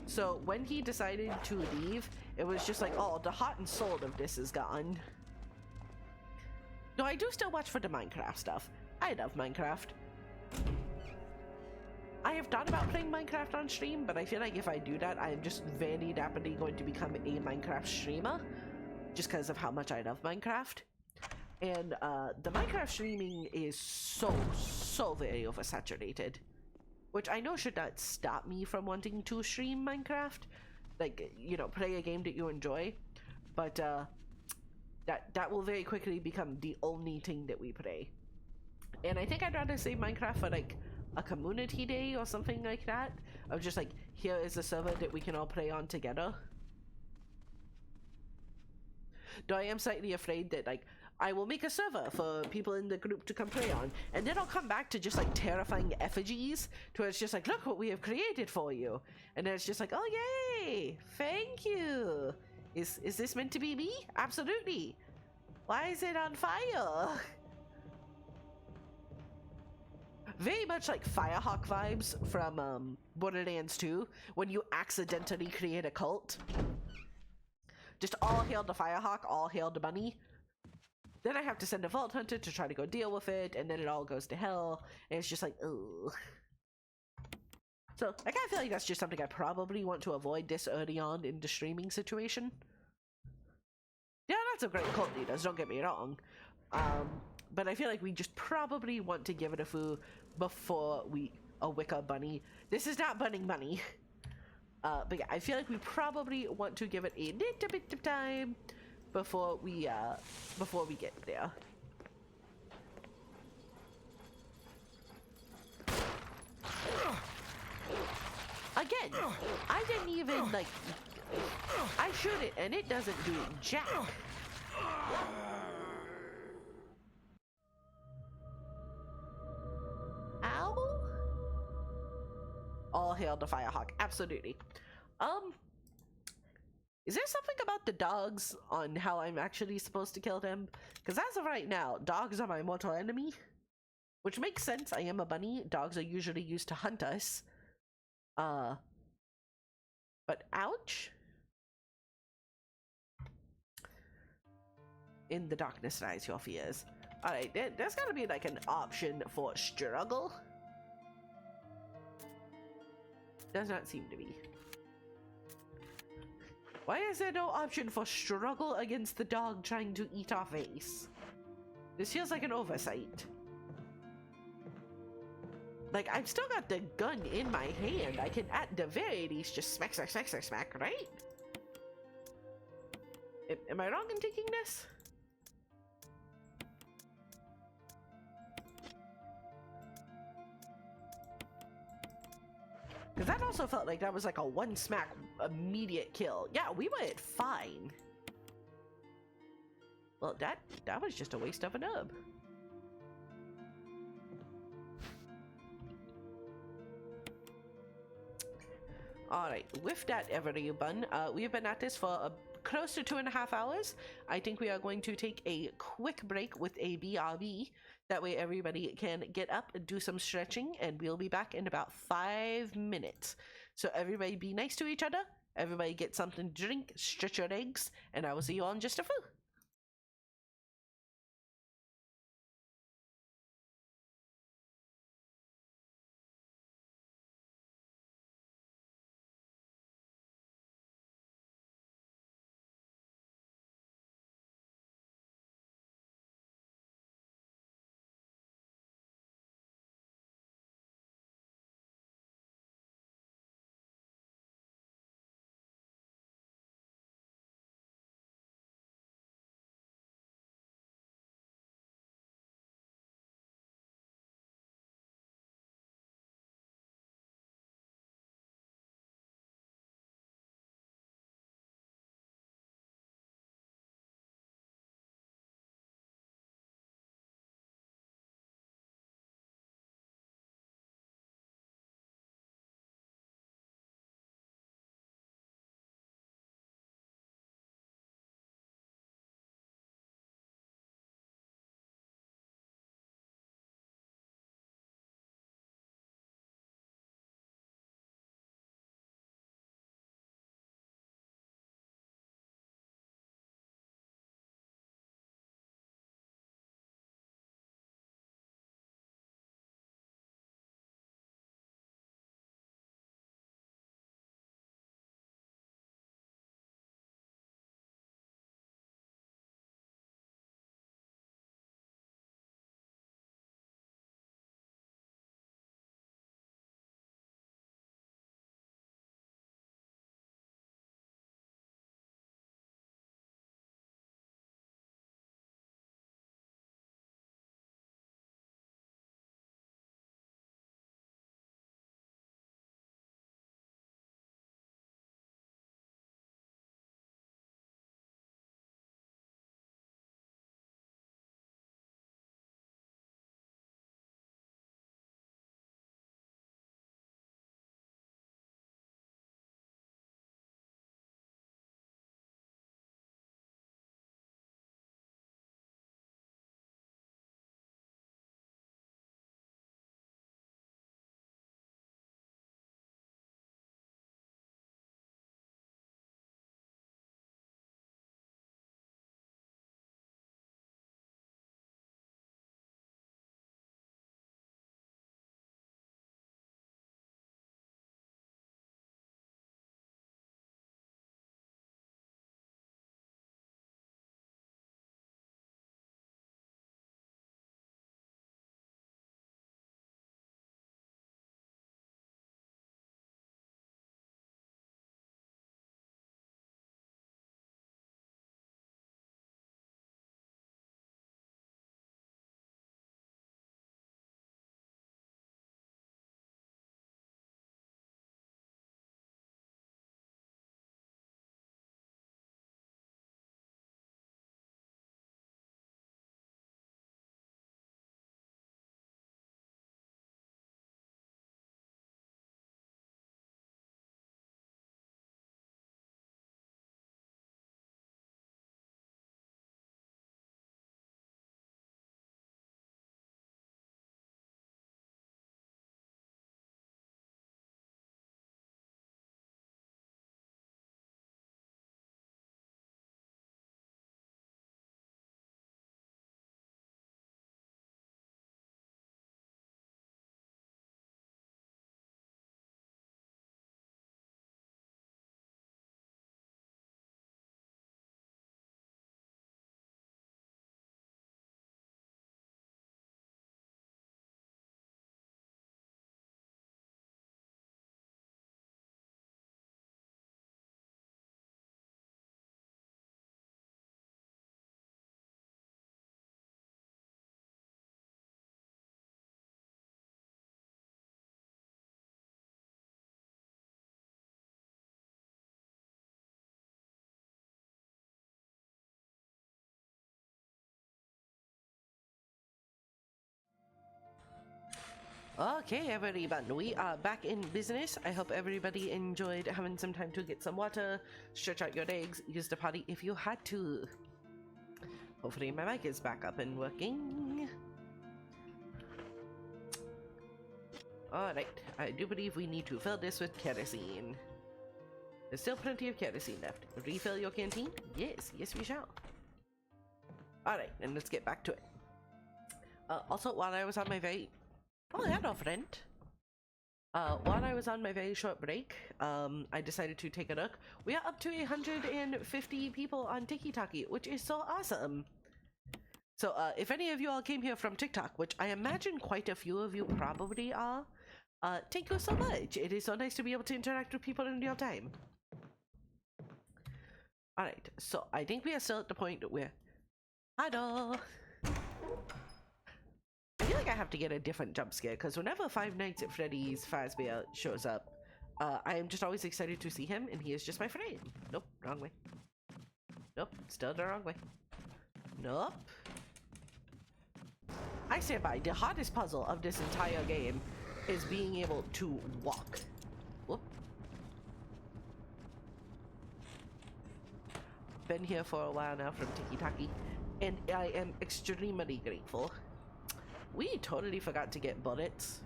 So when he decided to leave, it was just like, oh, the heart and soul of this is gone. No, I do still watch for the Minecraft stuff. I love Minecraft. I have thought about playing Minecraft on stream, but I feel like if I do that, I am just very rapidly going to become a Minecraft streamer, just because of how much I love Minecraft. And the Minecraft streaming is so very oversaturated, which I know should not stop me from wanting to stream Minecraft, like, you know, play a game that you enjoy, but that will very quickly become the only thing that we play. And I think I'd rather save Minecraft for like a community day or something like that, of just like, here is a server that we can all play on together. Though I am slightly afraid that, like, I will make a server for people in the group to come play on, and then I'll come back to just like terrifying effigies, to where it's just like, look what we have created for you, and then it's just like, oh yay, thank you. Is this meant to be me? Absolutely. Why is it on fire? Very much like Firehawk vibes from Borderlands 2, when you accidentally create a cult. Just all hail the Firehawk, all hail the bunny. Then I have to send a Vault Hunter to try to go deal with it, and then it all goes to hell, and it's just like, ugh. So, I kind of feel like that's just something I probably want to avoid this early on in the streaming situation. Yeah, that's a great cult leaders, don't get me wrong. But I feel like we just probably want to give it a foo before we a Wicca bunny. This is not bunning money. But yeah, I feel like we probably want to give it a little bit of time before we get there. Again, I didn't even like. I shoot it and it doesn't do jack. Ow! All hail the Firehawk, absolutely. Is there something about the dogs on how I'm actually supposed to kill them? Because as of right now, dogs are my mortal enemy. Which makes sense, I am a bunny. Dogs are usually used to hunt us. But ouch. In the darkness lies your fears. Alright, there's gotta be like an option for struggle. Does not seem to be. Why is there no option for struggle against the dog trying to eat our face? This feels like an oversight. Like, I've still got the gun in my hand. I can at the very least just smack, right? Am I wrong in thinking this? Because that also felt like that was like a one smack immediate kill. Yeah, we went fine. Well, that was just a waste of an herb. Alright, with that, everyone, we've been at this for close to 2.5 hours. I think we are going to take a quick break with a BRB. That way everybody can get up and do some stretching, and we'll be back in about 5 minutes. So everybody be nice to each other, Everybody get something to drink, stretch your legs, and I will see you all in just a few. Okay, everyone, we are back in business. I hope everybody enjoyed having some time to get some water, stretch out your legs, use the potty if you had to. Hopefully my mic is back up and working. Alright, I do believe we need to fill this with kerosene. There's still plenty of kerosene left. Refill your canteen? Yes, yes we shall. Alright, and let's get back to it. Also, while I was on my very... Oh, hello, friend. While I was on my very short break, I decided to take a look. We are up to 150 people on TikTok, which is so awesome. So, if any of you all came here from TikTok, which I imagine quite a few of you probably are, thank you so much. It is so nice to be able to interact with people in real time. Alright, so I think we are still at the point where... Hello! I feel like I have to get a different jump scare, because whenever Five Nights at Freddy's Fazbear shows up, I am just always excited to see him, and he is just my friend. Nope, wrong way. Nope, still the wrong way. Nope. I stand by. The hardest puzzle of this entire game is being able to walk. Whoop. Been here for a while now from TikTok, and I am extremely grateful. We totally forgot to get bullets.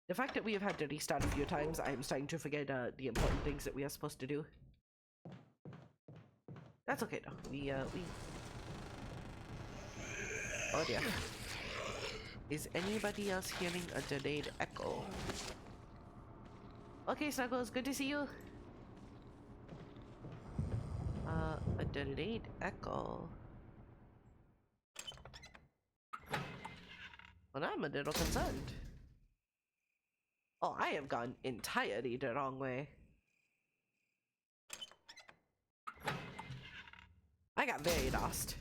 The fact that we have had to restart a few times, I am starting to forget the important things that we are supposed to do. That's okay though. We oh dear. Is anybody else hearing a delayed echo? Okay, Snuggles, good to see you. A delayed echo. Well, I'm a little concerned. Oh, I have gone entirely the wrong way. I got very lost.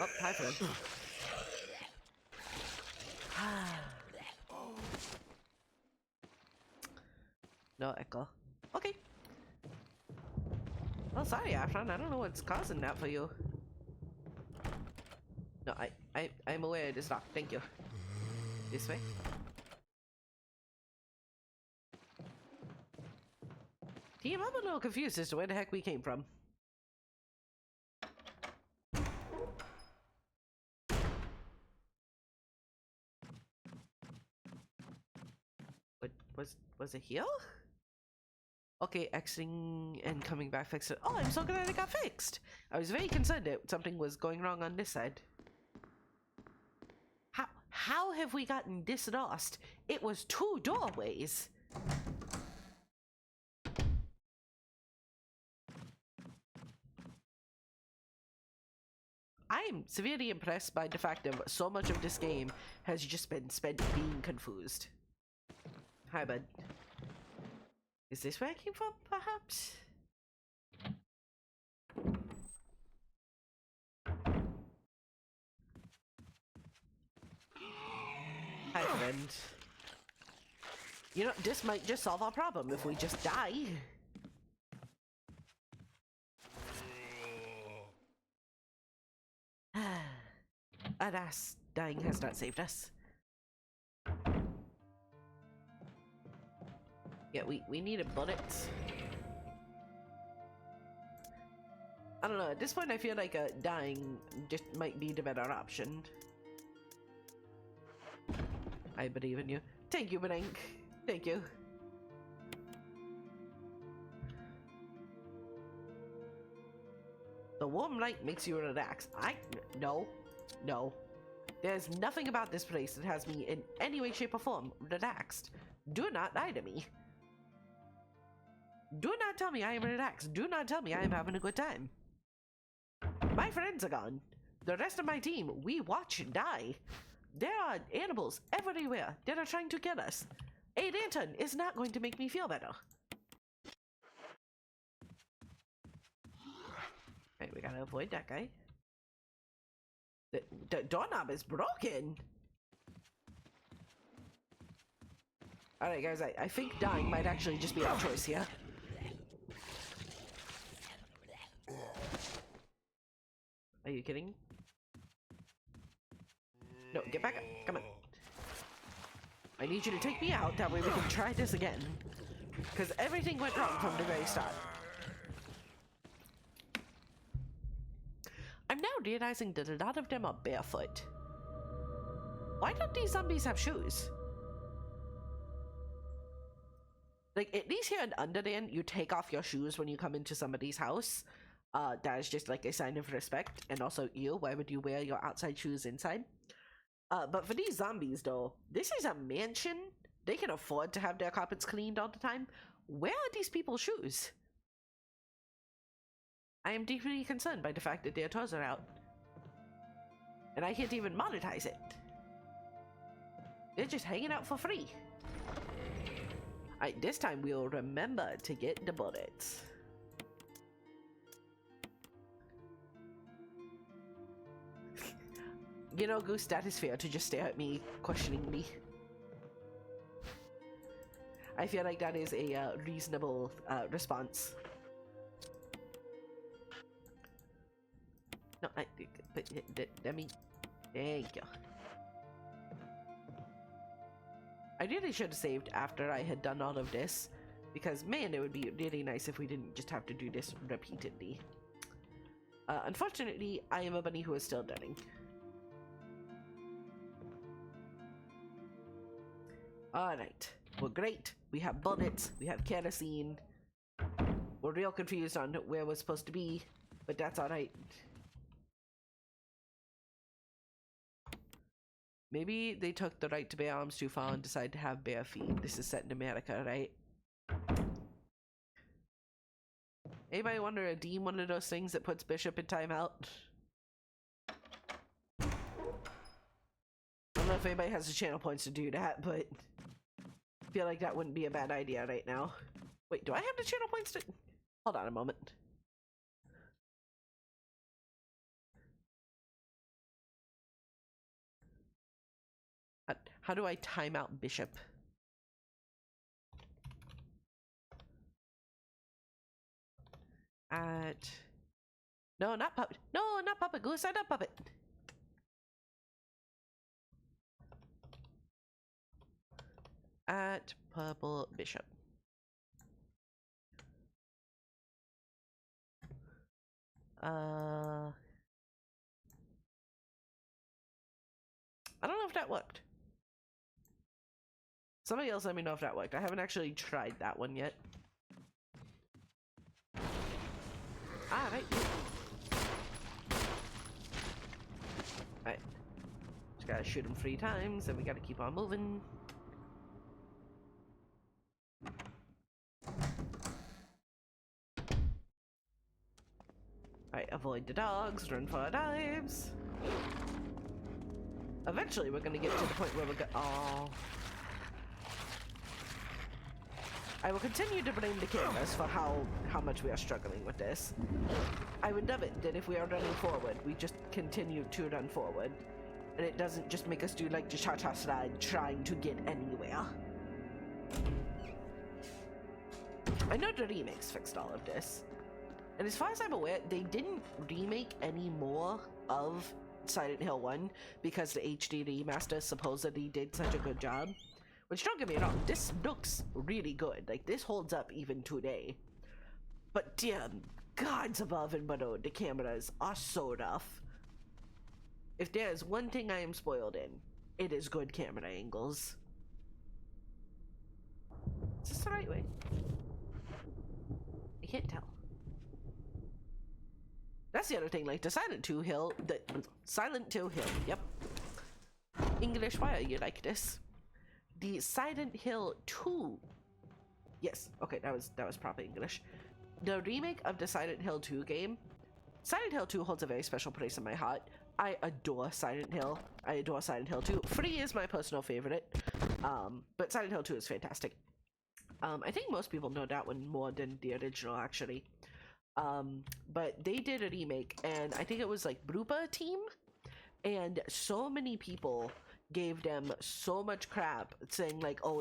Oh, hi, friend. No echo. Okay. Oh, sorry, Afron. I don't know what's causing that for you. No, I'm aware it is locked. Thank you. This way. Team, I'm a little confused as to where the heck we came from. What was it here? Okay, exiting and coming back fixed it. Oh, I'm so glad it got fixed. I was very concerned that something was going wrong on this side. How have we gotten this lost? It was 2 doorways. I am severely impressed by the fact that so much of this game has just been spent being confused. Hi, bud. Is this where I came from, perhaps? Hi, friend. You know, this might just solve our problem if we just die. Alas, dying has not saved us. Yeah, we needed bullets. I don't know, at this point I feel like dying just might be the better option. I believe in you. Thank you, Bank. Thank you. The warm light makes you relax. No. There's nothing about this place that has me in any way, shape, or form relaxed. Do not lie to me. Do not tell me I am relaxed. Do not tell me I am having a good time. My friends are gone. The rest of my team, we watch and die. There are animals everywhere that are trying to kill us. A lantern is not going to make me feel better. Right, we gotta avoid that guy. The doorknob is broken. Alright guys, I think dying might actually just be our choice here. Are you kidding? No, get back up. Come on. I need you to take me out, that way we can try this again. Because everything went wrong from the very start. I'm now realizing that a lot of them are barefoot. Why don't these zombies have shoes? Like, at least here in Underland, you take off your shoes when you come into somebody's house. That is just like a sign of respect. And also, ew, why would you wear your outside shoes inside? But for these zombies, though, this is a mansion. They can afford to have their carpets cleaned all the time. Where are these people's shoes? I am deeply concerned by the fact that their toes are out. And I can't even monetize it. They're just hanging out for free. Alright, this time we'll remember to get the bullets. You know, Goose, that is fair to just stare at me, questioning me. I feel like that is a reasonable response. No, let me... Thank you. I really should have saved after I had done all of this, because man, it would be really nice if we didn't just have to do this repeatedly. Unfortunately, I am a bunny who is still learning. Alright, we're great. We have bullets, we have kerosene. We're real confused on where we're supposed to be, but that's alright. Maybe they took the right to bear arms too far and decided to have bare feet. This is set in America, right? Anybody want to redeem one of those things that puts Bishop in timeout? I don't know if anybody has the channel points to do that, but I feel like that wouldn't be a bad idea right now. Wait, do I have the channel points to... Hold on a moment. How do I time out Bishop? No, not puppet. No, not puppet. Goose, not puppet. At Purple Bishop. I don't know if that worked. Somebody else let me know if that worked. I haven't actually tried that one yet. Alright. Alright. Just gotta shoot him 3 times, and we gotta keep on moving. Alright, avoid the dogs, run for our lives. Eventually we're gonna get to the point where we're oh. I will continue to blame the cameras for how much we are struggling with this. I would love it that if we are running forward, we just continue to run forward. And it doesn't just make us do like the cha-cha slide trying to get anywhere. I know the remakes fixed all of this. And as far as I'm aware, they didn't remake any more of Silent Hill 1 because the HD remaster supposedly did such a good job. Which, don't get me wrong, this looks really good. Like, this holds up even today. But dear gods above and below, the cameras are so rough. If there is one thing I am spoiled in, it is good camera angles. Is this the right way? I can't tell. That's the other thing, like the Silent Hill, yep. English, why are you like this? The Silent Hill 2. Yes, okay, that was proper English. The remake of the Silent Hill 2 game. Silent Hill 2 holds a very special place in my heart. I adore Silent Hill. I adore Silent Hill 2. 3 is my personal favorite. But Silent Hill 2 is fantastic. I think most people know that one more than the original, actually. But they did a remake, and I think it was like Brupa team, and so many people gave them so much crap, saying like, oh,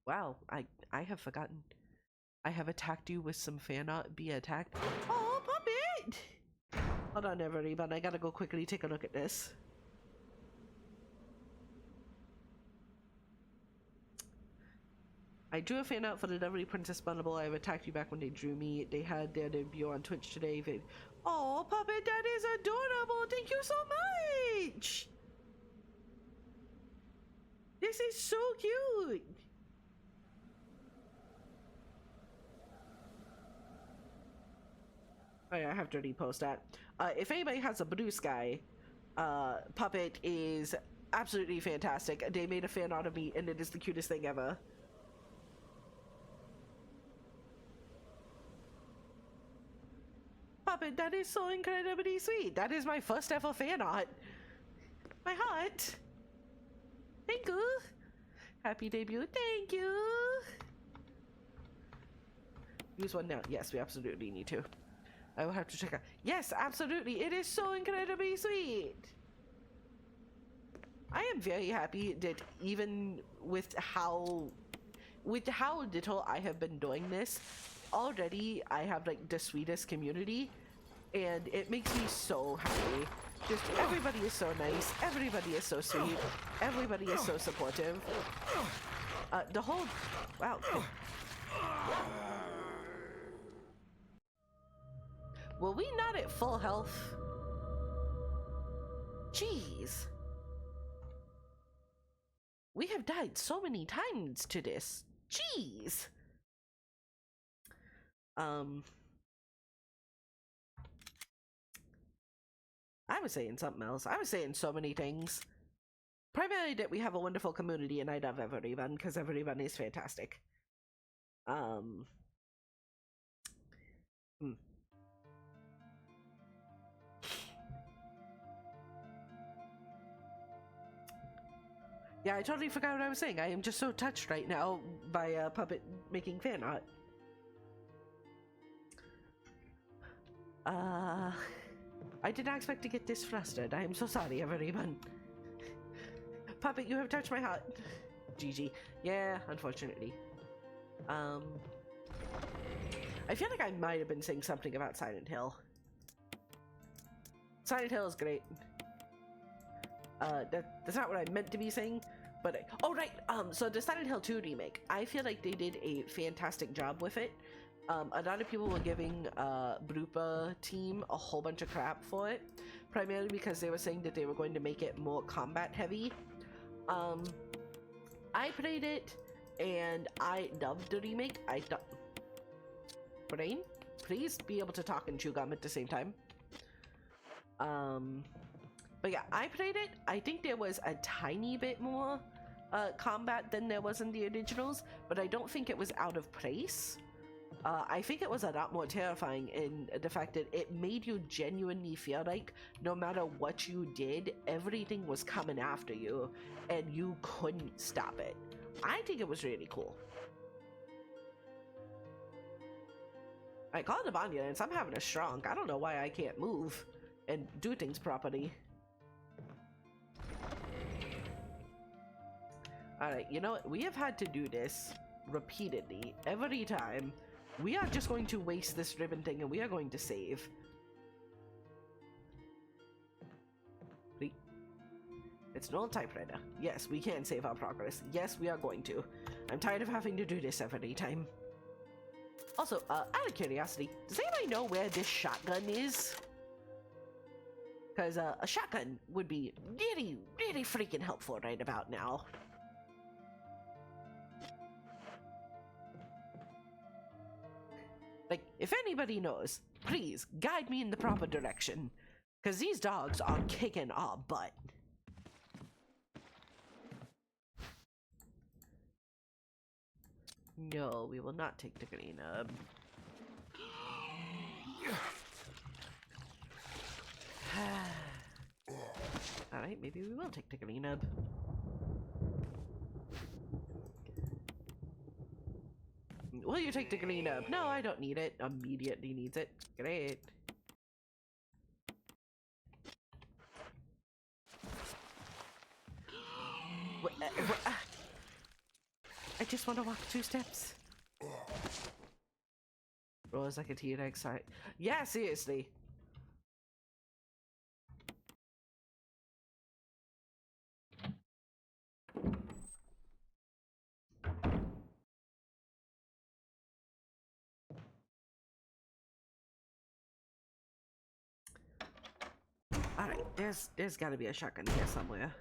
wow, I have forgotten. I have attacked you with some fan art. Be attacked. Oh, puppet! Hold on, everybody. I gotta go quickly take a look at this. I drew a fan out for the lovely Princess Bunnable. I have attacked you back when they drew me. They had their debut on Twitch today. Oh, puppet, that is adorable. Thank you so much. This is so cute. Oh yeah, I have to repost that. If anybody has a Blue Sky, puppet is absolutely fantastic. They made a fan art of me, and it is the cutest thing ever. Puppet, that is so incredibly sweet. That is my first ever fan art. My heart. Thank you. Happy debut. Thank you. Use one now. Yes, we absolutely need to. I will have to check out. Yes, absolutely. It is so incredibly sweet. I am very happy that even with how little I have been doing this, already I have like the sweetest community, and it makes me so happy. Just everybody is so nice, everybody is so sweet, everybody is so supportive. The whole wow. Were we not at full health? Jeez. We have died so many times to this. Jeez. I was saying something else. I was saying so many things. Primarily that we have a wonderful community and I love everyone because everyone is fantastic. Yeah, I totally forgot what I was saying. I am just so touched right now by Puppet making fan art. I did not expect to get this flustered. I am so sorry, everyone. Puppet, you have touched my heart. GG. Yeah, unfortunately. I feel like I might have been saying something about Silent Hill. Silent Hill is great. That's not what I meant to be saying, but oh right. So the Silent Hill 2 remake, I feel like they did a fantastic job with it. A lot of people were giving Brupa team a whole bunch of crap for it, primarily because they were saying that they were going to make it more combat heavy. I played it and I loved the remake. Brain, please be able to talk and chew gum at the same time. But yeah, I played it. I think there was a tiny bit more combat than there was in the originals, but I don't think it was out of place. I think it was a lot more terrifying in the fact that it made you genuinely feel like no matter what you did, everything was coming after you and you couldn't stop it. I think it was really cool. I called the ambulance. I'm having a stroke. I don't know why I can't move and do things properly. Alright, you know what? We have had to do this repeatedly, every time. We are just going to waste this ribbon thing and we are going to save. It's an old typewriter. Yes, we can save our progress. Yes, we are going to. I'm tired of having to do this every time. Also, out of curiosity, does anybody know where this shotgun is? Because a shotgun would be really, really freaking helpful right about now. Like, if anybody knows, please guide me in the proper direction. Because these dogs are kicking our butt. No, we will not take the green up. Alright, maybe we will take the green up. Will you take the green up? No, I don't need it. Immediately needs it. Great. I just want to walk 2 steps. Rolls like a T-Rex. Sorry. Yeah, seriously. Alright, there's gotta be a shotgun here somewhere.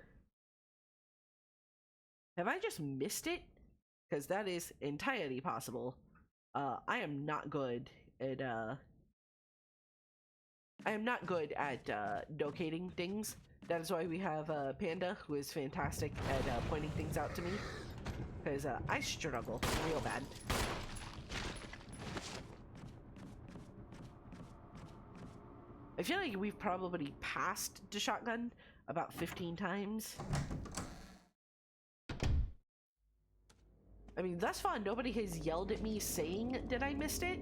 Have I just missed it? Because that is entirely possible. I am not good at I am not good at locating things. That is why we have Panda, who is fantastic at pointing things out to me. Because I struggle real bad. I feel like we've probably passed the shotgun about 15 times. I mean, thus far, nobody has yelled at me saying that I missed it.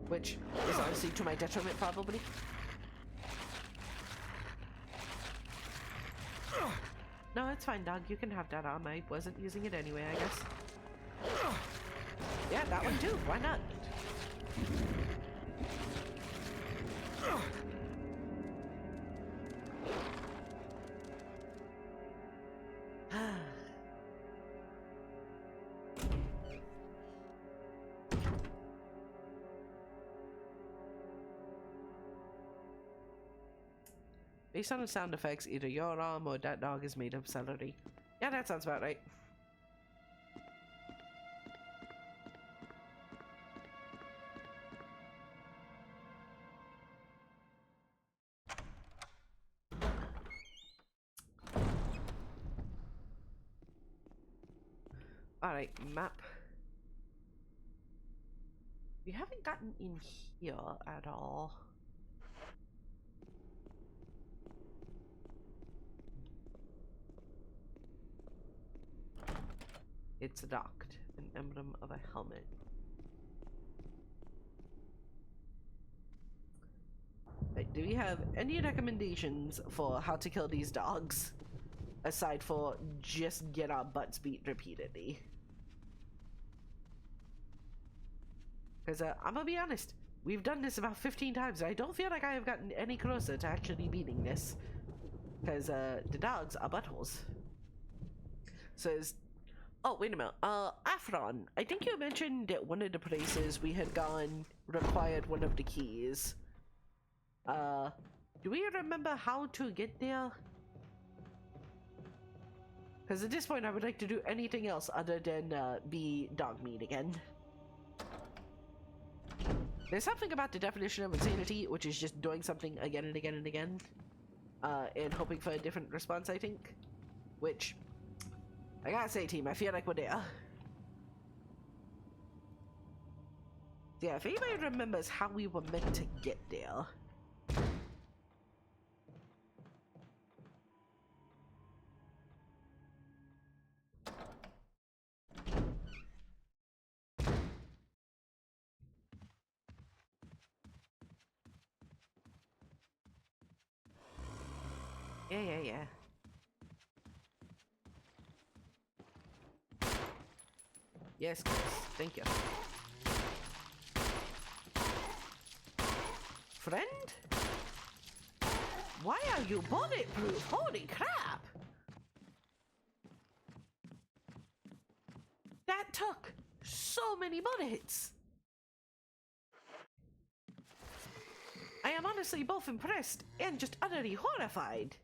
Which is honestly to my detriment, probably. No, it's fine, dog. You can have that arm. I wasn't using it anyway, I guess. Yeah, that one too. Why not? Based on the sound effects, either your arm or that dog is made of celery. Yeah, that sounds about right. Alright, map. We haven't gotten in here at all. It's docked. An emblem of a helmet. Right, do we have any recommendations for how to kill these dogs? Aside for just get our butts beat repeatedly. Because I'm gonna be honest, we've done this about 15 times and I don't feel like I have gotten any closer to actually beating this. Because the dogs are buttholes. Says, oh, wait a minute. Afron, I think you mentioned that one of the places we had gone required one of the keys. Do we remember how to get there? Because at this point I would like to do anything else other than be dog meat again. There's something about the definition of insanity, which is just doing something again and again and again. And hoping for a different response, I think. Which, I gotta say, team, I feel like we're there. Yeah, if anybody remembers how we were meant to get there. Yeah. Yes, guys. Thank you. Friend? Why are you bulletproof? Holy crap! That took so many bullets! I am honestly both impressed and just utterly horrified.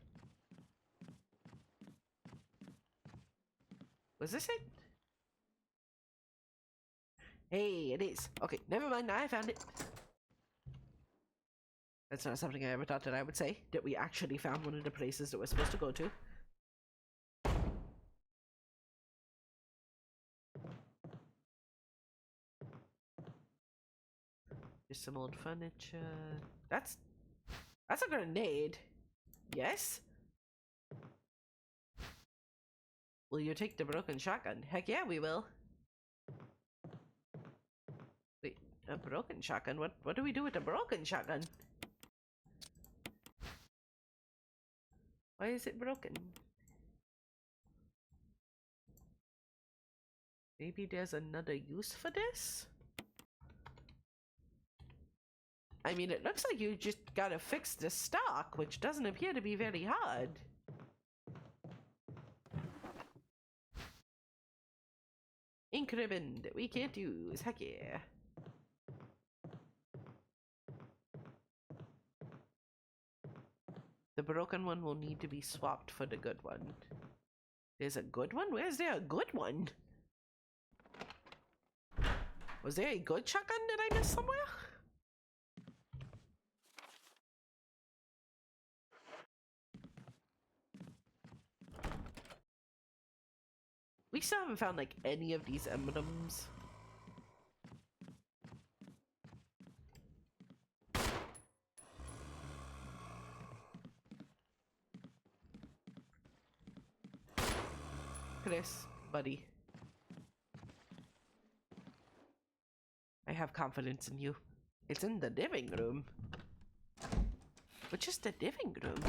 Was this it? Hey, it is. Okay, never mind, I found it. That's not something I ever thought that I would say, that we actually found one of the places that we're supposed to go to. Just some old furniture. That's a grenade. Yes? Will you take the broken shotgun? Heck yeah, we will. Wait, a broken shotgun? What do we do with a broken shotgun? Why is it broken? Maybe there's another use for this? I mean, it looks like you just gotta fix the stock, which doesn't appear to be very hard. Ink ribbon that we can't use. Heck yeah. The broken one will need to be swapped for the good one. There's a good one? Where's there a good one? Was there a good shotgun that I missed somewhere? We still haven't found like any of these emblems. Chris, buddy. I have confidence in you. It's in the living room. But just the living room.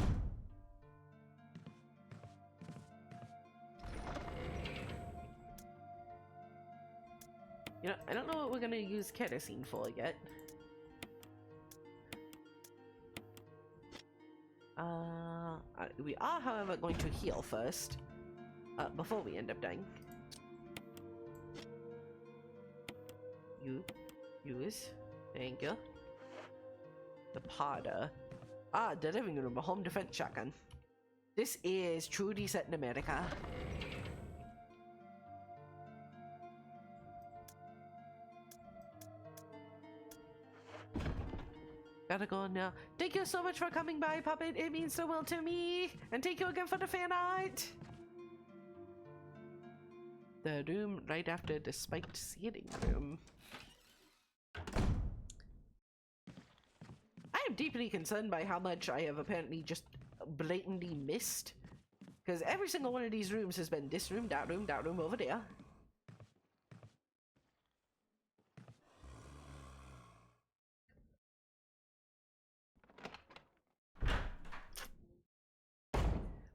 You know, I don't know what we're gonna use kerosene for yet. We are, however, going to heal first. Before we end up dying. Use. Thank you. The Potter. The living room, a home defense shotgun. This is truly set in America. Gotta go now. Thank you so much for coming by, Puppet. It means so well to me. And thank you again for the fan art. The room right after the spiked ceiling room. I am deeply concerned by how much I have apparently just blatantly missed. Because every single one of these rooms has been this room, that room over there.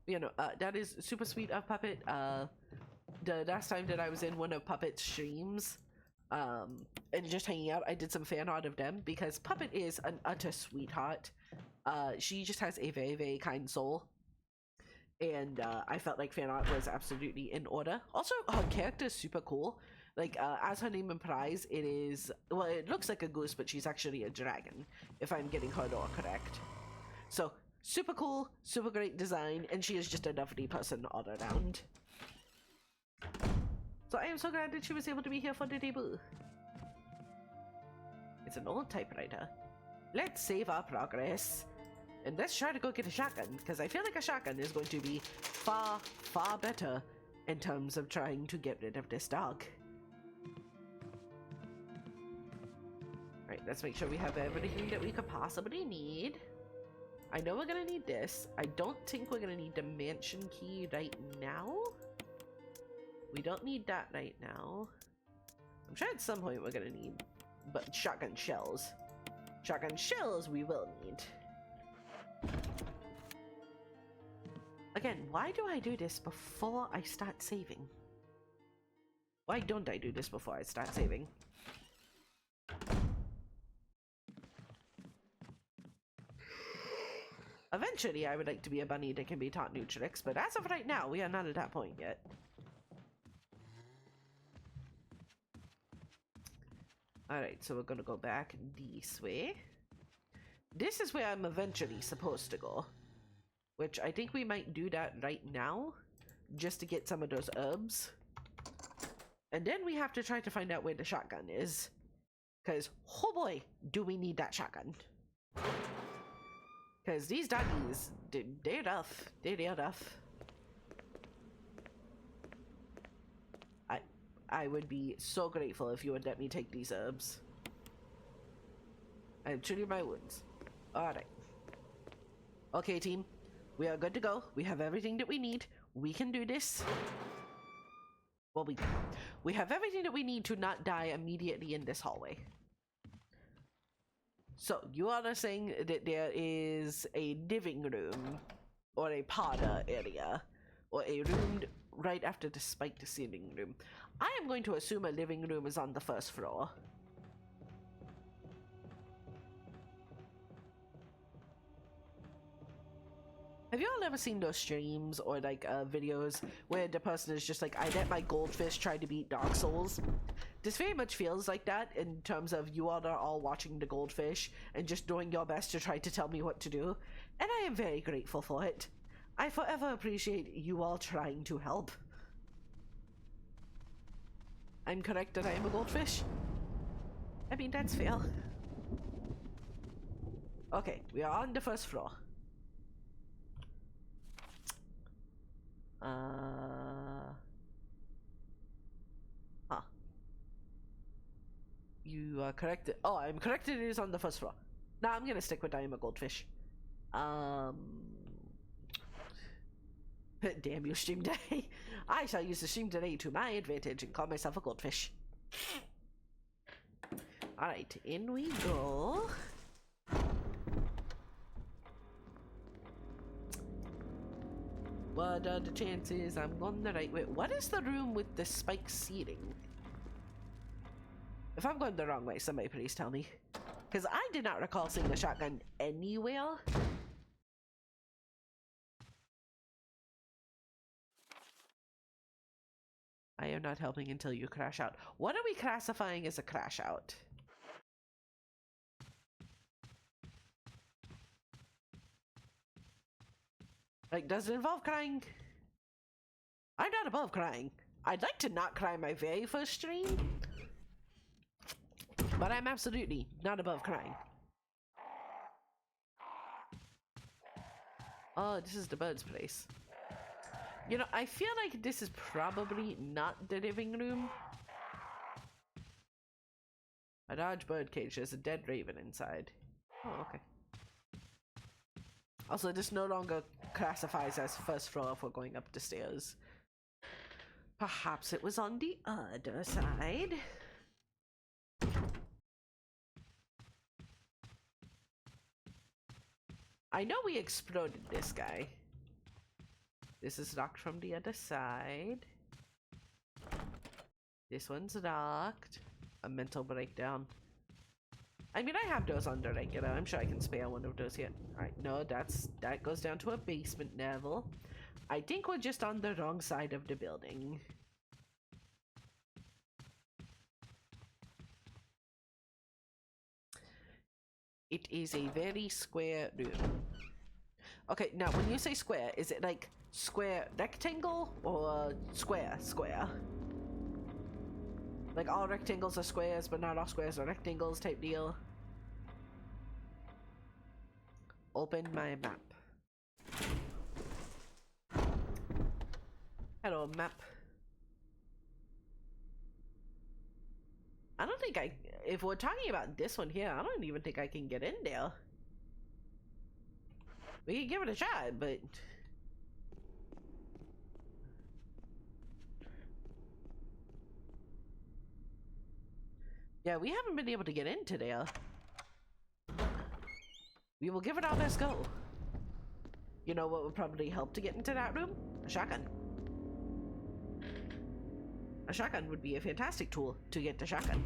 You know, that is super sweet of Puppet. The last time that I was in one of Puppet's streams, and just hanging out, I did some fan art of them because Puppet is an utter sweetheart. She just has a very, very kind soul. And I felt like fan art was absolutely in order. Also, her character is super cool. Like, as her name implies, it is, well, it looks like a goose, but she's actually a dragon, if I'm getting her lore correct. So, super cool, super great design, and she is just a lovely person all around. So I am so glad that she was able to be here for the debut. It's an old typewriter. Let's save our progress. And let's try to go get a shotgun, because I feel like a shotgun is going to be far, far better in terms of trying to get rid of this dog. Alright, let's make sure we have everything that we could possibly need. I know we're gonna need this. I don't think we're gonna need the mansion key right now. We don't need that right now. I'm sure at some point we're gonna need, but shotgun shells. Shotgun shells we will need. Again, why do I do this before I start saving? Why don't I do this before I start saving? Eventually, I would like to be a bunny that can be taught new tricks, but as of right now, we are not at that point yet. Alright, so we're gonna go back this way. This is where I'm eventually supposed to go. Which I think we might do that right now, just to get some of those herbs. And then we have to try to find out where the shotgun is. Because, oh boy, do we need that shotgun. Because these doggies, they're rough. They're rough. I would be so grateful if you would let me take these herbs. I'm treating my wounds. Alright. Okay, team. We are good to go. We have everything that we need. We can do this. Well, we have everything that we need to not die immediately in this hallway. So, you all are saying that there is a living room, or a parlor area, or a room right after the spiked ceiling room. I am going to assume a living room is on the first floor. Have you all ever seen those streams or like videos where the person is just like, I let my goldfish try to beat Dark Souls? This very much feels like that in terms of you all are all watching the goldfish and just doing your best to try to tell me what to do. And I am very grateful for it. I forever appreciate you all trying to help. I'm correct that I am a goldfish? I mean, that's fair. Okay, we are on the first floor. You are correct. Oh, I'm correct. It is on the first floor. Nah, I'm gonna stick with I am a goldfish. Damn you, Stream Day. I shall use the Stream Day to my advantage and call myself a goldfish. Alright, in we go. What are the chances I'm going the right way? What is the room with the spike ceiling? If I'm going the wrong way, somebody please tell me. Because I did not recall seeing a shotgun anywhere. I am not helping until you crash out. What are we classifying as a crash out? Like, does it involve crying? I'm not above crying. I'd like to not cry my very first stream, but I'm absolutely not above crying. Oh, this is the bird's place. You know, I feel like this is probably not the living room. A large bird cage. There's a dead raven inside. Oh, okay. Also, this no longer classifies as first floor if we're going up the stairs. Perhaps it was on the other side. I know we exploded this guy. This is locked from the other side. This one's locked. A mental breakdown. I mean, I have those on the regular. I'm sure I can spare one of those here. Alright, no, that goes down to a basement level. I think we're just on the wrong side of the building. It is a very square room. Okay, now when you say square, is it like square rectangle or square? Like all rectangles are squares, but not all squares are rectangles type deal. Open my map. Hello, map. I don't think if we're talking about this one here, I don't even think I can get in there. We can give it a shot, but... yeah, we haven't been able to get into there. We will give it our best go. You know what would probably help to get into that room? A shotgun. A shotgun would be a fantastic tool to get the shotgun.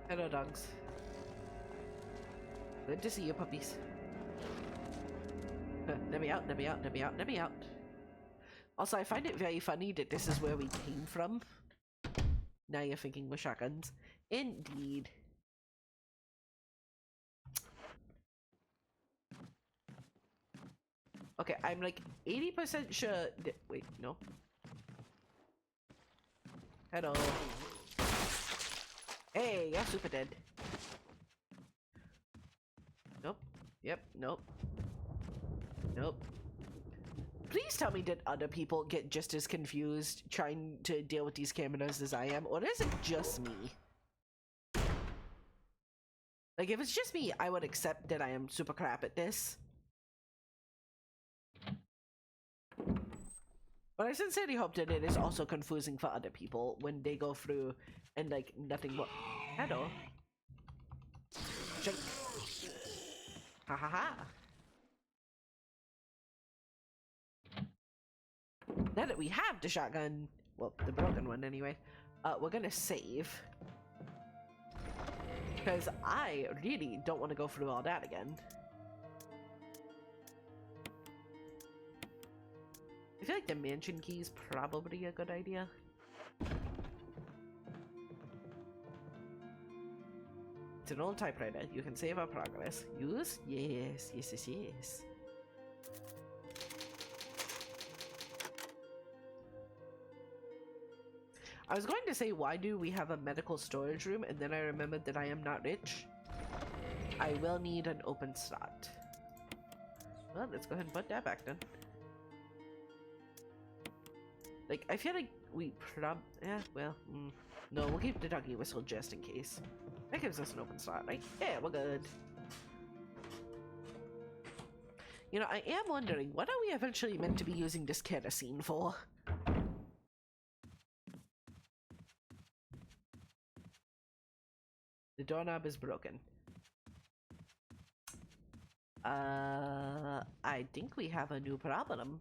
Hello, dogs. Good to see you, puppies. Let me out, let me out, let me out, let me out. Also, I find it very funny that this is where we came from. Now you're thinking with shotguns. Indeed. Okay, I'm like 80% sure that- wait, no. Hello. Hey, you're super dead. Nope. Yep, nope. Nope. Please tell me, did other people get just as confused trying to deal with these cameras as I am, or is it just me? Like, if it's just me, I would accept that I am super crap at this. But I sincerely hope that it is also confusing for other people when they go through and, like, nothing more. Hello. Shake. Ha ha ha. Now that we have the shotgun, well, the broken one anyway, we're gonna save. Because I really don't want to go through all that again. I feel like the mansion key is probably a good idea. It's an old typewriter. You can save our progress. Use? Yes, yes, yes, yes. I was going to say, why do we have a medical storage room? And then I remembered that I am not rich. I will need an open slot. Well, let's go ahead and put that back then. Like, I feel like we yeah, well, no, we'll keep the doggy whistle just in case. That gives us an open slot, right? Yeah, we're good. You know, I am wondering, what are we eventually meant to be using this kerosene for? The doorknob is broken. I think we have a new problem.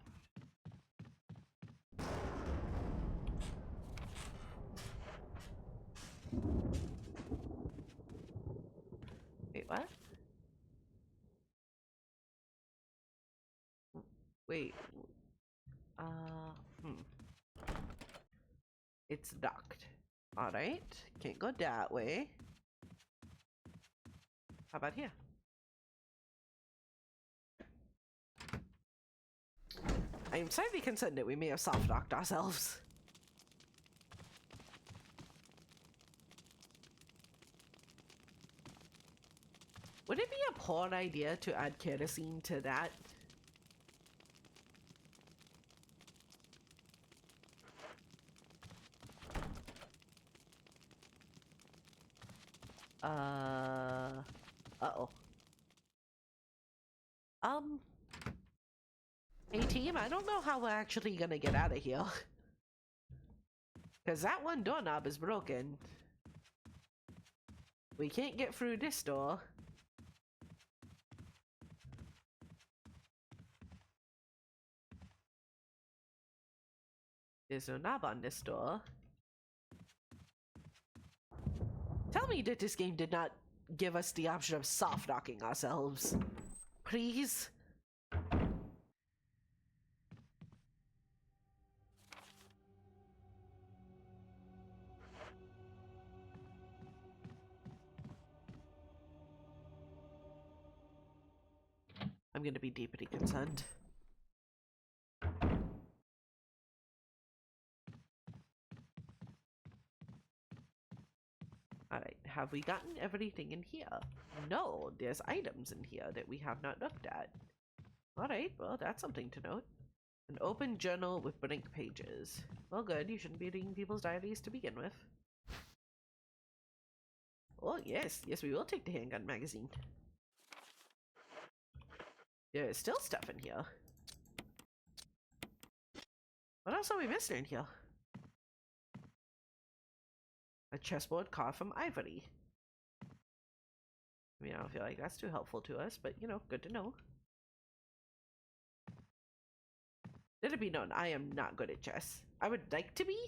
Wait, what? Wait. It's docked. Alright. Can't go that way. How about here? I am slightly concerned that we may have soft locked ourselves. Would it be a poor idea to add kerosene to that? Uh-oh. Hey team, I don't know how we're actually gonna get out of here. Cause that one doorknob is broken. We can't get through this door. There's no knob on this door. Tell me that this game did not give us the option of soft locking ourselves. Please? I'm gonna be deeply concerned. Alright, have we gotten everything in here? No, there's items in here that we have not looked at. Alright, well, that's something to note. An open journal with blank pages. Well, good, you shouldn't be reading people's diaries to begin with. Oh, yes, we will take the handgun magazine. There is still stuff in here. What else are we missing in here? A chessboard carved from ivory. I mean, I don't feel like that's too helpful to us, but you know, good to know. Let it be known, I am not good at chess. I would like to be,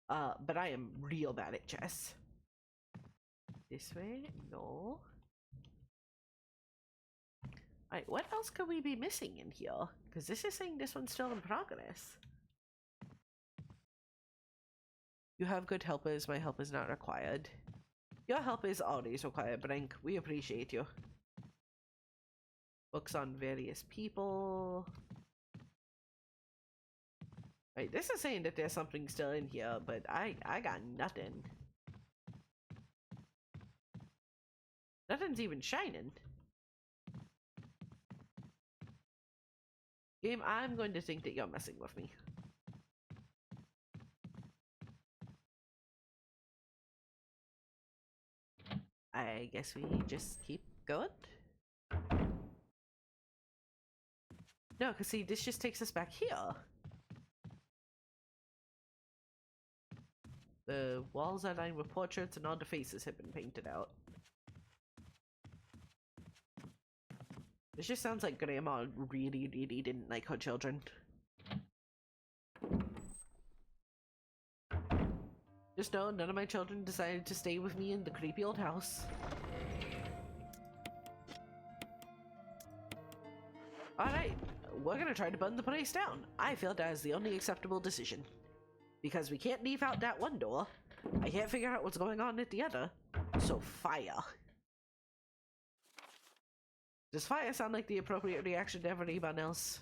but I am real bad at chess. This way? No. Alright, what else could we be missing in here? Because this is saying this one's still in progress. You have good helpers, my help is not required. Your help is always required, Brink. We appreciate you. Books on various people. Right, this is saying that there's something still in here, but I got nothing. Nothing's even shining. Game, I'm going to think that you're messing with me. I guess we just keep going. No, because see, this just takes us back here. The walls are lined with portraits and all the faces have been painted out. This just sounds like Grandma really didn't like her children. Just know, none of my children decided to stay with me in the creepy old house. Alright, we're gonna try to burn the place down. I feel that is the only acceptable decision. Because we can't leave out that one door. I can't figure out what's going on at the other. So fire. Does fire sound like the appropriate reaction to everyone else?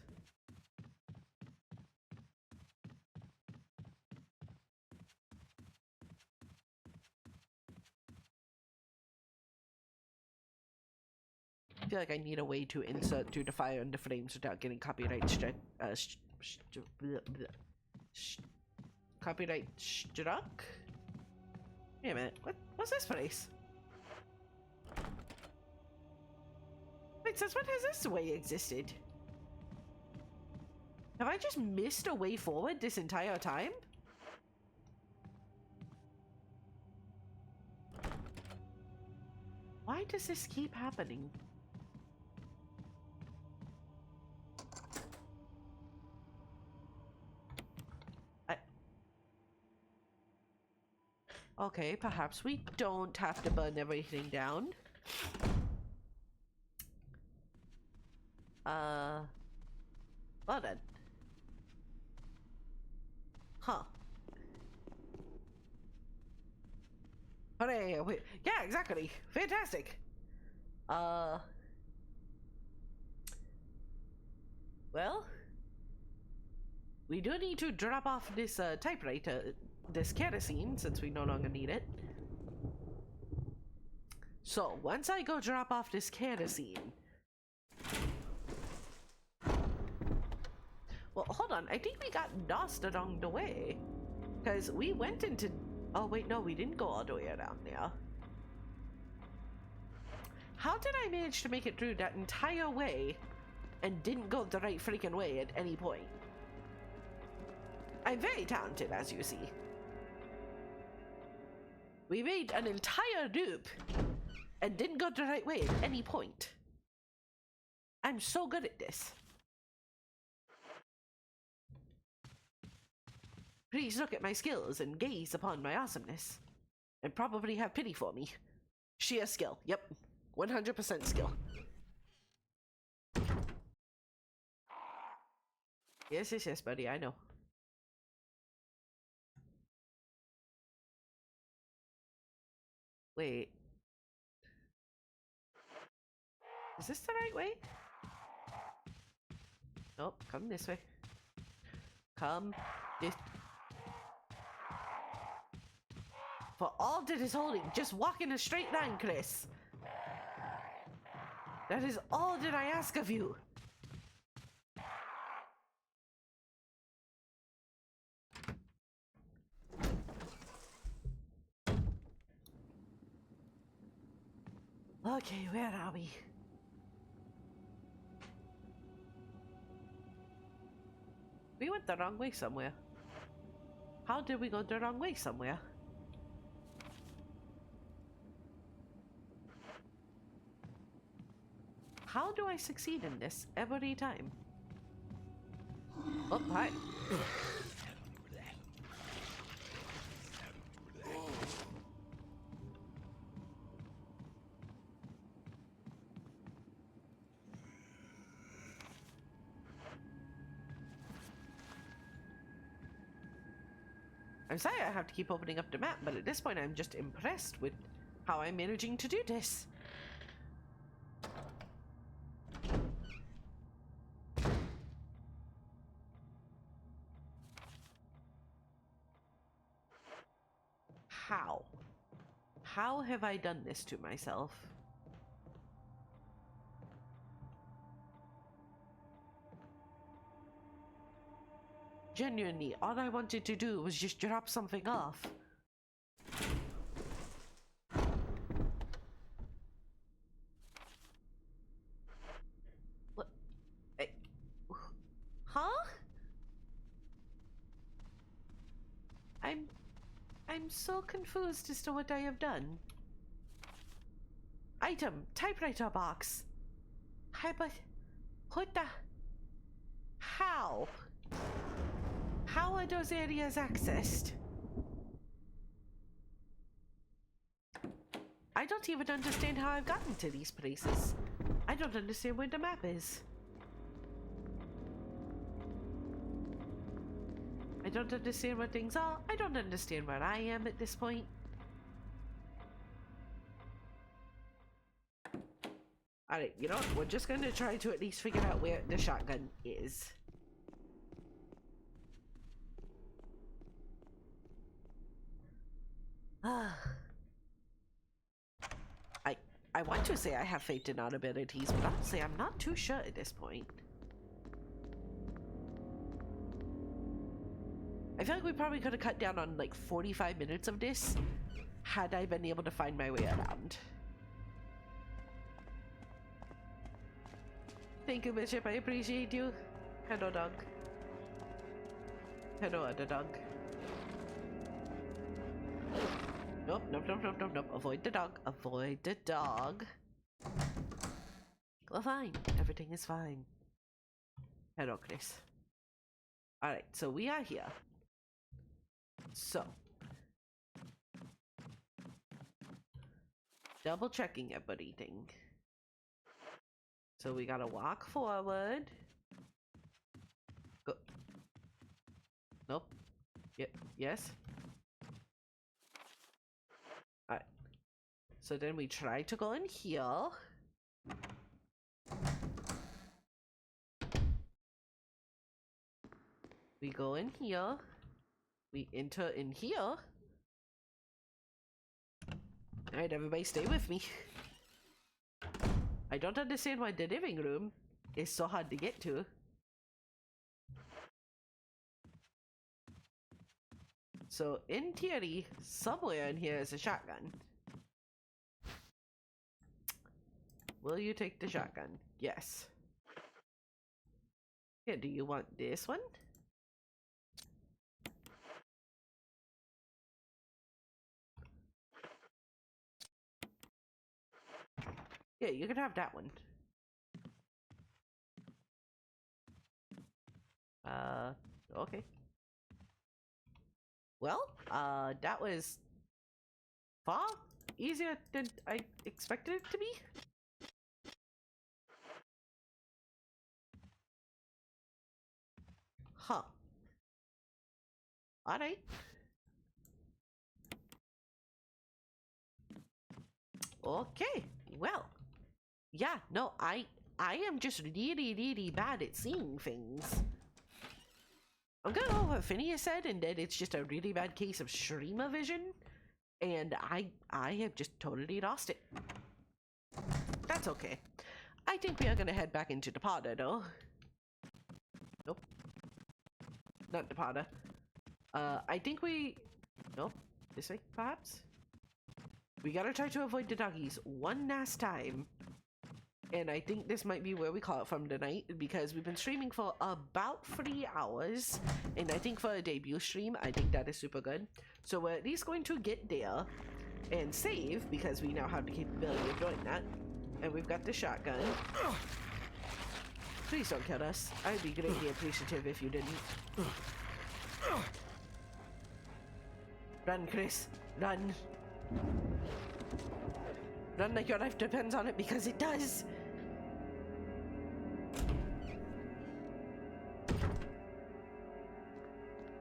I feel like I need a way to insert through the fire and the flames without getting copyright Copyright struck? Wait a minute, what's this place? Wait, since when has this way existed? Have I just missed a way forward this entire time? Why does this keep happening? Okay, perhaps we don't have to burn everything down. Well then. Huh. Hooray, yeah, exactly. Fantastic. Well, we do need to drop off this typewriter, this kerosene, since we no longer need it. So, once I go drop off this kerosene... Well, hold on, I think we got lost along the way. Because we went into... Oh, wait, no, we didn't go all the way around there. How did I manage to make it through that entire way and didn't go the right freaking way at any point? I'm very talented, as you see. We made an entire loop and didn't go the right way at any point. I'm so good at this. Please look at my skills and gaze upon my awesomeness. And probably have pity for me. Sheer skill. Yep. 100% skill. Yes, yes, yes, buddy. I know. Wait. Is this the right way? Nope. Come this way. Come this... For all that is holding, just walk in a straight line, Chris. That is all that I ask of you. Okay, where are we? We went the wrong way somewhere. How did we go the wrong way somewhere? How do I succeed in this every time? Oh, hi. I'm sorry I have to keep opening up the map, but at this point I'm just impressed with how I'm managing to do this. How? How have I done this to myself? Genuinely, all I wanted to do was just drop something off. What? Huh? I'm so confused as to what I have done. Item, typewriter box. Hi, but what the? How? How are those areas accessed? I don't even understand how I've gotten to these places. I don't understand where the map is. I don't understand where things are. I don't understand where I am at this point. Alright, you know what? We're just gonna try to at least figure out where the shotgun is. I want to say I have faith in our abilities, but honestly, I'm not too sure at this point. I feel like we probably could have cut down on like 45 minutes of this had I been able to find my way around. Thank you, Bishop. I appreciate you. Hello, dog. Hello, other dog. Nope, nope, nope, nope, nope, nope. Avoid the dog. Avoid the dog. We're fine. Everything is fine. Hello, Chris. Alright, so we are here. So. Double checking everything. So we gotta walk forward. Go. Nope. Yes. Alright. So then we try to go in here. We go in here. We enter in here. Alright, everybody stay with me. I don't understand why the living room is so hard to get to. So, in theory, somewhere in here is a shotgun. Will you take the shotgun? Yes. Here, do you want this one? Yeah, you can have that one. Okay. Well, that was far easier than I expected it to be. Huh. Alright. Okay, well. Yeah, no, I am just really bad at seeing things. I'm gonna go with what Phineas said, and that it's just a really bad case of streamer vision, and I have just totally lost it. That's okay. I think we are gonna head back into the parlor, though. Nope. Not the parlor. I think we... Nope. This way, perhaps? We gotta try to avoid the doggies one last time. And I think this might be where we call it from tonight, because we've been streaming for about 3 hours. And I think for a debut stream, I think that is super good. So we're at least going to get there and save, because we now have the capability of doing that. And we've got the shotgun. Please don't kill us. I'd be greatly appreciative if you didn't. Run, Chris. Run. Run like your life depends on it, because it does.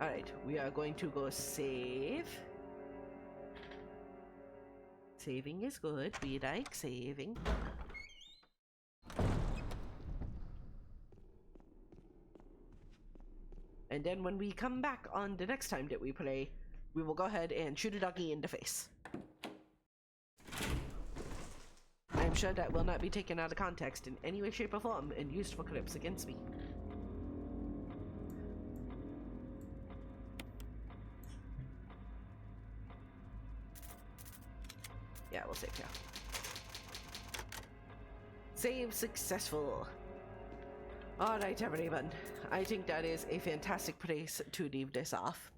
Alright, we are going to go save. Saving is good. We like saving. And then when we come back on the next time that we play, we will go ahead and shoot a doggy in the face. I'm sure that will not be taken out of context in any way, shape, or form and used for clips against me. Yeah, we'll save here. Save successful. Alright, everyone. I think that is a fantastic place to leave this off.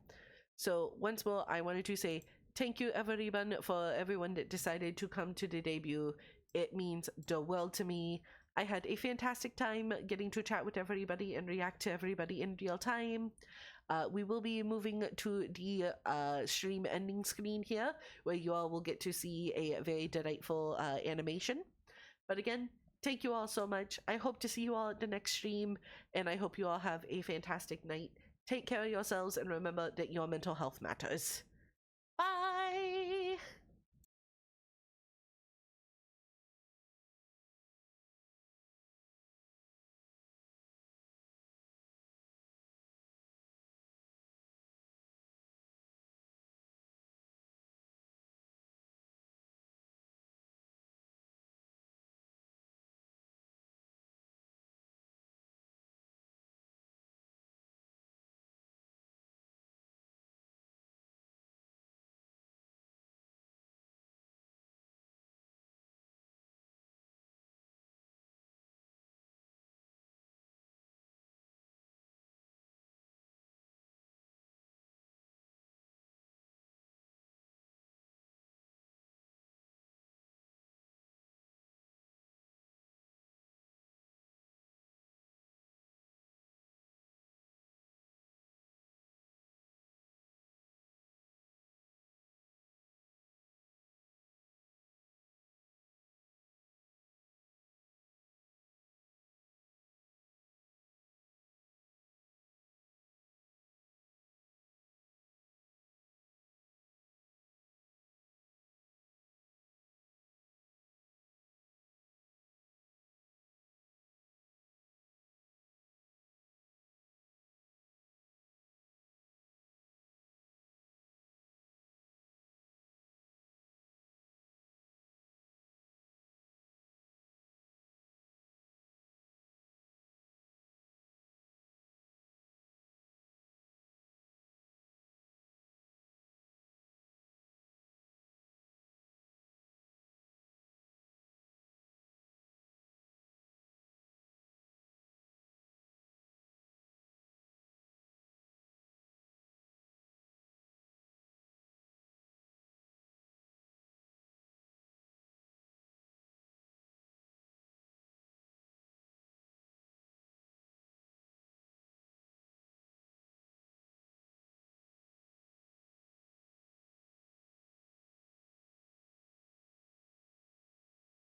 So, once more, I wanted to say thank you, everyone, for everyone that decided to come to the debut. It means the world to me. I had a fantastic time getting to chat with everybody and react to everybody in real time. We will be moving to the stream ending screen here, where you all will get to see a very delightful animation. But again, thank you all so much. I hope to see you all at the next stream, and I hope you all have a fantastic night. Take care of yourselves, and remember that your mental health matters.